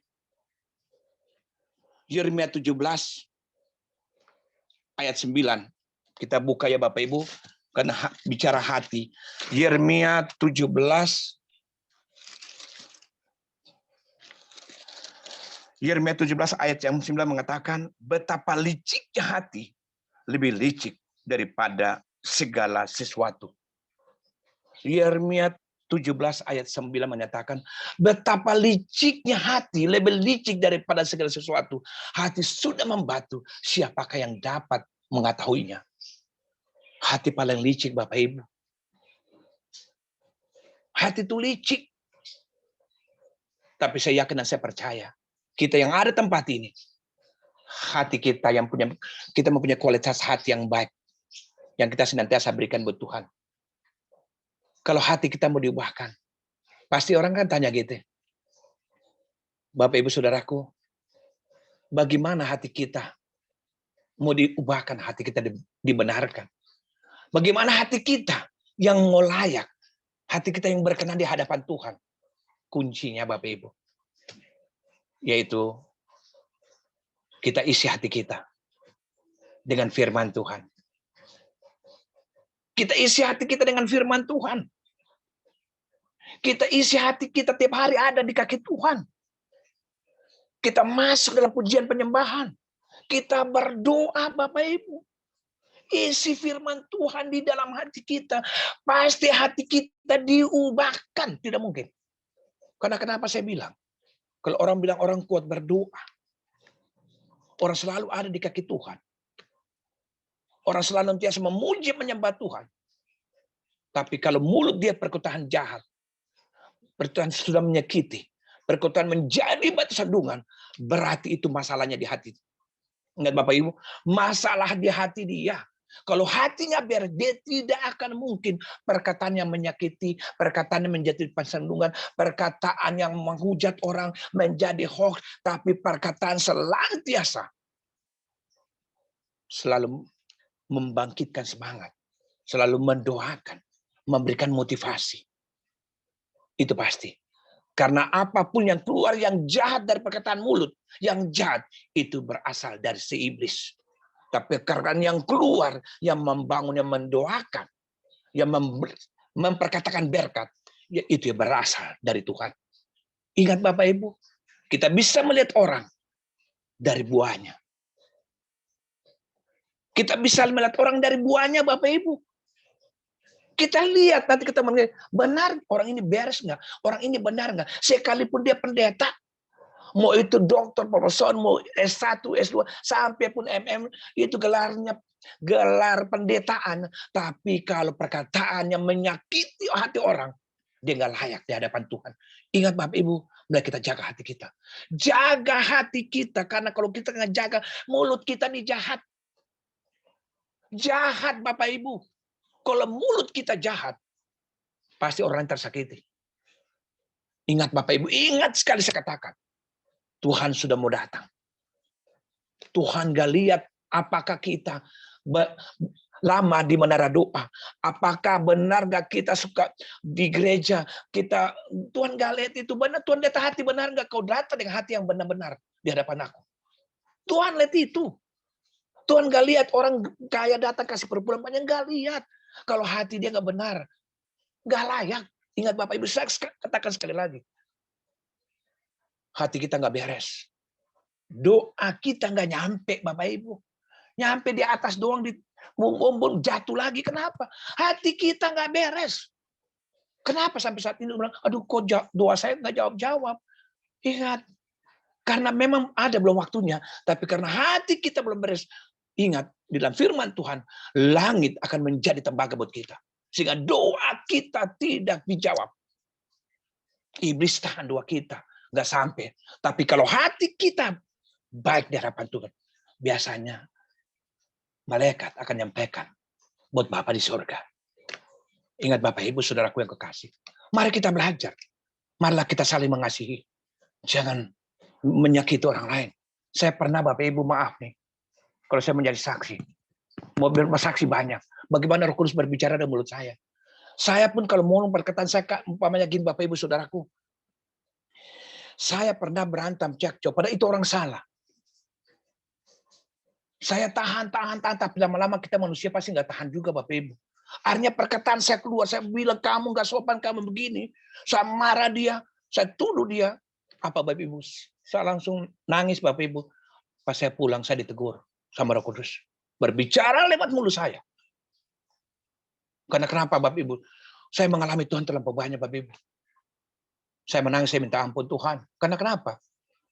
Yeremia 17 ayat 9. Kita buka ya Bapak Ibu. Karena bicara hati. Yeremia 17 ayat yang 9 mengatakan, betapa liciknya hati, lebih licik daripada segala sesuatu. Yeremia 17 ayat 9 menyatakan, betapa liciknya hati, lebih licik daripada segala sesuatu. Hati sudah membatu, siapakah yang dapat mengetahuinya? Hati paling licik Bapak Ibu. Hati itu licik. Tapi saya yakin dan saya percaya, kita yang ada tempat ini, hati kita mempunyai kualitas hati yang baik, yang kita senantiasa berikan buat Tuhan. Kalau hati kita mau diubahkan, pasti orang kan tanya gitu, Bapak Ibu Saudaraku, bagaimana hati kita mau diubahkan, hati kita dibenarkan? Bagaimana hati kita yang mau layak, hati kita yang berkenan di hadapan Tuhan. Kuncinya Bapak Ibu, yaitu kita isi hati kita dengan firman Tuhan. Kita isi hati kita dengan firman Tuhan. Kita isi hati kita tiap hari ada di kaki Tuhan. Kita masuk dalam pujian penyembahan. Kita berdoa Bapak Ibu. Isi firman Tuhan di dalam hati kita. Pasti hati kita diubahkan. Tidak mungkin. Karena kenapa saya bilang? Kalau orang bilang orang kuat berdoa. Orang selalu ada di kaki Tuhan. Orang selalu nantiasa memuji menyembah Tuhan. Tapi kalau mulut dia perkataan jahat. Perkataan sudah menyakiti. Perkataan menjadi batu sandungan. Berarti itu masalahnya di hati. Ingat Bapak Ibu. Masalah di hati dia. Kalau hatinya beres, dia tidak akan mungkin perkataan yang menyakiti, perkataan yang menjadi sandungan, perkataan yang menghujat orang menjadi hoax, tapi perkataan senantiasa selalu membangkitkan semangat, selalu mendoakan, memberikan motivasi. Itu pasti. Karena apapun yang keluar yang jahat dari perkataan mulut, yang jahat itu berasal dari si iblis. Tapi karena yang keluar, yang membangun, yang mendoakan, yang memperkatakan berkat, ya itu yang berasal dari Tuhan. Ingat Bapak Ibu, kita bisa melihat orang dari buahnya. Kita bisa melihat orang dari buahnya Bapak Ibu. Kita lihat, nanti kita menilai, benar orang ini beres nggak? Orang ini benar nggak? Sekalipun dia pendeta, mau itu dokter, profesor, mau S1, S2, sampai pun MM, itu gelar pendetaan. Tapi kalau perkataannya menyakiti hati orang, dia nggak layak di hadapan Tuhan. Ingat Bapak Ibu, mulai kita jaga hati kita. Jaga hati kita, karena kalau kita nggak jaga, mulut kita nih jahat. Jahat Bapak Ibu. Kalau mulut kita jahat, pasti orang tersakiti. Ingat Bapak Ibu, ingat sekali saya katakan. Tuhan sudah mau datang. Tuhan gak lihat apakah kita lama di menara doa. Apakah benar gak kita suka di gereja. Tuhan gak lihat itu. Benar, Tuhan lihat hati benar gak kau datang dengan hati yang benar-benar di hadapan aku. Tuhan lihat itu. Tuhan gak lihat orang kaya datang kasih perpuluhan banyak. Gak lihat. Kalau hati dia gak benar. Gak layak. Ingat Bapak Ibu, saya katakan sekali lagi. Hati kita nggak beres. Doa kita nggak nyampe, Bapak Ibu. Nyampe di atas doang, di bumbung jatuh lagi. Kenapa? Hati kita nggak beres. Kenapa sampai saat ini bilang, aduh kok doa saya nggak jawab-jawab. Ingat, karena memang ada belum waktunya, tapi karena hati kita belum beres. Ingat, di dalam firman Tuhan, langit akan menjadi tembaga buat kita. Sehingga doa kita tidak dijawab. Iblis tahan doa kita. Nggak sampai. Tapi kalau hati kita baik di hadapan Tuhan, biasanya malaikat akan nyampaikan buat Bapa di surga. Ingat Bapak Ibu, saudaraku yang kekasih. Mari kita belajar. Marilah kita saling mengasihi. Jangan menyakiti orang lain. Saya pernah Bapak Ibu, maaf nih. Kalau saya menjadi saksi. Mau bersaksi banyak. Bagaimana Roh Kudus berbicara dalam mulut saya. Saya pun kalau mau perkataan saya, umpamanya gini Bapak Ibu, saudaraku. Saya pernah berantem cekcok, padahal itu orang salah. Saya tahan, tapi lama-lama kita manusia pasti nggak tahan juga Bapak Ibu. Artinya perkataan saya keluar, saya bilang kamu nggak sopan, kamu begini. Saya marah dia, saya tuduh dia. Apa Bapak Ibu? Saya langsung nangis Bapak Ibu. Pas saya pulang, saya ditegur sama Roh Kudus. Berbicara lewat mulut saya. Karena kenapa Bapak Ibu? Saya mengalami Tuhan terlampau banyak Bapak Ibu. Saya menangis, saya minta ampun Tuhan. Karena kenapa?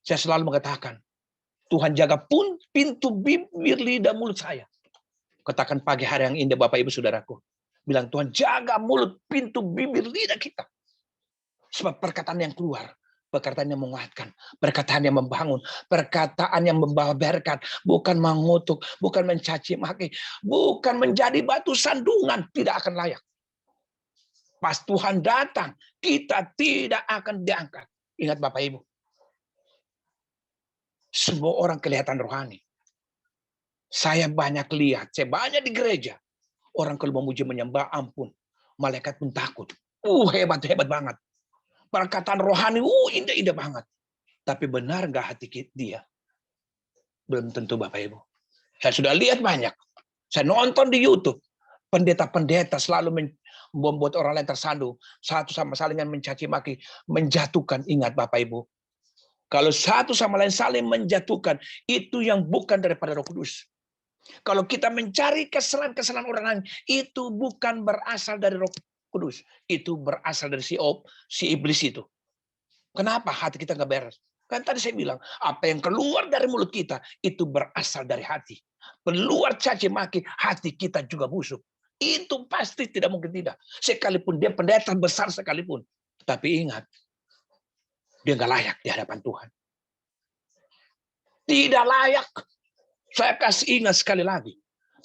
Saya selalu mengatakan, Tuhan jaga pun pintu bibir lidah mulut saya. Katakan pagi hari yang indah Bapak Ibu Saudaraku. Bilang Tuhan jaga mulut pintu bibir lidah kita. Sebab perkataan yang keluar, perkataan yang menguatkan, perkataan yang membangun, perkataan yang membawa berkat, bukan mengutuk, bukan mencaci maki, bukan menjadi batu sandungan, tidak akan layak. Pas Tuhan datang, kita tidak akan diangkat. Ingat Bapak Ibu. Semua orang kelihatan rohani. Saya banyak lihat, saya banyak di gereja. Orang kalau memuji menyembah, ampun. malaikat pun takut. Hebat banget. Perkataan rohani, indah banget. Tapi benar nggak hati dia? Belum tentu Bapak Ibu. Saya sudah lihat banyak. Saya nonton di YouTube. Pendeta-pendeta selalu membuat orang lain tersandung. Satu sama saling mencaci maki, menjatuhkan. Ingat Bapak Ibu. Kalau satu sama lain saling menjatuhkan, itu yang bukan daripada Roh Kudus. Kalau kita mencari kesalahan-kesalahan orang lain, itu bukan berasal dari Roh Kudus. Itu berasal dari si iblis itu. Kenapa hati kita nggak beres? Kan tadi saya bilang, apa yang keluar dari mulut kita, itu berasal dari hati. Keluar caci maki, hati kita juga busuk. Itu pasti tidak mungkin tidak. Sekalipun dia pendeta besar sekalipun. Tapi ingat, dia nggak layak di hadapan Tuhan. Tidak layak. Saya kasih ingat sekali lagi.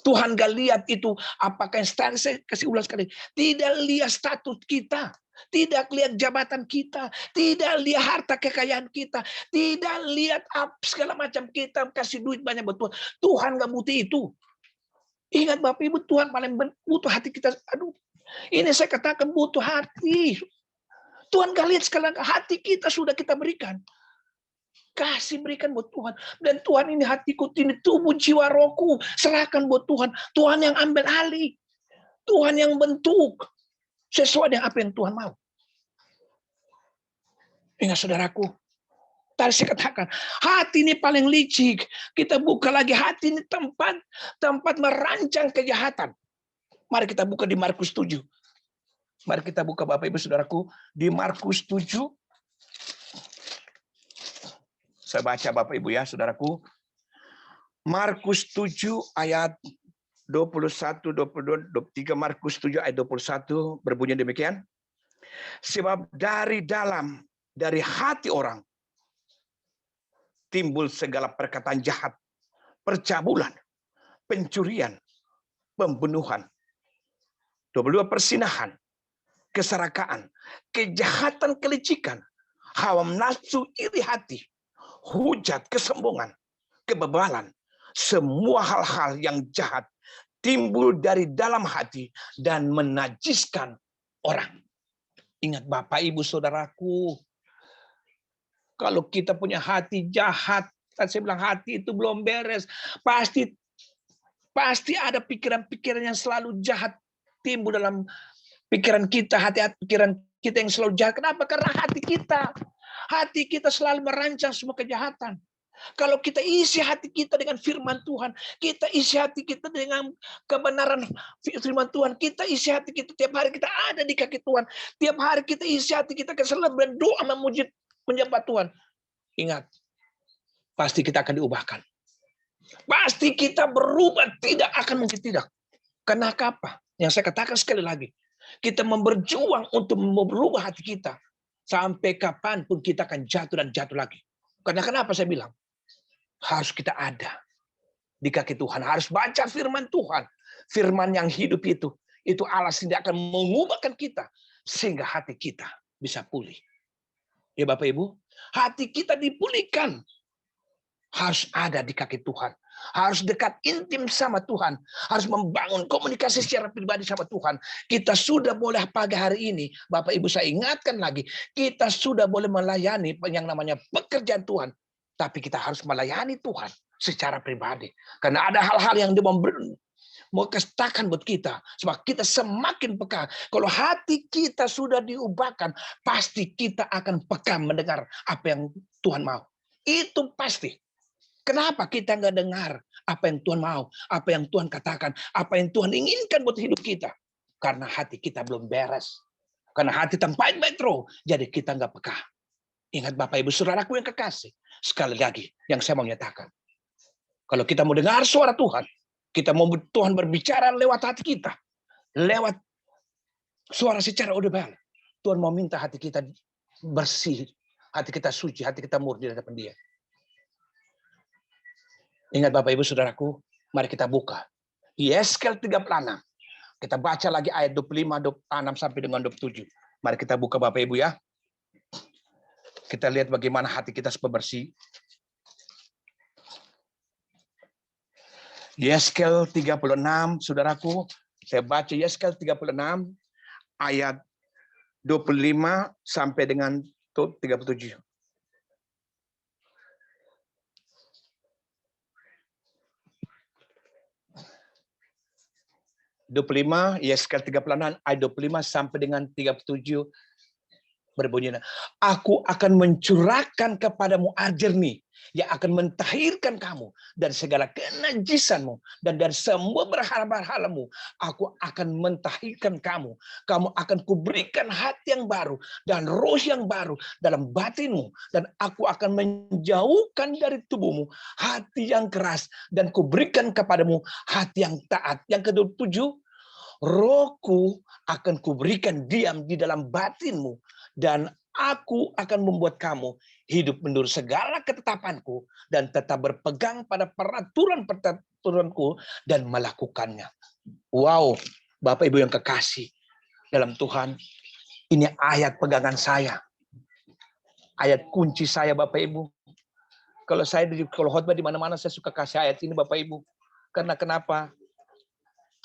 Tuhan gak lihat itu, apakah yang saya kasih ulang sekali. Tidak lihat status kita. Tidak lihat jabatan kita. Tidak lihat harta kekayaan kita. Tidak lihat segala macam kita. Kasih duit banyak buat Tuhan. Tuhan gak butuh itu. Ingat Bapak Ibu, Tuhan paling butuh hati kita. Aduh, ini saya katakan butuh hati. Tuhan gak lihat sekali lagi. Hati kita sudah kita berikan. Kasih berikan buat Tuhan. Dan Tuhan, ini hatiku, ini tubuh jiwa rohku. Serahkan buat Tuhan. Tuhan yang ambil alih. Tuhan yang bentuk. Sesuai dengan apa yang Tuhan mau. Ingat saudaraku. Tadi saya katakan, hati ini paling licik. Kita buka lagi, hati ini tempat merancang kejahatan. Mari kita buka di Markus 7. Mari kita buka Bapak Ibu Saudaraku. Di Markus 7. Saya baca Bapak Ibu ya, Saudaraku. Markus 7 ayat 21, 22, 23. Markus 7 ayat 21 berbunyi demikian. Sebab dari hati orang timbul segala perkataan jahat, percabulan, pencurian, pembunuhan, 22 persinahan, keserakaan, kejahatan, kelicikan, hawa nafsu, iri hati, hujat, kesombongan, kebebalan, semua hal-hal yang jahat timbul dari dalam hati dan menajiskan orang. Ingat Bapak Ibu Saudaraku, kalau kita punya hati jahat, saya bilang hati itu belum beres, pasti ada pikiran-pikiran yang selalu jahat timbul dalam pikiran kita, pikiran kita yang selalu jahat. Kenapa? Karena hati kita selalu merancang semua kejahatan. Kalau kita isi hati kita dengan firman Tuhan, kita isi hati kita dengan kebenaran firman Tuhan, kita isi hati kita tiap hari kita ada di kaki Tuhan, tiap hari kita isi hati kita selalu berdoa memuji menyembah Tuhan. Ingat, pasti kita akan diubahkan. Pasti kita berubah, tidak akan mungkin tidak. Karena apa? Yang saya katakan sekali lagi, kita berjuang untuk merubah hati kita. Sampai kapanpun kita akan jatuh dan jatuh lagi. Karena kenapa saya bilang? Harus kita ada di kaki Tuhan. Harus baca firman Tuhan. Firman yang hidup itu Allah sendiri akan mengubahkan kita. Sehingga hati kita bisa pulih. Ya Bapak Ibu, hati kita dipulihkan. Harus ada di kaki Tuhan. Harus dekat intim sama Tuhan. Harus membangun komunikasi secara pribadi sama Tuhan. Kita sudah boleh pagi hari ini, Bapak Ibu saya ingatkan lagi, kita sudah boleh melayani yang namanya pekerjaan Tuhan. Tapi kita harus melayani Tuhan secara pribadi. Karena ada hal-hal yang dia mau katakan buat kita. Sebab kita semakin peka. Kalau hati kita sudah diubahkan, pasti kita akan peka mendengar apa yang Tuhan mau. Itu pasti. Kenapa kita nggak dengar apa yang Tuhan mau, apa yang Tuhan katakan, apa yang Tuhan inginkan buat hidup kita? Karena hati kita belum beres. Karena hati tempat metro, jadi kita nggak peka. Ingat Bapak Ibu Saudaraku yang kekasih. Sekali lagi yang saya mau nyatakan. Kalau kita mau dengar suara Tuhan, kita mau Tuhan berbicara lewat hati kita, lewat suara secara audible. Tuhan mau minta hati kita bersih, hati kita suci, hati kita murni di hadapan Dia. Ingat Bapak Ibu Saudaraku, mari kita buka. Yeskel 36. Kita baca lagi ayat 25, 26 sampai dengan 27. Mari kita buka Bapak Ibu ya. Kita lihat bagaimana hati kita supaya bersih. Yeskel 36, Saudaraku. Saya baca Yeskel 36 ayat 25 sampai dengan 37. Yesaya 36 ayat 25 sampai dengan 37 berbunyi, aku akan mencurahkan kepadamu air jernih yang akan mentahirkan kamu dari segala kenajisanmu dan dari semua berhala-berhalamu. Aku akan mentahirkan kamu. Kamu akan kuberikan hati yang baru dan roh yang baru dalam batinmu. Dan aku akan menjauhkan dari tubuhmu hati yang keras dan kuberikan kepadamu hati yang taat. Yang ke-27, rohku akan kuberikan diam di dalam batinmu, dan aku akan membuat kamu hidup menurut segala ketetapanku dan tetap berpegang pada peraturan-peraturanku dan melakukannya. Wow, Bapak Ibu yang kekasih dalam Tuhan, ini ayat pegangan saya. Ayat kunci saya, Bapak Ibu. Kalau khotbah di mana-mana saya suka kasih ayat ini, Bapak Ibu. Karena kenapa?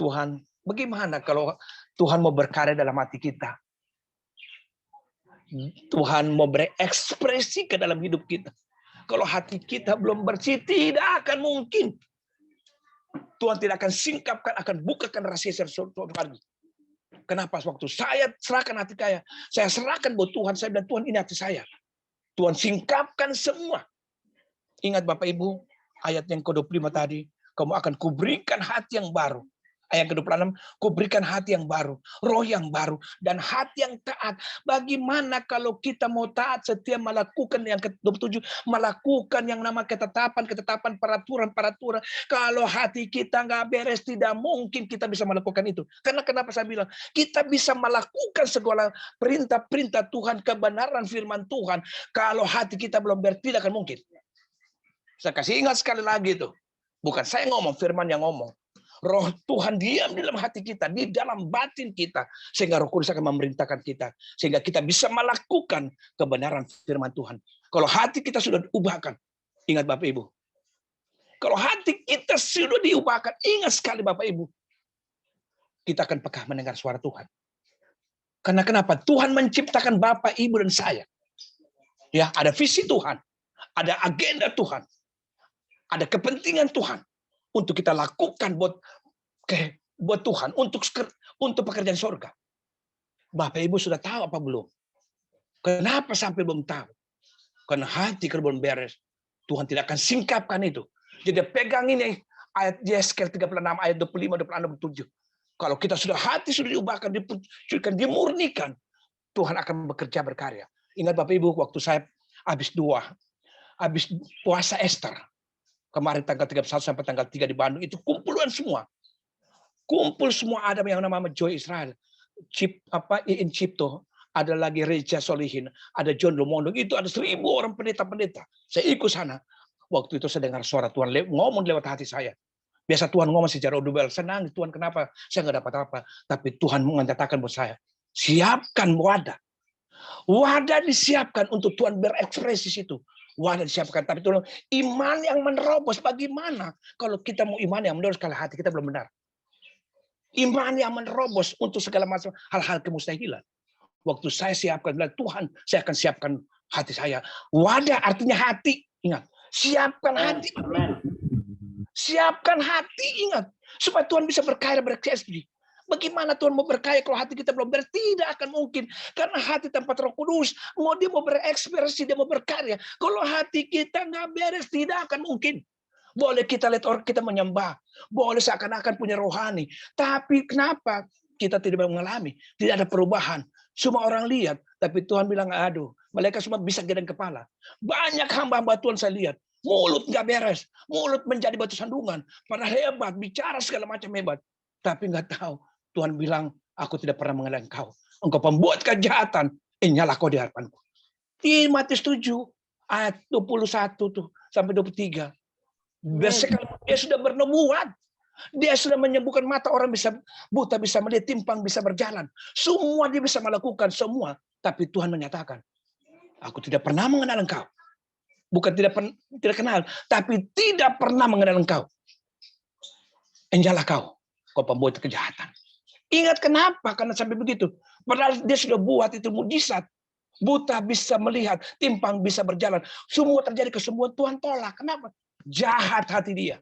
Tuhan, bagaimana kalau Tuhan mau berkarya dalam hati kita? Tuhan mau berekspresi ke dalam hidup kita. Kalau hati kita belum bersih, tidak akan mungkin. Tuhan tidak akan singkapkan, akan bukakan rahasia sesuatu lagi. Kenapa? Waktu saya serahkan hati saya serahkan buat Tuhan, saya bilang, Tuhan ini hati saya. Tuhan singkapkan semua. Ingat Bapak Ibu, ayat yang ke-25 tadi, kamu akan kuberikan hati yang baru. Ayat ke-26, kuberikan hati yang baru, roh yang baru, dan hati yang taat. Bagaimana kalau kita mau taat setiap melakukan yang ke-27, melakukan yang nama ketetapan, peraturan. Kalau hati kita nggak beres, tidak mungkin kita bisa melakukan itu. Karena kenapa saya bilang, kita bisa melakukan segala perintah-perintah Tuhan, kebenaran firman Tuhan. Kalau hati kita belum beres, tidak akan mungkin. Saya kasih ingat sekali lagi itu. Bukan saya ngomong, firman yang ngomong. Roh Tuhan diam di dalam hati kita, di dalam batin kita, sehingga Roh Kudus akan memerintahkan kita, sehingga kita bisa melakukan kebenaran firman Tuhan. Kalau hati kita sudah diubahkan, ingat Bapak Ibu, kalau hati kita sudah diubahkan, ingat sekali Bapak Ibu, kita akan peka mendengar suara Tuhan. Karena kenapa? Tuhan menciptakan Bapak, Ibu, dan saya. Ya, ada visi Tuhan, ada agenda Tuhan, ada kepentingan Tuhan. Untuk kita lakukan buat Tuhan, untuk pekerjaan surga. Bapak Ibu sudah tahu apa belum? Kenapa sampai belum tahu? Karena hati kalau belum beres, Tuhan tidak akan singkapkan itu. Jadi pegang ini ayat Yesaya 36 ayat 25, 26, 27. Kalau kita hati sudah diubahkan, dimurnikan, Tuhan akan bekerja berkarya. Ingat Bapak Ibu, waktu saya habis puasa Esther. Kemarin tanggal 31 sampai tanggal 3 di Bandung, itu kumpulan semua. Kumpul semua, ada yang nama Joy Israel, Iin Cipto, ada lagi Reja Solihin, ada John Lomondong, itu ada 1.000 orang pendeta-pendeta. Saya ikut sana. Waktu itu saya dengar suara Tuhan ngomong lewat hati saya. Biasa Tuhan ngomong secara audible, senang Tuhan kenapa saya nggak dapat apa. Tapi Tuhan mengatakan buat saya, siapkan wadah. Wadah disiapkan untuk Tuhan berekspresi situ. Wadah disiapkan, tapi tolong iman yang menerobos. Bagaimana kalau kita mau iman yang menerobos kalau hati kita belum benar? Iman yang menerobos untuk segala macam hal-hal kemustahilan. Waktu saya siapkan, bilang Tuhan, saya akan siapkan hati saya. Wadah artinya hati, ingat. Siapkan hati. Siapkan hati, ingat. Supaya Tuhan bisa berkarya, berekspresi. Bagaimana Tuhan mau berkarya kalau hati kita belum beres? Tidak akan mungkin. Karena hati tempat Roh Kudus. Dia mau berekspresi, dia mau berkarya. Kalau hati kita nggak beres, tidak akan mungkin. Boleh kita lihat orang kita menyembah. Boleh seakan-akan punya rohani. Tapi kenapa kita tidak mengalami? Tidak ada perubahan. Semua orang lihat. Tapi Tuhan bilang, aduh, mereka semua bisa gedeng kepala. Banyak hamba-hamba Tuhan saya lihat. Mulut nggak beres. Mulut menjadi batu sandungan. Padahal hebat, bicara segala macam hebat. Tapi nggak tahu. Tuhan bilang, aku tidak pernah mengenal engkau. Engkau pembuat kejahatan. Nyala kau di hadapanku. Di Matius 7, ayat 21 tuh, sampai 23. Dia sudah bernubuat. Dia sudah menyembuhkan mata orang bisa buta, bisa melihat, timpang bisa berjalan. Semua dia bisa melakukan, semua. Tapi Tuhan menyatakan, aku tidak pernah mengenal engkau. Bukan tidak kenal, tapi tidak pernah mengenal engkau. Nyala kau pembuat kejahatan. Ingat kenapa? Karena sampai begitu. Padahal dia sudah buat itu mujizat. Buta bisa melihat, timpang bisa berjalan. Semua terjadi kesembuhan, Tuhan tolak. Kenapa? Jahat hati dia.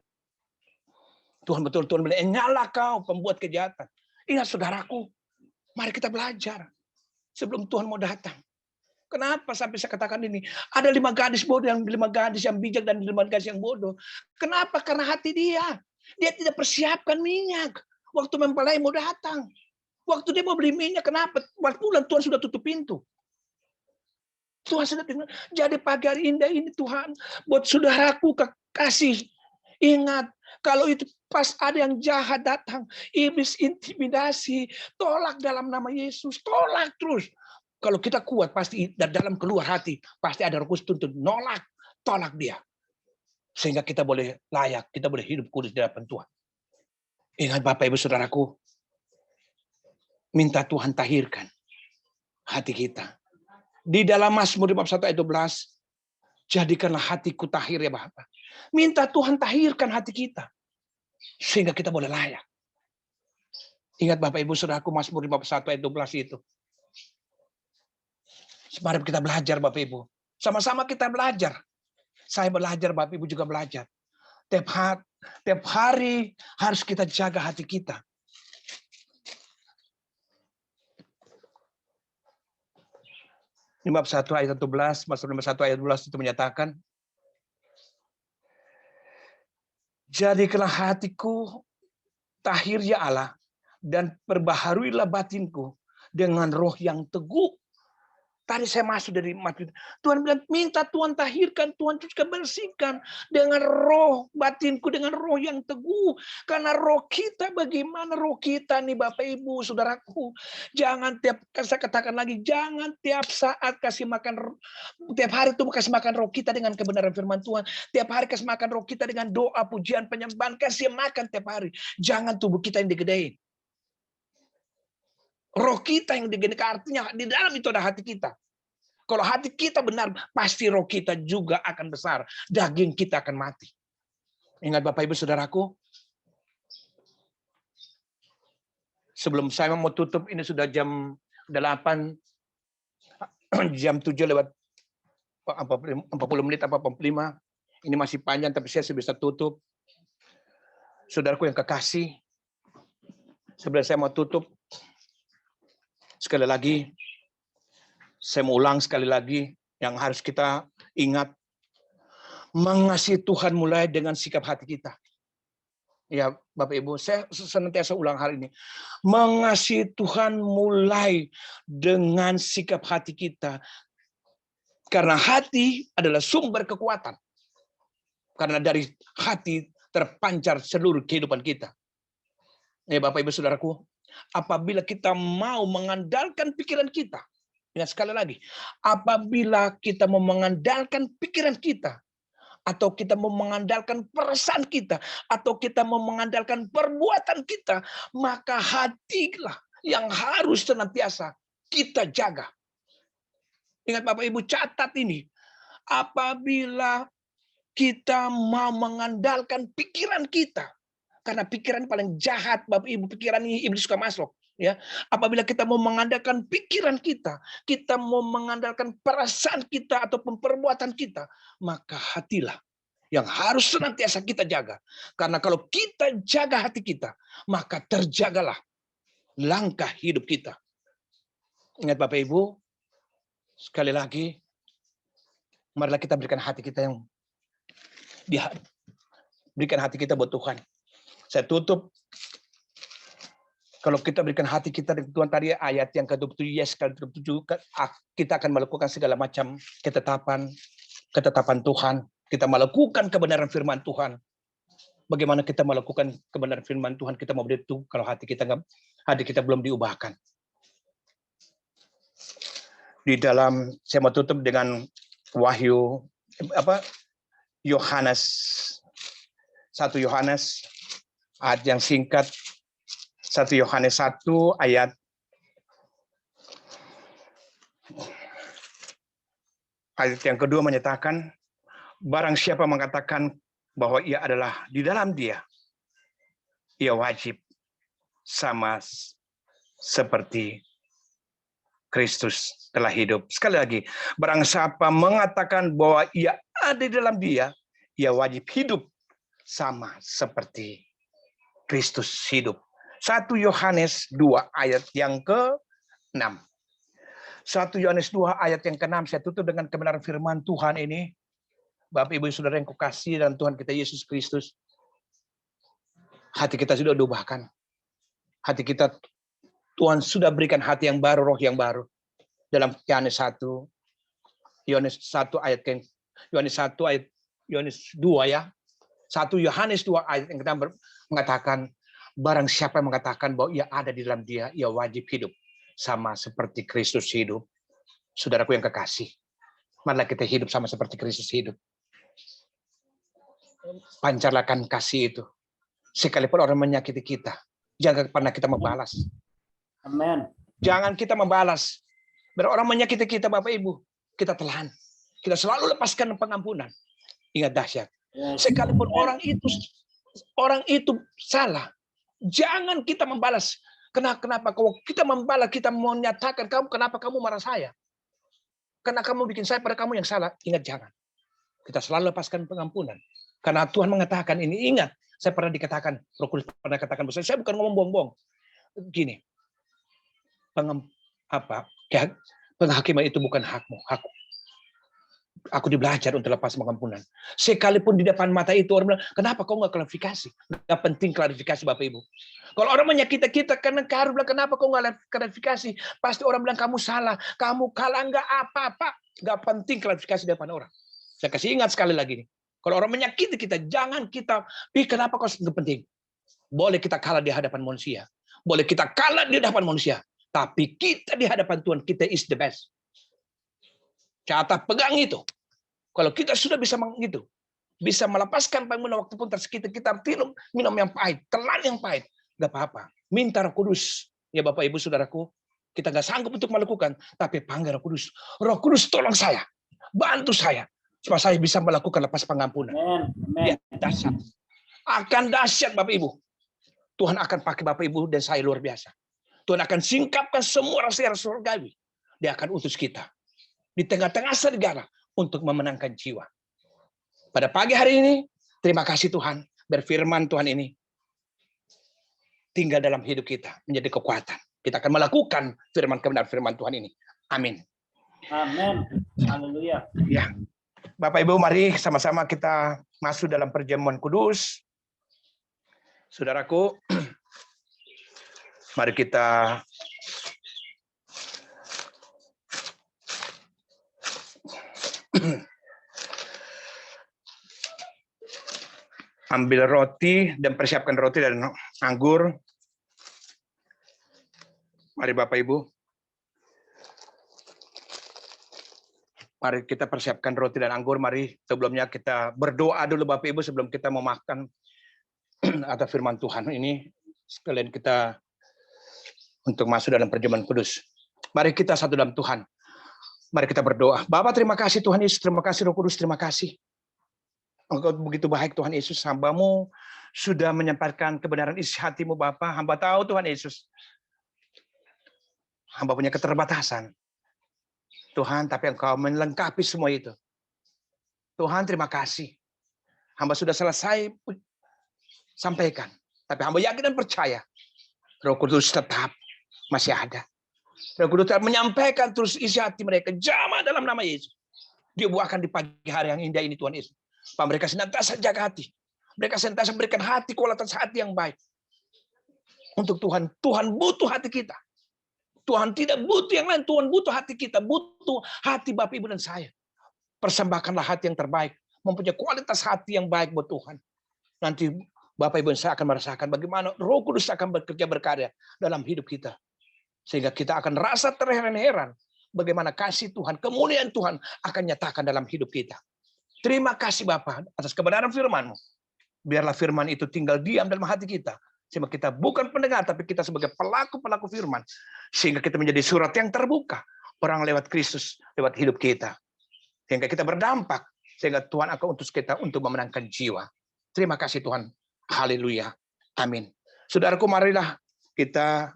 Tuhan betul-betul bilang, nyala kau pembuat kejahatan. Ingat saudaraku, mari kita belajar sebelum Tuhan mau datang. Kenapa sampai saya katakan ini? Ada 5 gadis bodoh, 5 gadis yang bijak dan 5 gadis yang bodoh. Kenapa? Karena hati dia. Dia tidak persiapkan minyak. Waktu mempelai mau datang. Waktu dia mau beli minyak, kenapa? Bulan Tuhan sudah tutup pintu. Tuhan sudah dengar. Jadi pagi hari indah ini Tuhan, buat saudaraku kekasih, ingat, kalau itu pas ada yang jahat datang, iblis intimidasi, tolak dalam nama Yesus, tolak terus. Kalau kita kuat, pasti dalam keluar hati, pasti ada Roh Kudus tuntun, nolak, tolak dia. Sehingga kita boleh layak, kita boleh hidup kudus di hadapan Tuhan. Ingat Bapak Ibu Saudaraku, minta Tuhan tahirkan hati kita. Di dalam Mazmur 51 ayat 12, jadikanlah hatiku tahir ya Bapak. Minta Tuhan tahirkan hati kita. Sehingga kita boleh layak. Ingat Bapak Ibu Saudaraku, Mazmur 51 ayat 12 itu. Mari kita belajar Bapak Ibu. Sama-sama kita belajar. Saya belajar, Bapak Ibu juga belajar. Tiap hari harus kita jaga hati kita. Bab 1 ayat 11, Mazmur 1 ayat 12 itu menyatakan, jadikanlah hatiku tahir ya Allah, dan perbaharuilah batinku dengan roh yang teguh. Tadi saya masuk dari Mazmur. Tuhan bilang, minta Tuhan tahirkan, Tuhan juga bersihkan dengan roh batinku, dengan roh yang teguh. Karena roh kita bagaimana roh kita nih Bapak Ibu, Saudaraku. Jangan saya katakan lagi, jangan tiap saat kasih makan, tiap hari itu kasih makan roh kita dengan kebenaran firman Tuhan. Tiap hari kasih makan roh kita dengan doa, pujian, penyembahan, kasih makan tiap hari. Jangan tubuh kita yang digedein. Roh kita yang digedekan, artinya di dalam itu ada hati kita. Kalau hati kita benar, pasti roh kita juga akan besar. Daging kita akan mati. Ingat Bapak Ibu Saudaraku, sebelum saya mau tutup, ini sudah jam 8, jam 7 lewat 40 menit, apa 45. Ini masih panjang, tapi saya sudah bisa tutup. Saudaraku yang kekasih, sebelum saya mau tutup, sekali lagi, saya mau ulang sekali lagi, yang harus kita ingat, mengasihi Tuhan mulai dengan sikap hati kita. Ya Bapak Ibu, saya senantiasa ulang hari ini. Mengasihi Tuhan mulai dengan sikap hati kita. Karena hati adalah sumber kekuatan. Karena dari hati terpancar seluruh kehidupan kita. Ya Bapak Ibu Saudaraku, apabila kita mau mengandalkan pikiran kita, ingat sekali lagi, apabila kita mau mengandalkan pikiran kita, atau kita mau mengandalkan perasaan kita, atau kita mau mengandalkan perbuatan kita, maka hatilah yang harus senantiasa kita jaga. Ingat Bapak Ibu, catat ini. Apabila kita mau mengandalkan pikiran kita, karena pikiran paling jahat, Bapak Ibu, pikiran ini iblis suka masuk. Ya, apabila kita mau mengandalkan pikiran kita mau mengandalkan perasaan kita atau perbuatan kita, maka hatilah yang harus senantiasa kita jaga. Karena kalau kita jaga hati kita, maka terjagalah langkah hidup kita. Ingat Bapak Ibu, sekali lagi, marilah kita berikan hati kita yang berikan hati kita buat Tuhan. Saya tutup. Kalau kita berikan hati kita dengan Tuhan, tadi ayat yang ke-27, yes, ke-27, kita akan melakukan segala macam ketetapan Tuhan. Kita melakukan kebenaran firman Tuhan. Bagaimana kita melakukan kebenaran firman Tuhan? Kita mau itu kalau hati kita belum diubahkan. Di dalam, saya mau tutup dengan Yohanes 1 Yohanes ayat yang singkat. 1 Yohanes 1 ayat yang kedua menyatakan, barang siapa mengatakan bahwa ia adalah di dalam dia, ia wajib sama seperti Kristus telah hidup. Sekali lagi, barang siapa mengatakan bahwa ia ada di dalam dia, ia wajib hidup sama seperti Kristus hidup. 1 Yohanes 2 ayat yang ke-6. 1 Yohanes 2 ayat yang ke-6, saya tutup dengan kebenaran firman Tuhan ini. Bapak, Ibu, Saudara yang kukasihi dalam Tuhan kita Yesus Kristus. Hati kita sudah diubahkan. Hati kita, Tuhan sudah berikan hati yang baru, roh yang baru. Dalam Yohanes 1 ayat Yohanes 1 ayat Yohanes 2 ya. 1 Yohanes 2 ayat yang ke-6 mengatakan, barang siapa yang mengatakan bahwa ia ada di dalam dia, ia wajib hidup sama seperti Kristus hidup. Saudaraku yang kekasih, marilah kita hidup sama seperti Kristus hidup. Pancarkan kasih itu. Sekalipun orang menyakiti kita, jangan pernah kita membalas. Amin. Jangan kita membalas. Bila orang menyakiti kita, Bapak Ibu, kita telan. Kita selalu lepaskan pengampunan. Ingat dahsyat. Sekalipun orang itu salah, jangan kita membalas. Kenapa? Kalau kita membalas, kita menyatakan kenapa kamu marah saya? Karena kamu bikin saya pada kamu yang salah. Ingat, jangan. Kita selalu lepaskan pengampunan. Karena Tuhan mengatakan ini, ingat. Saya pernah dikatakan, Roh Kudus pernah katakan, saya bukan ngomong bohong-bohong. Gini, penghakiman itu bukan hakmu, hakku. Aku dibelajar untuk lepas pengampunan. Sekalipun di depan mata itu orang bilang, kenapa kau nggak klarifikasi? Nggak penting klarifikasi, Bapak Ibu. Kalau orang menyakiti kita karena harus bilang, kenapa kau nggak klarifikasi? Pasti orang bilang kamu salah, kamu kalah, nggak apa-apa. Nggak penting klarifikasi di depan orang. Saya kasih ingat sekali lagi nih. Kalau orang menyakiti kita, jangan kita, kenapa kau nggak penting? Boleh kita kalah di hadapan manusia. Boleh kita kalah di hadapan manusia. Tapi kita di hadapan Tuhan, kita is the best. Catat, pegang itu. Kalau kita sudah bisa begitu, bisa melepaskan pengampunan waktu pun tersekitar kita minum yang pahit, telan yang pahit, nggak apa-apa. Minta Roh Kudus, ya Bapak Ibu Saudaraku, kita nggak sanggup untuk melakukan, tapi panggil Roh Kudus. Roh Kudus tolong saya, bantu saya, supaya saya bisa melakukan lepas pengampunan. Amen. Ya, dahsyat. Akan dahsyat Bapak Ibu. Tuhan akan pakai Bapak Ibu dan saya luar biasa. Tuhan akan singkapkan semua rasa surgawi. Dia akan utus kita di tengah-tengah serigala untuk memenangkan jiwa. Pada pagi hari ini, terima kasih Tuhan, berfirman Tuhan ini tinggal dalam hidup kita, menjadi kekuatan. Kita akan melakukan kebenaran firman Tuhan ini. Amin. Amin. Haleluya. Ya, Bapak Ibu, mari sama-sama kita masuk dalam perjamuan kudus. Saudaraku, mari kita ambil roti dan persiapkan roti dan anggur. Mari Bapak Ibu. Mari kita persiapkan roti dan anggur. Mari sebelumnya kita berdoa dulu Bapak Ibu sebelum kita memakan atau firman Tuhan ini. Sekalian kita untuk masuk dalam perjamuan kudus. Mari kita satu dalam Tuhan. Mari kita berdoa. Bapa, terima kasih Tuhan Yesus, terima kasih Roh Kudus, terima kasih. Engkau begitu baik Tuhan Yesus, hamba-Mu sudah menyampaikan kebenaran isi hati-Mu Bapa. Hamba tahu Tuhan Yesus, hamba punya keterbatasan. Tuhan, tapi Engkau melengkapi semua itu. Tuhan, terima kasih. Hamba sudah selesai sampaikan. Tapi hamba yakin dan percaya, Roh Kudus tetap masih ada. Roh Kudus tetap menyampaikan terus isi hati mereka. Jamah dalam nama Yesus. Dibuahkan di pagi hari yang indah ini Tuhan Yesus. Pak, mereka senantiasa jaga hati. Mereka senantiasa berikan hati, kualitas hati yang baik. Untuk Tuhan. Tuhan butuh hati kita. Tuhan tidak butuh yang lain. Tuhan butuh hati kita. Butuh hati Bapak Ibu dan saya. Persembahkanlah hati yang terbaik. Mempunyai kualitas hati yang baik buat Tuhan. Nanti Bapak Ibu dan saya akan merasakan bagaimana Roh Kudus akan bekerja berkarya dalam hidup kita. Sehingga kita akan rasa terheran-heran bagaimana kasih Tuhan, kemuliaan Tuhan akan nyatakan dalam hidup kita. Terima kasih Bapa atas kebenaran firman-Mu. Biarlah firman itu tinggal diam dalam hati kita. Sehingga kita bukan pendengar, tapi kita sebagai pelaku-pelaku firman. Sehingga kita menjadi surat yang terbuka. Orang lewat Kristus, lewat hidup kita. Sehingga kita berdampak. Sehingga Tuhan akan utus kita untuk memenangkan jiwa. Terima kasih Tuhan. Haleluya. Amin. Saudaraku, marilah kita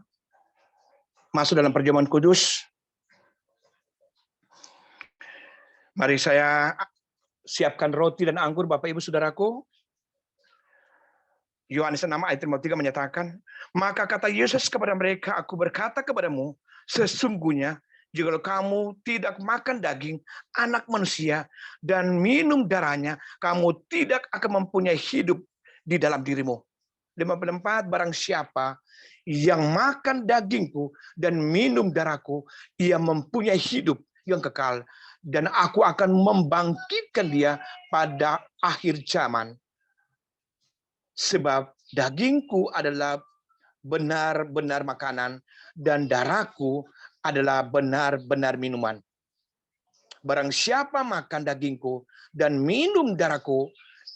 masuk dalam perjamuan kudus. Mari saya siapkan roti dan anggur, Bapak Ibu Saudaraku. Yohanes 6 ayat 53 menyatakan, maka kata Yesus kepada mereka, aku berkata kepadamu, sesungguhnya jika kamu tidak makan daging anak manusia dan minum darahnya, kamu tidak akan mempunyai hidup di dalam dirimu. 54, barang siapa yang makan dagingku dan minum darahku, ia mempunyai hidup yang kekal, dan aku akan membangkitkan dia pada akhir zaman. Sebab dagingku adalah benar-benar makanan, dan darahku adalah benar-benar minuman. Barang siapa makan dagingku dan minum darahku,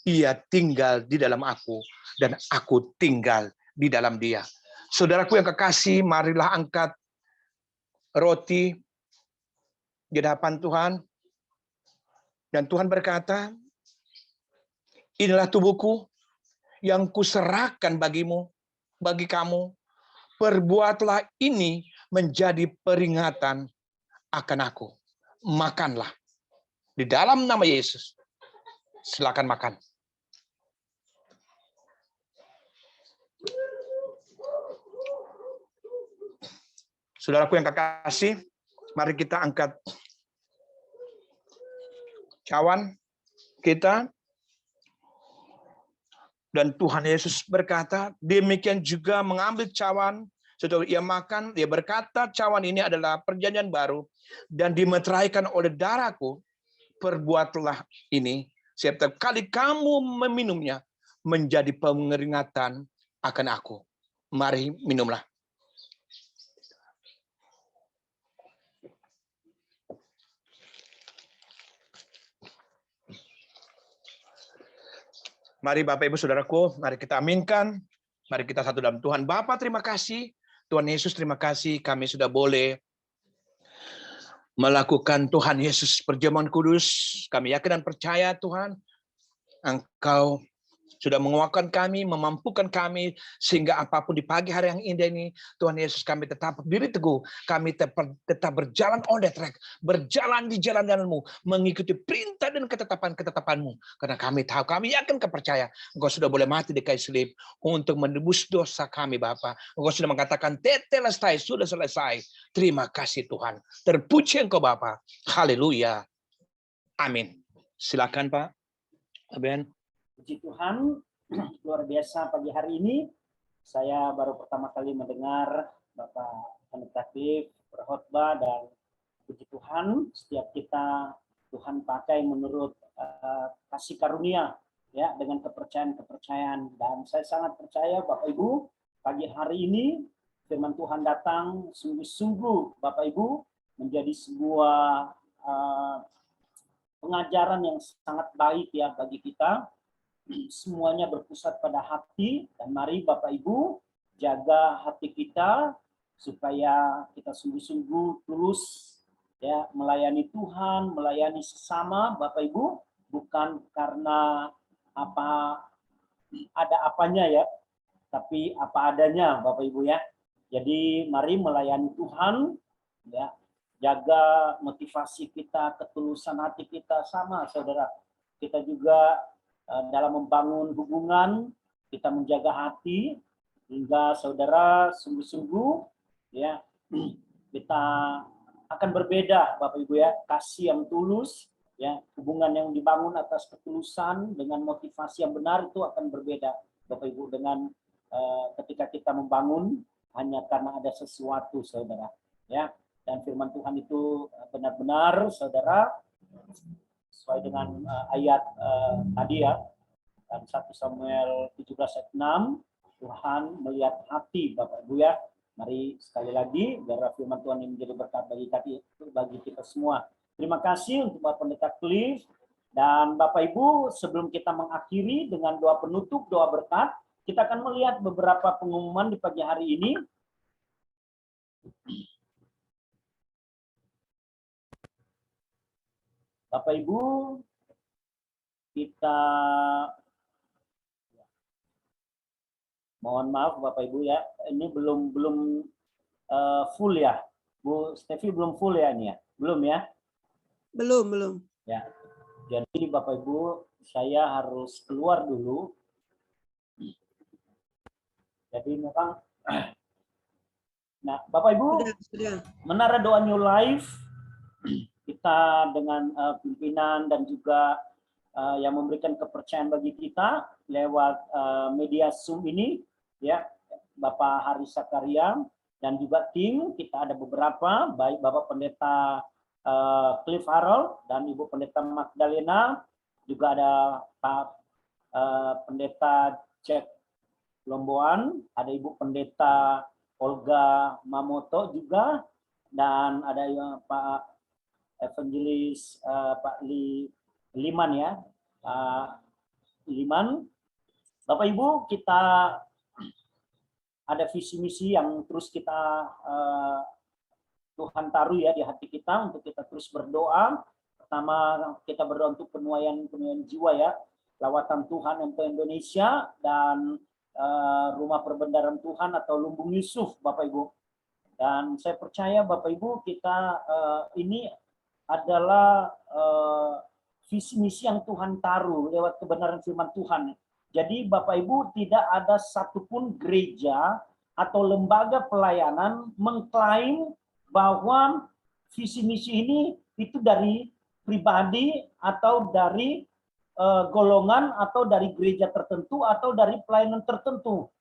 ia tinggal di dalam aku, dan aku tinggal di dalam dia. Saudaraku yang kekasih, marilah angkat roti di hadapan Tuhan. Dan Tuhan berkata, inilah tubuhku yang kuserahkan bagimu, bagi kamu. Perbuatlah ini menjadi peringatan akan aku. Makanlah. Di dalam nama Yesus. Silakan makan. Saudaraku yang kekasih, mari kita angkat cawan kita. Dan Tuhan Yesus berkata, demikian juga mengambil cawan, setelah ia makan, dia berkata, cawan ini adalah perjanjian baru, dan dimeteraikan oleh darahku, perbuatlah ini, setiap kali kamu meminumnya, menjadi pengeringatan akan aku. Mari minumlah. Mari Bapak Ibu Saudaraku, mari kita aminkan. Mari kita satu dalam Tuhan. Bapa, terima kasih. Tuhan Yesus, terima kasih. Kami sudah boleh melakukan Tuhan Yesus perjamuan kudus. Kami yakin dan percaya Tuhan, Engkau sudah menguatkan kami, memampukan kami, sehingga apapun di pagi hari yang indah ini, Tuhan Yesus, kami tetap berdiri teguh, kami tetap berjalan on the track, berjalan di jalan-jalan-Mu, mengikuti perintah dan ketetapan-ketetapan-Mu, karena kami tahu, kami yakin kepercaya, Engkau sudah boleh mati di kayu salib untuk menebus dosa kami, Bapa. Engkau sudah mengatakan, tetelestai, sudah selesai. Terima kasih Tuhan. Terpuji Engkau Bapa. Haleluya. Amin. Silakan Pak. Amin. Puji Tuhan, luar biasa pagi hari ini. Saya baru pertama kali mendengar Bapak Pendeta Cliff berkhotbah, dan puji Tuhan, setiap kita Tuhan pakai menurut kasih karunia, ya, dengan kepercayaan-kepercayaan. Dan saya sangat percaya Bapak Ibu, pagi hari ini firman Tuhan datang sungguh-sungguh Bapak Ibu menjadi sebuah pengajaran yang sangat baik ya bagi kita. Semuanya berpusat pada hati, dan mari Bapak Ibu jaga hati kita supaya kita sungguh-sungguh tulus ya melayani Tuhan, melayani sesama Bapak Ibu, bukan karena ada apanya ya, tapi apa adanya Bapak Ibu ya. Jadi mari melayani Tuhan ya, jaga motivasi kita, ketulusan hati kita sama Saudara. Kita juga dalam membangun hubungan, kita menjaga hati hingga Saudara sungguh-sungguh ya kita akan berbeda Bapak Ibu ya, kasih yang tulus ya, hubungan yang dibangun atas ketulusan dengan motivasi yang benar itu akan berbeda Bapak Ibu dengan ketika kita membangun hanya karena ada sesuatu Saudara ya. Dan firman Tuhan itu benar-benar Saudara sesuai dengan ayat tadi ya, dan 1 Samuel 17 ayat 6, Tuhan melihat hati Bapak Ibu ya. Mari sekali lagi biar firman Tuhan ini menjadi berkat bagi kita semua. Terima kasih untuk Bapak Pendeta Cliff. Dan Bapak Ibu, sebelum kita mengakhiri dengan doa penutup, doa berkat, kita akan melihat beberapa pengumuman di pagi hari ini. Bapak Ibu, kita mohon maaf Bapak Ibu ya, ini belum full ya, Bu Stevi belum full ya ini ya, belum ya? Belum. Ya, jadi Bapak Ibu, saya harus keluar dulu. Jadi memang, nah Bapak Ibu, Sudah. Menara Doa New Life, kita dengan pimpinan dan juga yang memberikan kepercayaan bagi kita lewat media Zoom ini, ya Bapak Hari Sakaria dan juga tim, kita ada beberapa, baik Bapak Pendeta Cliff Harold dan Ibu Pendeta Magdalena, juga ada Pak Pendeta Jack Lomboan, ada Ibu Pendeta Olga Mamoto juga, dan ada Pak Evangelis Pak Liman ya, Liman. Bapak Ibu, kita ada visi misi yang terus kita Tuhan taruh ya di hati kita untuk kita terus berdoa. Pertama kita berdoa untuk penuaian jiwa ya, lawatan Tuhan untuk Indonesia dan rumah perbendaharaan Tuhan atau Lumbung Yusuf, Bapak Ibu. Dan saya percaya Bapak Ibu, kita ini adalah visi misi yang Tuhan taruh lewat kebenaran firman Tuhan. Jadi Bapak Ibu, tidak ada satupun gereja atau lembaga pelayanan mengklaim bahwa visi misi ini itu dari pribadi atau dari golongan atau dari gereja tertentu atau dari pelayanan tertentu.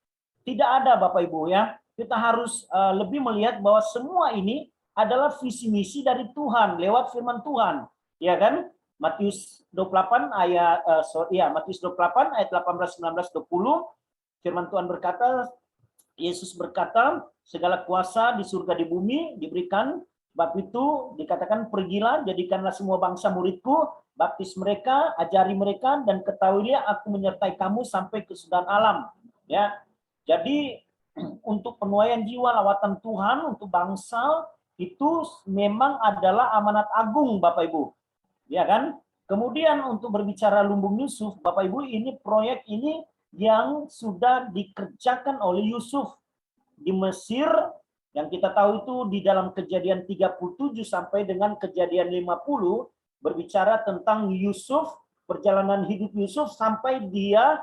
Tidak ada Bapak Ibu ya. Kita harus lebih melihat bahwa semua ini adalah visi misi dari Tuhan lewat firman Tuhan. Ya kan? Matius 28 ayat Matius 28 ayat 18, 19, 20 firman Tuhan berkata, Yesus berkata, segala kuasa di surga di bumi diberikan, bab itu dikatakan pergilah, jadikanlah semua bangsa muridku, baptis mereka, ajari mereka, dan ketahuilah aku menyertai kamu sampai kesudahan alam. Ya, jadi untuk penuaian jiwa lawatan Tuhan untuk bangsa itu memang adalah amanat agung Bapak Ibu. Ya kan? Kemudian untuk berbicara Lumbung Yusuf, Bapak Ibu, ini proyek ini yang sudah dikerjakan oleh Yusuf di Mesir, yang kita tahu itu di dalam Kejadian 37 sampai dengan Kejadian 50 berbicara tentang Yusuf, perjalanan hidup Yusuf sampai dia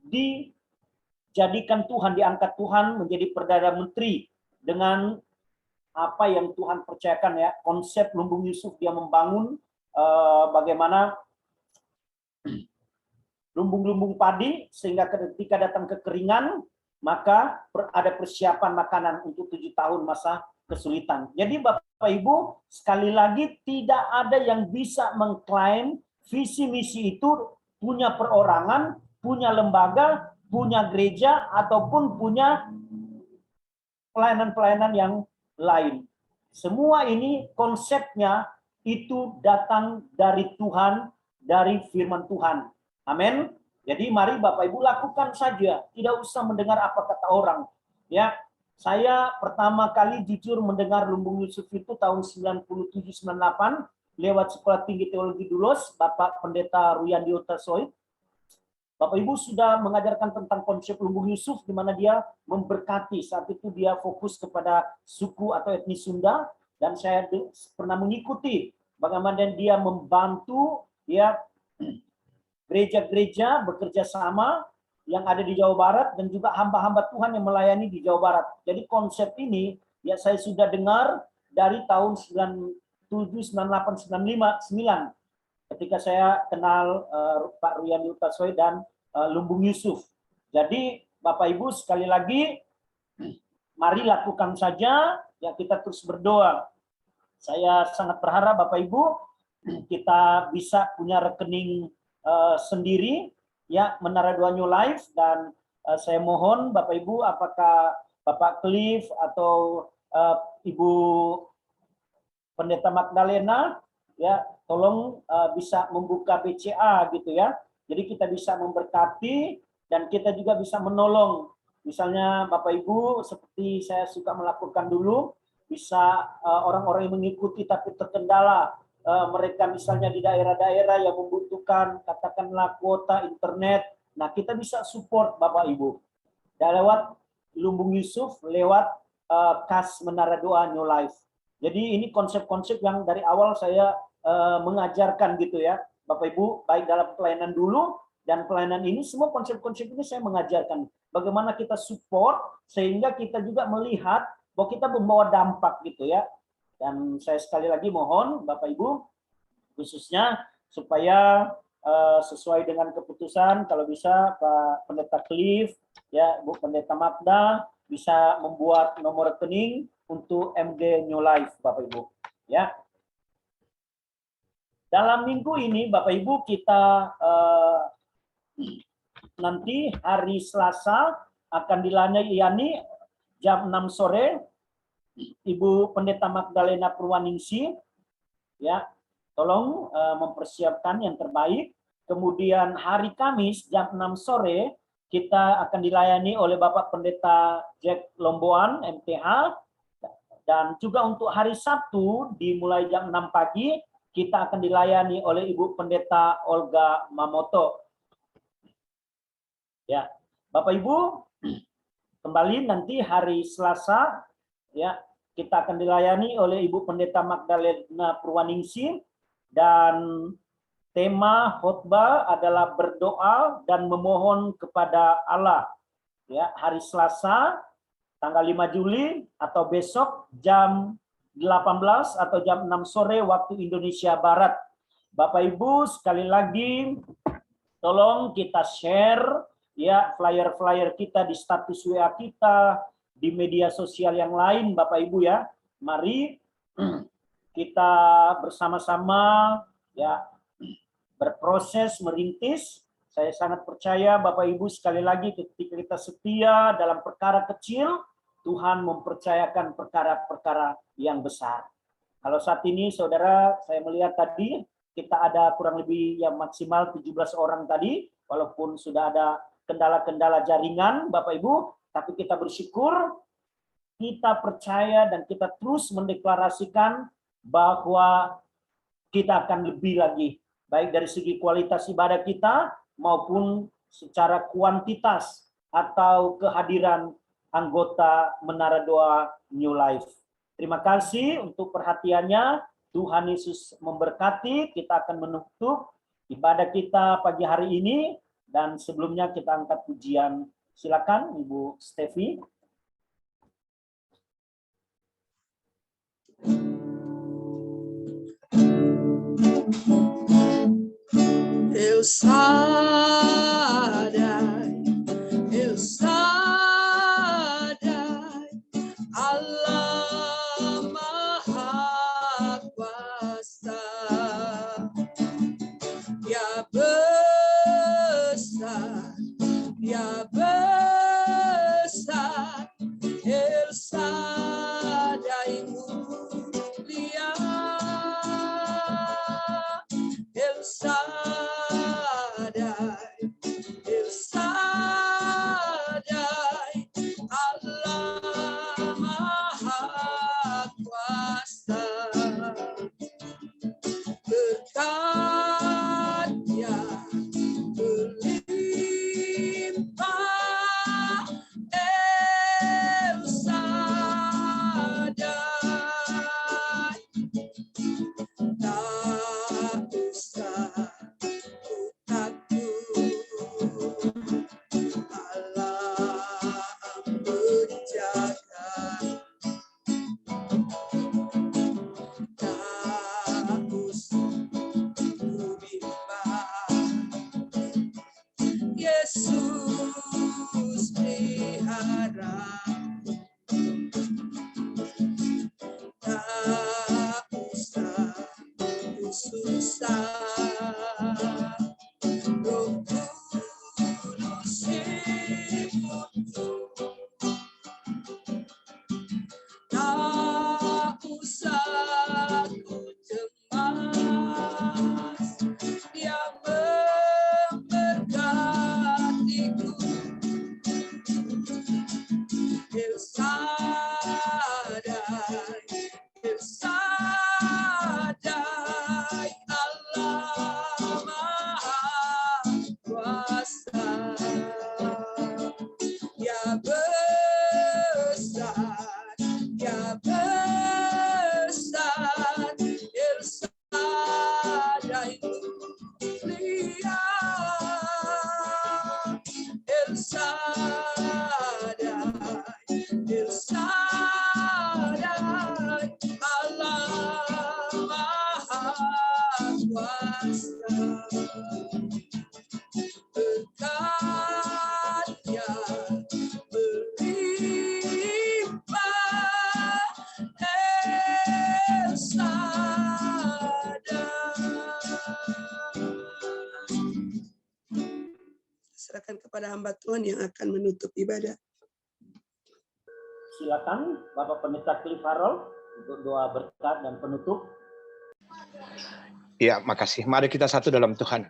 dijadikan Tuhan, diangkat Tuhan menjadi Perdana Menteri dengan apa yang Tuhan percayakan ya, konsep Lumbung Yusuf, dia membangun bagaimana lumbung-lumbung padi sehingga ketika datang kekeringan maka ada persiapan makanan untuk 7 tahun masa kesulitan. Jadi Bapak Ibu, sekali lagi tidak ada yang bisa mengklaim visi misi itu punya perorangan, punya lembaga, punya gereja ataupun punya pelayanan-pelayanan yang lain. Semua ini konsepnya itu datang dari Tuhan, dari firman Tuhan. Amin. Jadi mari Bapak Ibu lakukan saja, tidak usah mendengar apa kata orang. Ya, saya pertama kali jujur mendengar Lumbung Yusuf itu tahun 97-98 lewat Sekolah Tinggi Teologi Dulos, Bapak Pendeta Ruyandi Utasoid. Bapak Ibu sudah mengajarkan tentang konsep Lumbung Yusuf di mana dia memberkati. Saat itu dia fokus kepada suku atau etnis Sunda dan saya pernah mengikuti bagaimana dia membantu ya gereja-gereja bekerja sama yang ada di Jawa Barat dan juga hamba-hamba Tuhan yang melayani di Jawa Barat. Jadi konsep ini ya saya sudah dengar dari tahun 97, 98, 99 ketika saya kenal Pak Ruyandi Utasoy dan Lumbung Yusuf. Jadi Bapak Ibu sekali lagi mari lakukan saja ya, kita terus berdoa. Saya sangat berharap Bapak Ibu kita bisa punya rekening sendiri ya, Menara Doa New Life, dan saya mohon Bapak Ibu apakah Bapak Cliff atau Ibu Pendeta Magdalena ya tolong bisa membuka BCA gitu ya. Jadi kita bisa memberkati dan kita juga bisa menolong. Misalnya Bapak Ibu seperti saya suka melakukan dulu, bisa orang-orang yang mengikuti tapi terkendala, mereka misalnya di daerah-daerah yang membutuhkan katakanlah kuota internet. Nah, kita bisa support Bapak Ibu. Dan lewat Lumbung Yusuf, lewat kas Menara Doa New Life. Jadi ini konsep-konsep yang dari awal saya mengajarkan gitu ya, Bapak Ibu, baik dalam pelayanan dulu dan pelayanan ini, semua konsep-konsep ini saya mengajarkan bagaimana kita support sehingga kita juga melihat bahwa kita membawa dampak gitu ya. Dan saya sekali lagi mohon Bapak Ibu khususnya supaya sesuai dengan keputusan, kalau bisa Pak Pendeta Cliff, ya Bu Pendeta Magda bisa membuat nomor rekening untuk MG New Life, Bapak Ibu. Ya. Dalam minggu ini, Bapak Ibu, kita nanti hari Selasa akan dilayani jam 6 sore, Ibu Pendeta Magdalena Purwaningsih, ya. Tolong mempersiapkan yang terbaik. Kemudian hari Kamis jam 6 sore kita akan dilayani oleh Bapak Pendeta Jack Lomboan MTH, dan juga untuk hari Sabtu dimulai jam 6 pagi kita akan dilayani oleh Ibu Pendeta Olga Mamoto. Ya, Bapak Ibu, kembali nanti hari Selasa ya kita akan dilayani oleh Ibu Pendeta Magdalena Purwaningsih, dan tema khotbah adalah berdoa dan memohon kepada Allah. Ya, hari Selasa tanggal 5 Juli atau besok jam 18 atau jam 6 sore waktu Indonesia Barat. Bapak Ibu, sekali lagi tolong kita share ya flyer-flyer kita di status WA kita, di media sosial yang lain Bapak Ibu ya. Mari kita bersama-sama ya berproses merintis. Saya sangat percaya Bapak Ibu sekali lagi ketika kita setia dalam perkara kecil, Tuhan mempercayakan perkara-perkara yang besar. Kalau saat ini saudara, saya melihat tadi kita ada kurang lebih yang maksimal 17 orang tadi, walaupun sudah ada kendala-kendala jaringan Bapak Ibu, tapi kita bersyukur, kita percaya dan kita terus mendeklarasikan bahwa kita akan lebih lagi, baik dari segi kualitas ibadah kita maupun secara kuantitas atau kehadiran anggota Menara Doa New Life. Terima kasih untuk perhatiannya. Tuhan Yesus memberkati. Kita akan menutup ibadah kita pagi hari ini, dan sebelumnya kita angkat pujian. Silakan Ibu Stevi. Eu sadar, Allah Maha Kuasa, ya besar, El Shaddai mulia, El Shaddai, Allah Maha Kuasa, berkat-Nya berlimpah, El Shaddai, tak usah ku takut, Allah menjaga, tak usah ku bimbang, Yesus pelihara, tak usah ku susah, Roh Kudus ikutku, tak usah ku cemas, Dia memberkatiku, El Shaddai, El Shaddai, Allah Maha Kuasa, ya besar, El Shaddai. kepada hamba Tuhan yang akan menutup ibadah. Silakan Bapak Pendeta Cliff Harold untuk doa berkat dan penutup. Ya, makasih. Mari kita satu dalam Tuhan.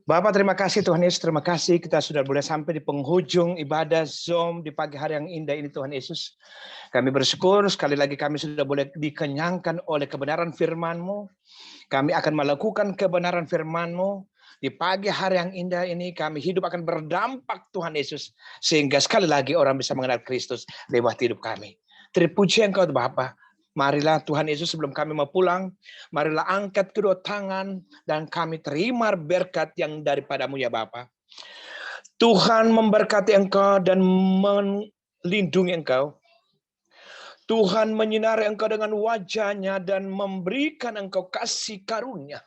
Bapak, terima kasih Tuhan Yesus, terima kasih kita sudah boleh sampai di penghujung ibadah Zoom di pagi hari yang indah ini Tuhan Yesus. Kami bersyukur sekali lagi kami sudah boleh dikenyangkan oleh kebenaran firman-Mu. Kami akan melakukan kebenaran firman-Mu. Di pagi hari yang indah ini kami hidup akan berdampak Tuhan Yesus. Sehingga sekali lagi orang bisa mengenal Kristus lewat hidup kami. Terpuji Engkau Bapa. Marilah Tuhan Yesus sebelum kami mau pulang, marilah angkat kedua tangan dan kami terima berkat yang daripada-Mu ya Bapa. Tuhan memberkati Engkau dan melindungi Engkau. Tuhan menyinari Engkau dengan wajah-Nya dan memberikan Engkau kasih karunia.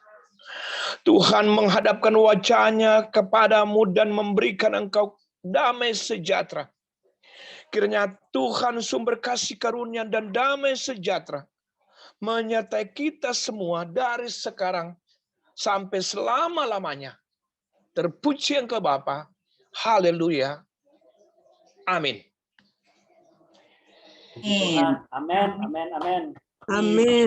Tuhan menghadapkan wajah-Nya kepadamu dan memberikan Engkau damai sejahtera. Kiranya Tuhan sumber kasih karunia dan damai sejahtera menyertai kita semua dari sekarang sampai selama-lamanya. Terpuji Engkau Bapa. Haleluya. Amin. Tuhan. Amin, amin, amin. Amin.